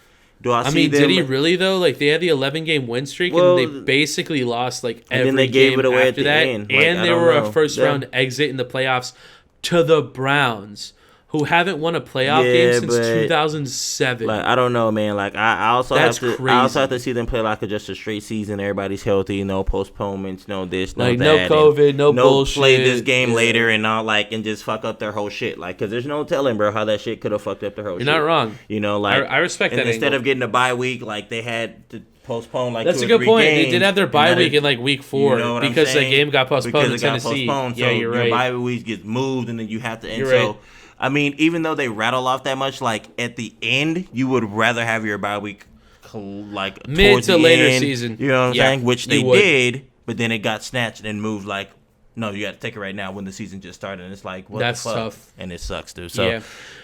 do I see them?
Did he really though? Like they had the 11-game win streak, and they basically lost like every
then they
game
gave it away
after
at the
that,
end. Like,
and they were a first-round exit in the playoffs to the Browns, who haven't won a playoff game since 2007.
Like I don't know, man. Like I also
That's
have to.
crazy.
I also have to see them play like just a straight season. Everybody's healthy. No postponements. No this. No
like
that.
No COVID. No bullshit.
Play this game later and not and just fuck up their whole shit. Like because there's no telling, bro, how that shit could have fucked up their whole shit.
You're not wrong.
You know, like
I respect that.
Instead
angle.
of getting a bye week, like they had to postpone
That's
2
a
or
good
3
point.
games,
They did have their bye week in like week 4 because the game got postponed in Tennessee.
So
yeah, you're right.
Your bye week gets moved and then you have to. And
you're
so.
Right.
I mean, even though they rattle off that much, like at the end, you would rather have your bye week like
mid
towards
to
the
later
end,
season.
You know what I'm saying? Which they
would.
did, but then it got snatched and moved. Like, no, you got to take it right now when the season just started. And it's like, what
that's
the fuck?
tough,
and it sucks, dude. So
yeah.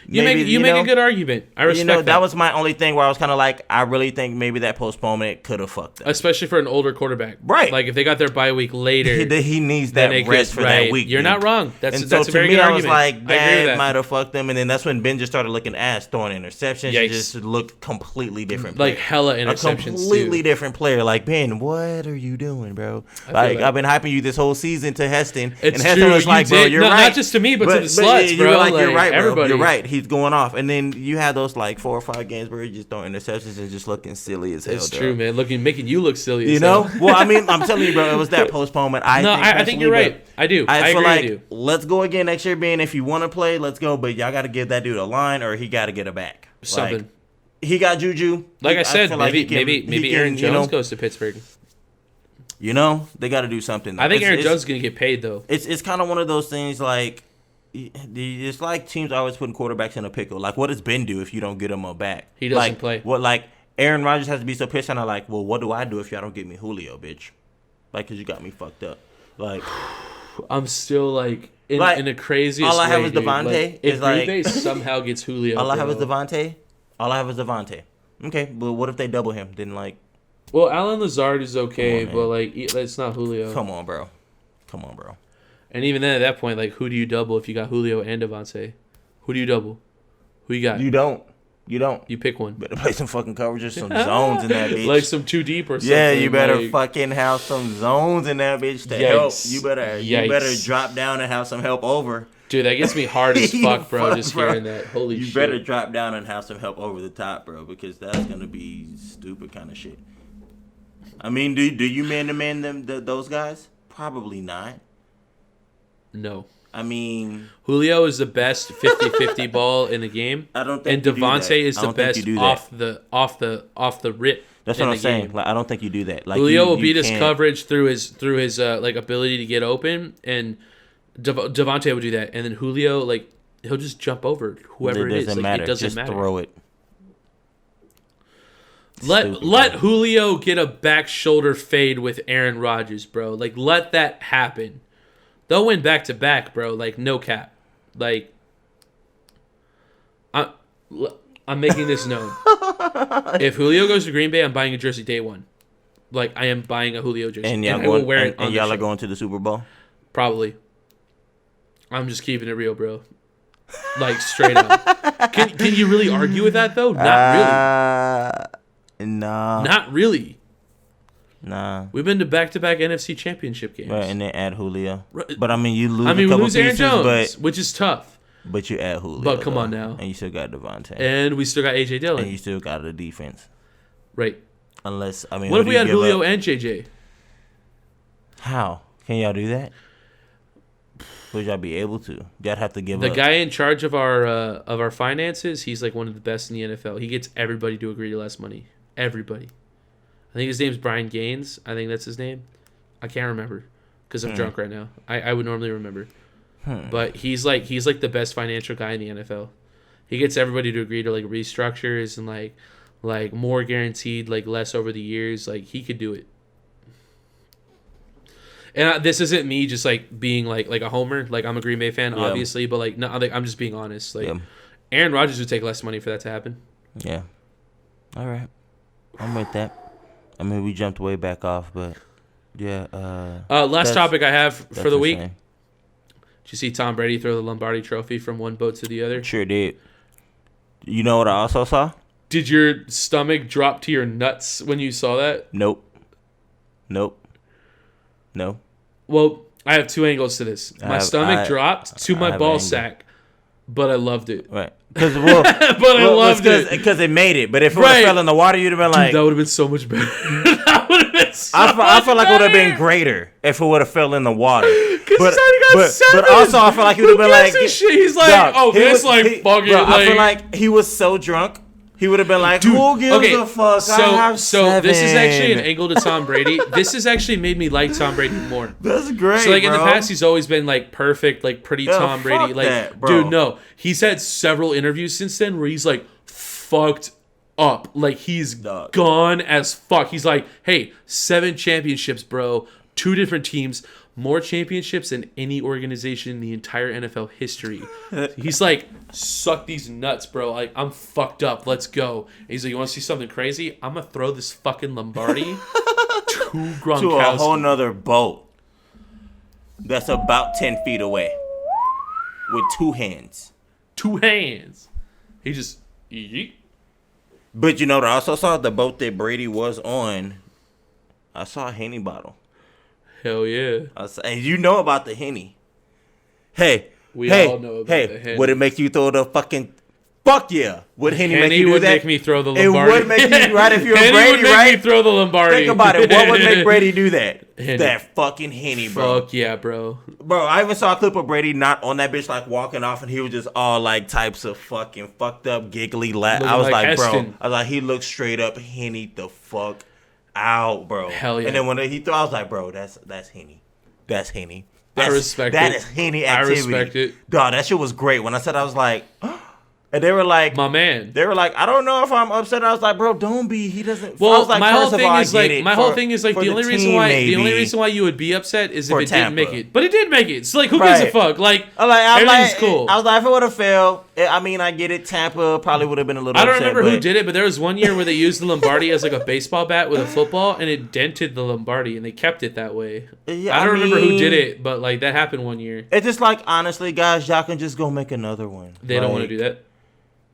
You make a good argument. I respect
that was my only thing where I was kind of like, I really think maybe that postponement could have fucked them.
Especially for an older quarterback.
Right.
Like, if they got their bye week later.
he needs that rest for that week.
You're not wrong. That's a very good argument.
I was like, that
I
might have fucked them. And then that's when Ben just started looking ass, throwing interceptions. He just looked completely different.
Like, hella interceptions,
a completely different player. Like, Ben, what are you doing, bro? Like, I've been hyping you this whole season to Heston.
It's
and Heston
true.
was like, bro, you're right.
Not just to me, but to the sluts, bro.
You were like, you're right, bro.
Everybody.
You're right. He's going off. And then you had those like 4 or 5 games where he's just throwing interceptions and just looking silly as hell.
It's true, man. Making you look silly.
You know? Well, I mean, I'm telling you, bro, it was that postponement.
I think you're right. I do. I
feel
agree
like
with you.
Let's go again next year, Ben. If you want to play, let's go. But y'all got to give that dude a line, or he got to get a back.
Something.
Like, he got juju.
Like I said, maybe Aaron Jones goes to Pittsburgh.
You know, they got to do something.
I think Aaron Jones is gonna get paid though.
It's kind of one of those things like. It's like teams always putting quarterbacks in a pickle. Like, what does Ben do if you don't get him a back?
He doesn't play.
What, like, Aaron Rodgers has to be so pissed, and I'm like, well, what do I do if y'all don't get me Julio, bitch? Like, because you got me fucked up. Like,
I'm still, like, in a craziest
all I have
way,
is
dude.
Devontae.
Like, if Green Bay somehow gets Julio,
all I have is Devontae. Okay, but what if they double him? Then, like...
Well, Alan Lazard is okay, but, like, it's not Julio.
Come on, bro.
And even then, at that point, like, who do you double if you got Julio and Devontae? Who do you double? Who you got?
You don't. You
pick one.
Better play some fucking coverage or some zones in that bitch.
Like some 2 deep or something.
Yeah, you better fucking have some zones in that bitch to help. You better drop down and have some help over.
Dude, that gets me hard as fuck, bro, just hearing that. Holy shit.
You better drop down and have some help over the top, bro, because that's going to be stupid kind of shit. I mean, do you man those guys? Probably not.
No.
I mean,
Julio is the best 50-50 ball in the game.
I don't think.
And Devontae is the best off the rip.
That's what I'm saying. Like, I don't think you do that. Like,
Julio will beat his coverage through his like ability to get open, and Devontae will do that, and then Julio, like, he'll just jump over whoever it is. Like,
matter.
It doesn't
just
matter.
Throw it.
Let Julio get a back shoulder fade with Aaron Rodgers, bro. Like, let that happen. They'll win back to back, bro. Like, no cap. Like, I'm making this known. If Julio goes to Green Bay, I'm buying a jersey day one. Like, I am buying a Julio jersey.
And
I will wear it on
and y'all are going to the Super Bowl?
Probably. I'm just keeping it real, bro. Like, straight up. Can you really argue with that, though? Not really.
No.
Not really.
Nah.
We've been to back-to-back NFC Championship games.
Right, and then add Julio.
Right.
But, I mean, you lose a
we
couple
lose Aaron
pieces,
Jones, which is tough.
But you add Julio.
But come on now.
And you still got Devontae.
And we still got A.J. Dillon.
And you still got the defense.
Right.
Unless, I mean...
What if we had Julio and J.J.?
How? Can y'all do that? Would y'all be able to? Y'all have to give
the
up.
guy in charge of our finances, he's like one of the best in the NFL. He gets everybody to agree to less money. Everybody. I think his name's Brian Gaines. I think that's his name. I can't remember because I'm drunk right now. I would normally remember. But he's like the best financial guy in the NFL. He gets everybody to agree to like restructures and like more guaranteed, like less over the years. Like he could do it. And this isn't me just like being like a homer. Like I'm a Green Bay fan, obviously, but like no, I'm just being honest. Like Aaron Rodgers would take less money for that to happen.
Yeah. All right. I'm with that. I mean, we jumped way back off, but yeah.
Last topic I have for the week.
Insane.
Did you see Tom Brady throw the Lombardi trophy from one boat to the other?
Sure did. You know what I also saw?
Did your stomach drop to your nuts when you saw that?
Nope. No.
Well, I have two angles to this. My stomach dropped to my ball sack, but I loved it.
Right. Because I
loved it.
Because it made it. But if it would have fell in the water, you'd have been like...
Dude, that would have been so much better. That would have been so
I feel like it would have been greater if it would have fell in the water.
But
also, I feel like he would have been like...
He's like, fuck it.
I feel like he was so drunk. He would have been like, who gives a fuck?
So this is actually an angle to Tom Brady. This has actually made me like Tom Brady more.
That's great,
So like in the
bro.
past, he's always been like perfect, like pretty Tom Brady. Like,
that, bro.
dude, no. He's had several interviews since then where he's like fucked up. Like he's gone as fuck. He's like, hey, 7 championships, bro. 2 different teams. More championships than any organization in the entire NFL history. He's like, suck these nuts, bro. Like, I'm fucked up. Let's go. And he's like, you want to see something crazy? I'm going to throw this fucking Lombardi to Gronkowski.
To a whole nother boat that's about 10 feet away with 2 hands.
2 hands. He just... Yeet.
But you know what I also saw? The boat that Brady was on, I saw a Henny bottle.
Hell yeah.
And you know about the Henny. Hey.
We all know about the Henny.
Would it make you throw the fucking... Fuck yeah. Would Henny make you do
would
that?
make me throw the Lombardi.
It would make you, right? If you're
Henny
Brady,
would make
right?
me throw the Lombardi.
Think about it. What would make Brady do that?
Henny.
That fucking Henny, bro.
Fuck yeah, bro.
Bro, I even saw a clip of Brady not on that bitch, like walking off, and he was just all like types of fucking fucked up, giggly laugh. I was like
Heston.
bro. I was like, he looks straight up Henny the fuck out, bro.
Hell yeah.
And then when he threw, I was like, bro, that's Henny. That's Henny.
I respect it.
That is Henny activity.
I respect it.
Dog, that shit was great. When I said, I was like, and they were like,
my man.
They were like, I don't know if I'm upset. I was like, bro, don't be. He doesn't.
Well,
I was like,
my whole thing is like, the only reason why you would be upset is if it didn't make it. But it did make it. So like, who gives a fuck? Like, everything's cool.
I was like, if it would have failed, I mean, I get it. Tampa probably would have been a little.
I don't
upset,
remember who did it, but there was one year where they used the Lombardi as like a baseball bat with a football, and it dented the Lombardi, and they kept it that way.
Yeah,
I don't remember who did it, but like that happened one year.
It's just like, honestly, guys, y'all can just go make another one.
They don't want to do that.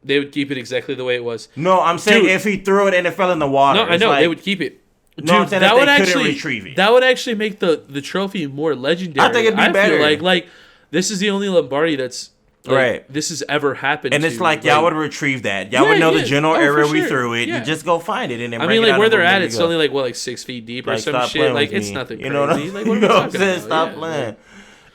They would keep it exactly the way it was.
No, I'm saying if he threw it and it fell in the water.
No, I know they would keep it. Dude,
no, I'm saying that they couldn't retrieve it.
That would actually make the trophy more legendary.
I think it'd be better.
Feel like this is the only Lombardi that's
Right.
this has ever happened.
And it's like y'all would retrieve that. Y'all would know the general area we threw it.
Yeah.
You just go find it and then
I
bring
mean,
it out
where
and
they're
boom,
at,
there you
it's
go.
only like 6 feet deep or some
stop
shit.
playing
Like
with
it's
me.
nothing
You know what
crazy.
I'm
Like what are
you
we
know what I'm
talking
saying?
about?
Stop
Yeah,
playing.
like-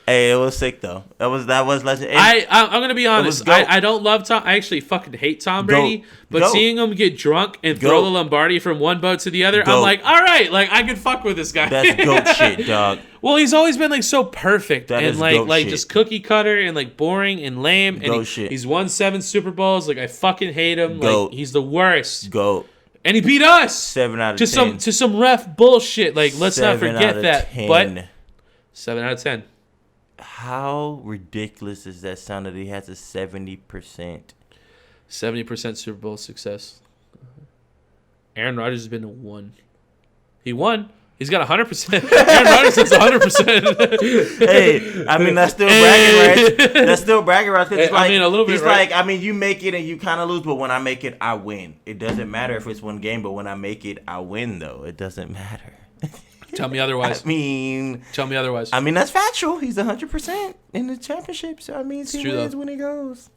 Hey, it was sick though. That was legend.
I'm gonna be honest.
goat.
I don't love Tom. I actually fucking hate Tom Brady.
Goat.
But
Goat.
seeing him get drunk and throw
Goat.
the Lombardi from one boat to the other, I'm
Goat.
like, all right, like I could fuck with this guy.
That's goat shit, dog.
Well, he's always been like so perfect
That
and
is
like
goat shit.
just cookie cutter and like boring and lame. And
Goat shit.
he's won 7 Super Bowls. Like I fucking hate him.
Goat.
Like he's the worst.
Goat.
And he beat us
7 out of
to
10.
some ref bullshit. Like let's not
7
forget
out of
that.
10.
But 7 out of 10.
How ridiculous is that sound that he has a 70%?
70% Super Bowl success. Aaron Rodgers has been to 1. He won. He's got 100%. Aaron Rodgers has 100%.
Hey, I mean that's still bragging rights. That's still bragging rights. 'Cause it's
I mean, a little bit,
He's
right?
like, I mean, you make it and you kind of lose, but when I make it, I win. It doesn't matter if it's one game, but when I make it, I win. Though it doesn't matter.
Tell me otherwise.
I mean,
That's
factual. He's 100% in the championship. So I mean, he
true,
wins
though.
when he goes.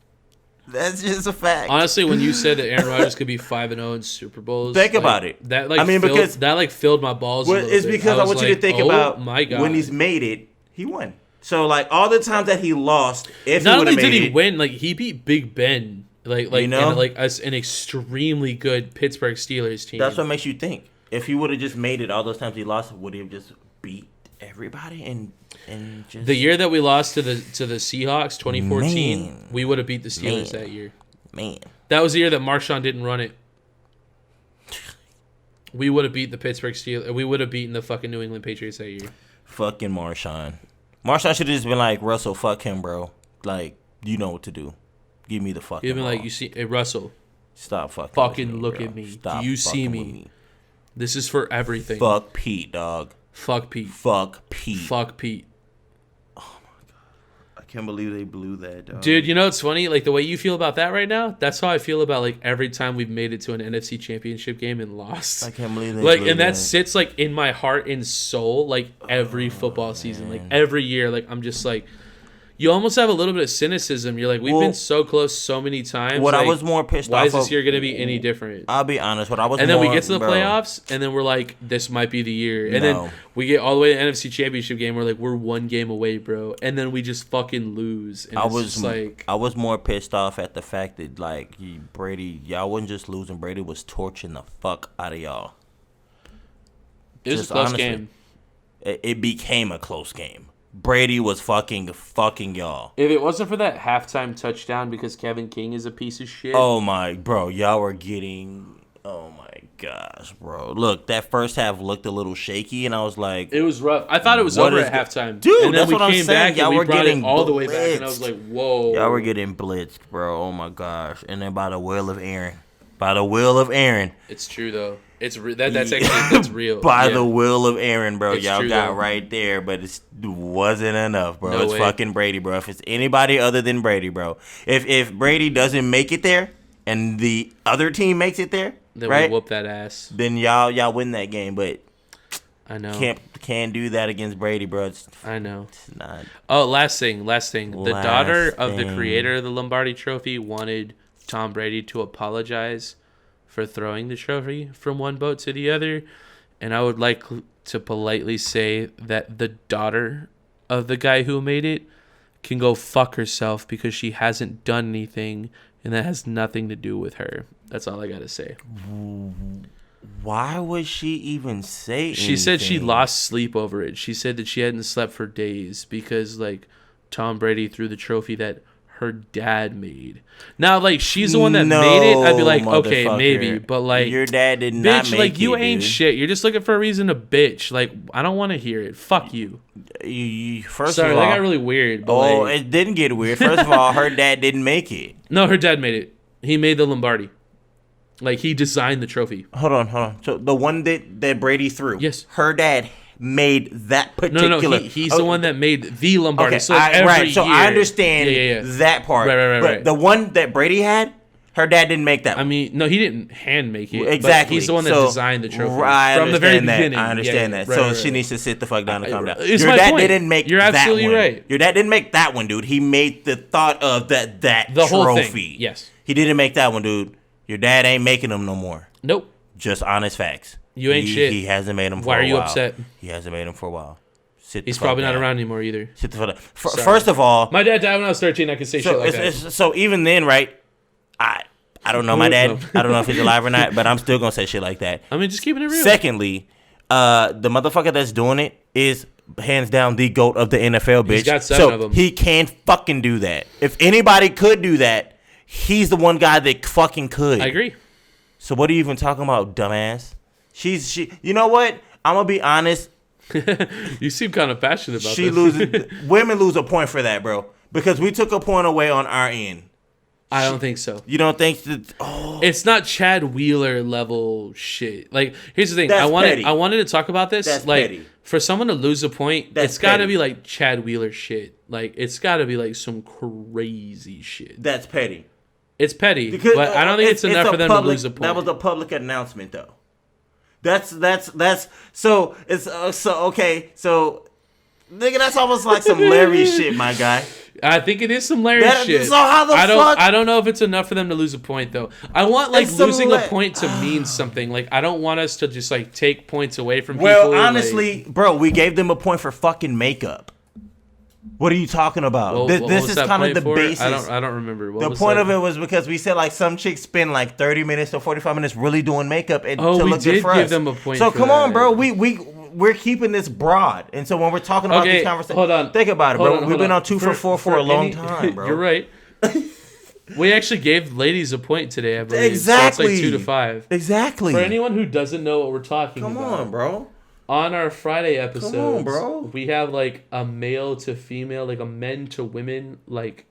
That's just a fact.
Honestly, when you said that Aaron Rodgers could be 5-0 in Super Bowls,
Think about it.
That like
I mean,
filled,
because-
that like filled my balls.
Well,
a little
it's
bit.
because I
was
want you to think
oh,
about
my God.
when he's made it, he won. So like all the times that he lost, if
Not
he would
only
have
did
made
he
it,
win, like he beat Big Ben, like
You know?
and, like as an extremely good Pittsburgh Steelers team.
that's what makes you think. If he would have just made it all those times he lost, would he have just beat everybody and just
The year that we lost to the Seahawks, 2014,
Man.
we would have beat the Steelers
Man.
that year.
man?
That was the year that Marshawn didn't run it. We would have beat the Pittsburgh Steelers. We would have beaten the fucking New England Patriots that year.
Fucking Marshawn. Marshawn should have just been like, Russell, fuck him, bro. Like, you know what to do. Give me the fucking
Even like
ball.
you see, hey Russell,
Stop fucking.
fucking
with me,
look
bro.
at me.
Stop
Do you see
fucking
me?
with me?
This is for everything.
Fuck Pete, dog.
Fuck Pete.
Fuck Pete.
Fuck Pete.
I can't believe they blew that, dog.
Dude, you know what's funny? Like the way you feel about that right now, that's how I feel about like every time we've made it to an NFC Championship game and lost.
I can't believe they
Like,
blew
and that sits like in my heart and soul, like every football season, like every year. Like I'm just like, you almost have a little bit of cynicism. You're like, we've been so close so many times.
What I
like,
was more pissed
why
off
is this
of-
year gonna be any different?
I'll be honest. What I was
And then we
more-
get to the
bro,
playoffs, and then we're like, this might be the year. And
No.
then we get all the way to the NFC Championship game. We're like, we're 1 game away, bro. And then we just fucking lose. And
I
it's
was
just like,
I was more pissed off at the fact that like Brady, y'all wasn't just losing. Brady was torching the fuck out of y'all.
it was a
Just
close
honestly.
game.
It became a close game. Brady was fucking y'all.
If it wasn't for that halftime touchdown because Kevin King is a piece of shit.
Oh my, bro, y'all were getting. Oh my gosh, bro. Look, that first half looked a little shaky, and I was like,
It was rough. I thought it was
What
over
is
at
go-
halftime.
Dude,
and then
that's
we
what I'm
came
saying.
back
Y'all
and we
were
brought
getting
it all the way back, and I was
blitzed.
like, whoa.
y'all were getting blitzed, bro. Oh my gosh. And then by the will of Aaron.
It's true though. It's that's actually that's real.
By
Yeah.
the will of Aaron, bro.
It's
Y'all
true,
got
though.
right there, but it wasn't enough, bro.
No
It's
way.
fucking Brady, bro. If it's anybody other than Brady, bro. If Brady doesn't make it there and the other team makes it there,
Then
right?
we whoop that ass.
Then y'all win that game, but
I know.
can't do that against Brady, bro. It's
I know.
not.
Oh, last thing. The
Last
daughter of the
thing.
creator of the Lombardi Trophy wanted Tom Brady to apologize for throwing the trophy from one boat to the other, and I would like to politely say that the daughter of the guy who made it can go fuck herself because she hasn't done anything, and that has nothing to do with her. That's all I gotta say.
Why would she even say
She said she
anything?
lost sleep over it. She said that she hadn't slept for days because like Tom Brady threw the trophy that her dad made. Now, like she's the one that made it, I'd be like, okay,
motherfucker.
maybe, but like
your dad did not
bitch,
make
like you
it,
ain't
dude.
shit. You're just looking for a reason to bitch. Like I don't want to hear it. Fuck you.
You first
Sorry,
of all,
that got really weird. But
oh,
like,
it didn't get weird. First of all, her dad didn't make it.
no, her dad made it. He made the Lombardi. Like he designed the trophy.
Hold on. So the one that Brady threw,
Yes.
her dad made that particular.
No. He's the one that made the Lombardi.
Okay,
So every
right. So
year,
I understand
Yeah.
that part.
Right.
But the one that Brady had, Her dad didn't make that one.
I mean, no, he didn't hand make it.
Exactly.
But he's the one that designed the trophy
from
the very
that.
beginning.
I understand that.
Right,
so
right,
she needs to sit the fuck down and calm down.
It's
Your
my
dad
point.
didn't make
You're
that
absolutely
one.
right.
Your dad didn't make that one, dude. He made the thought of that
the
trophy.
whole thing. Yes.
He didn't make that one, dude. Your dad ain't making them no more.
Nope.
Just honest facts.
You ain't shit.
He hasn't made them for a while.
Why are you upset?
He hasn't made them for a while.
He's probably not around anymore either.
Sit the fuck down. First of all,
my dad died when I was 13. I can say shit like that.
So even then, right? I don't know my dad. I don't know if he's alive or not, but I'm still gonna say shit like that.
I mean, just keeping it real.
Secondly, the motherfucker that's doing it is hands down the GOAT of the NFL, bitch.
He's got 7 of them.
He can't fucking do that. If anybody could do that, he's the one guy that fucking could.
I agree.
So what are you even talking about, dumbass? She. You know what? I'm gonna be honest.
You seem kind of passionate about
She
this.
loses. Women lose a point for that, bro, because we took a point away on our end.
I don't think so.
You don't think that? Oh.
It's not Chad Wheeler level shit. Like, here's the thing.
That's
I wanted to talk about this.
That's
like,
petty.
For someone to lose a point,
That's
it's got to
petty.
be like Chad Wheeler shit. Like, it's got to be like some crazy shit.
That's petty.
It's petty,
Because,
but I don't think it's enough for them to lose a point.
That was a public announcement, though. That's so it's so okay. So, nigga, that's almost like some Larry shit, my guy.
I think it is some Larry shit.
So how the fuck?
I don't know if it's enough for them to lose a point though. I want like
It's
losing a point to mean something. Like I don't want us to just like take points away from people.
Well, honestly, bro, we gave them a point for fucking makeup. What are you talking about? This is kind of the basis.
I don't remember.
The point of it was because we said like some chicks spend like 30 minutes to 45 minutes really doing makeup and to look good for us.
We did give them a point.
So
for
come
that.
on, bro. We're keeping this broad, and so when we're talking about these conversations,
hold on.
Think about it, bro. We've been on 2 for 4 for a long
any,
time, bro.
You're right. We actually gave ladies a point today, I believe.
Exactly.
So it's like 2 to 5.
Exactly.
For anyone who doesn't know what we're talking about,
come on, bro.
On our Friday episodes,
Come on, bro.
we have like a male to female, like a men to women, like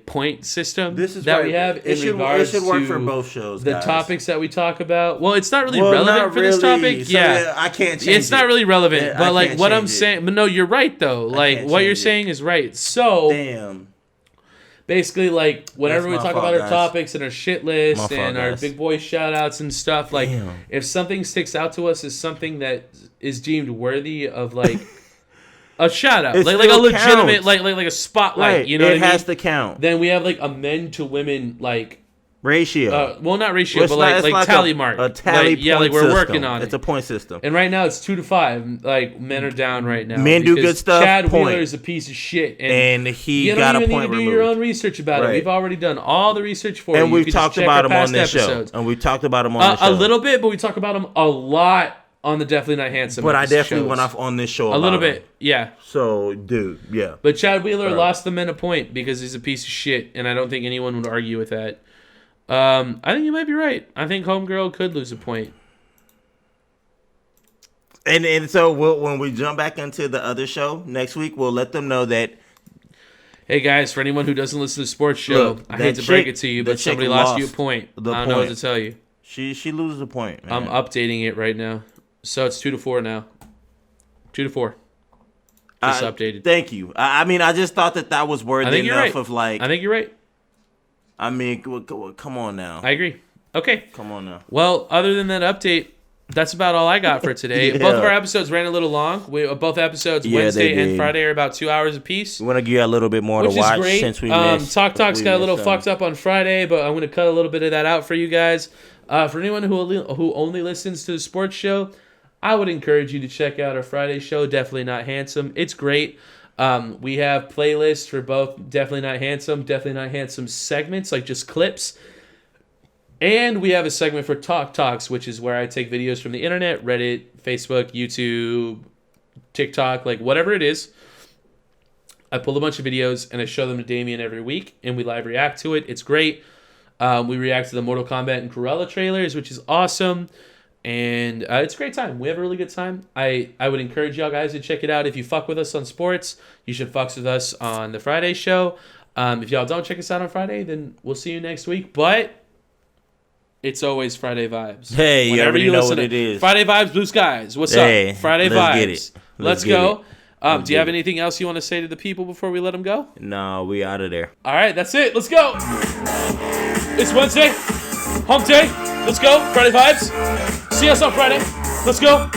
point system
This is
that
right.
we have
It should
regards
work
to
for both shows,
the
guys.
topics that we talk about. Well, it's not really relevant for this topic.
So,
yeah,
I can't change
it's not really relevant.
Yeah,
but
I
like
can't
what I'm
change it.
saying, but no, you're right though. Like
can't
what you're
change it.
saying is right. So
Damn.
basically, like whenever we
That's
talk
my
about
fault,
our
guys.
topics and our shit list
My fault,
and our
guys.
big boy shout outs and stuff, like
Damn.
if something sticks out to us as something that is deemed worthy of like a shout out,
It
like a
still
legitimate,
counts.
like a spotlight,
Right.
you know
it
what I mean?
has to count.
Then we have like a men to women like
Ratio.
well, not ratio,
Well, it's
but
not-
like
it's
tally
a,
mark.
A tally
like, yeah,
point
like we're
system.
working on
It's
it.
a point system.
And right now it's 2 to 5. Like men are down right now.
Men do
because
good stuff,
Chad
point.
Wheeler is a piece of shit,
And he
you
got
don't
a
even
point
need to do
removed.
your own research about it.
Right.
We've already done all the research for you.
And
You
we've
can just
talked
check
about
our
him on
past
this
episodes.
show. And we've talked about him on the show.
A little bit, but we talk about him a lot on the Definitely Not Handsome.
But I
episode
definitely
shows.
went off on this show
a little
about him.
bit, yeah.
So, dude, yeah.
But Chad Wheeler lost the men a point because he's a piece of shit, and I don't think anyone would argue with that. I think you might be right. I think Homegirl could lose a point.
And so when we jump back into the other show next week, we'll let them know that.
Hey guys, for anyone who doesn't listen to the sports show,
Look,
I
that
hate to break
chick-
it to you,
that
but
chick
somebody lost you a
lost
point. I
the
don't know what to
point.
tell you.
She loses a point, man.
I'm updating it right now. So it's 2 to 4 now. 2 to 4. Just updated.
Thank you. I mean, I just thought that was
I
worthy
think you're
enough
right.
of like.
I think you're right.
I mean, come on now.
I agree. Okay.
Come on now.
Well, other than that update, that's about all I got for today.
Yeah.
Both of our episodes ran a little long. Both episodes,
Yeah,
Wednesday
they
and
did.
Friday, are about 2 hours apiece.
We want to give you a little bit more
Which
to watch
is great.
since we missed.
Talk Talk's got a little
missed,
fucked up on Friday, but I'm going to cut a little bit of that out for you guys. For anyone who only listens to the sports show, I would encourage you to check out our Friday show, Definitely Not Handsome. It's great. We have playlists for both Definitely Not Handsome segments, like just clips. And we have a segment for Talk Talks, which is where I take videos from the internet, Reddit, Facebook, YouTube, TikTok, like whatever it is. I pull a bunch of videos and I show them to Damien every week, and we live react to it. It's great. We react to the Mortal Kombat and Cruella trailers, which is awesome. And it's a great time. We have a really good time. I would encourage y'all guys to check it out. If you fuck with us on sports, you should fuck with us on the Friday show. If y'all don't check us out on Friday, then we'll see you next week. But it's always Friday vibes.
Hey, you
Whenever
already know
listen
what
to
it is.
Friday vibes, blue skies. What's
Hey,
up? Friday
let's
vibes.
get it.
Let's
Get
go.
it.
Do you have anything else you want to say to the people before we let them go?
No, we out of there.
All right, that's it. Let's go. It's Wednesday. Hump day. Let's go. Friday vibes. See us on Friday. Let's go.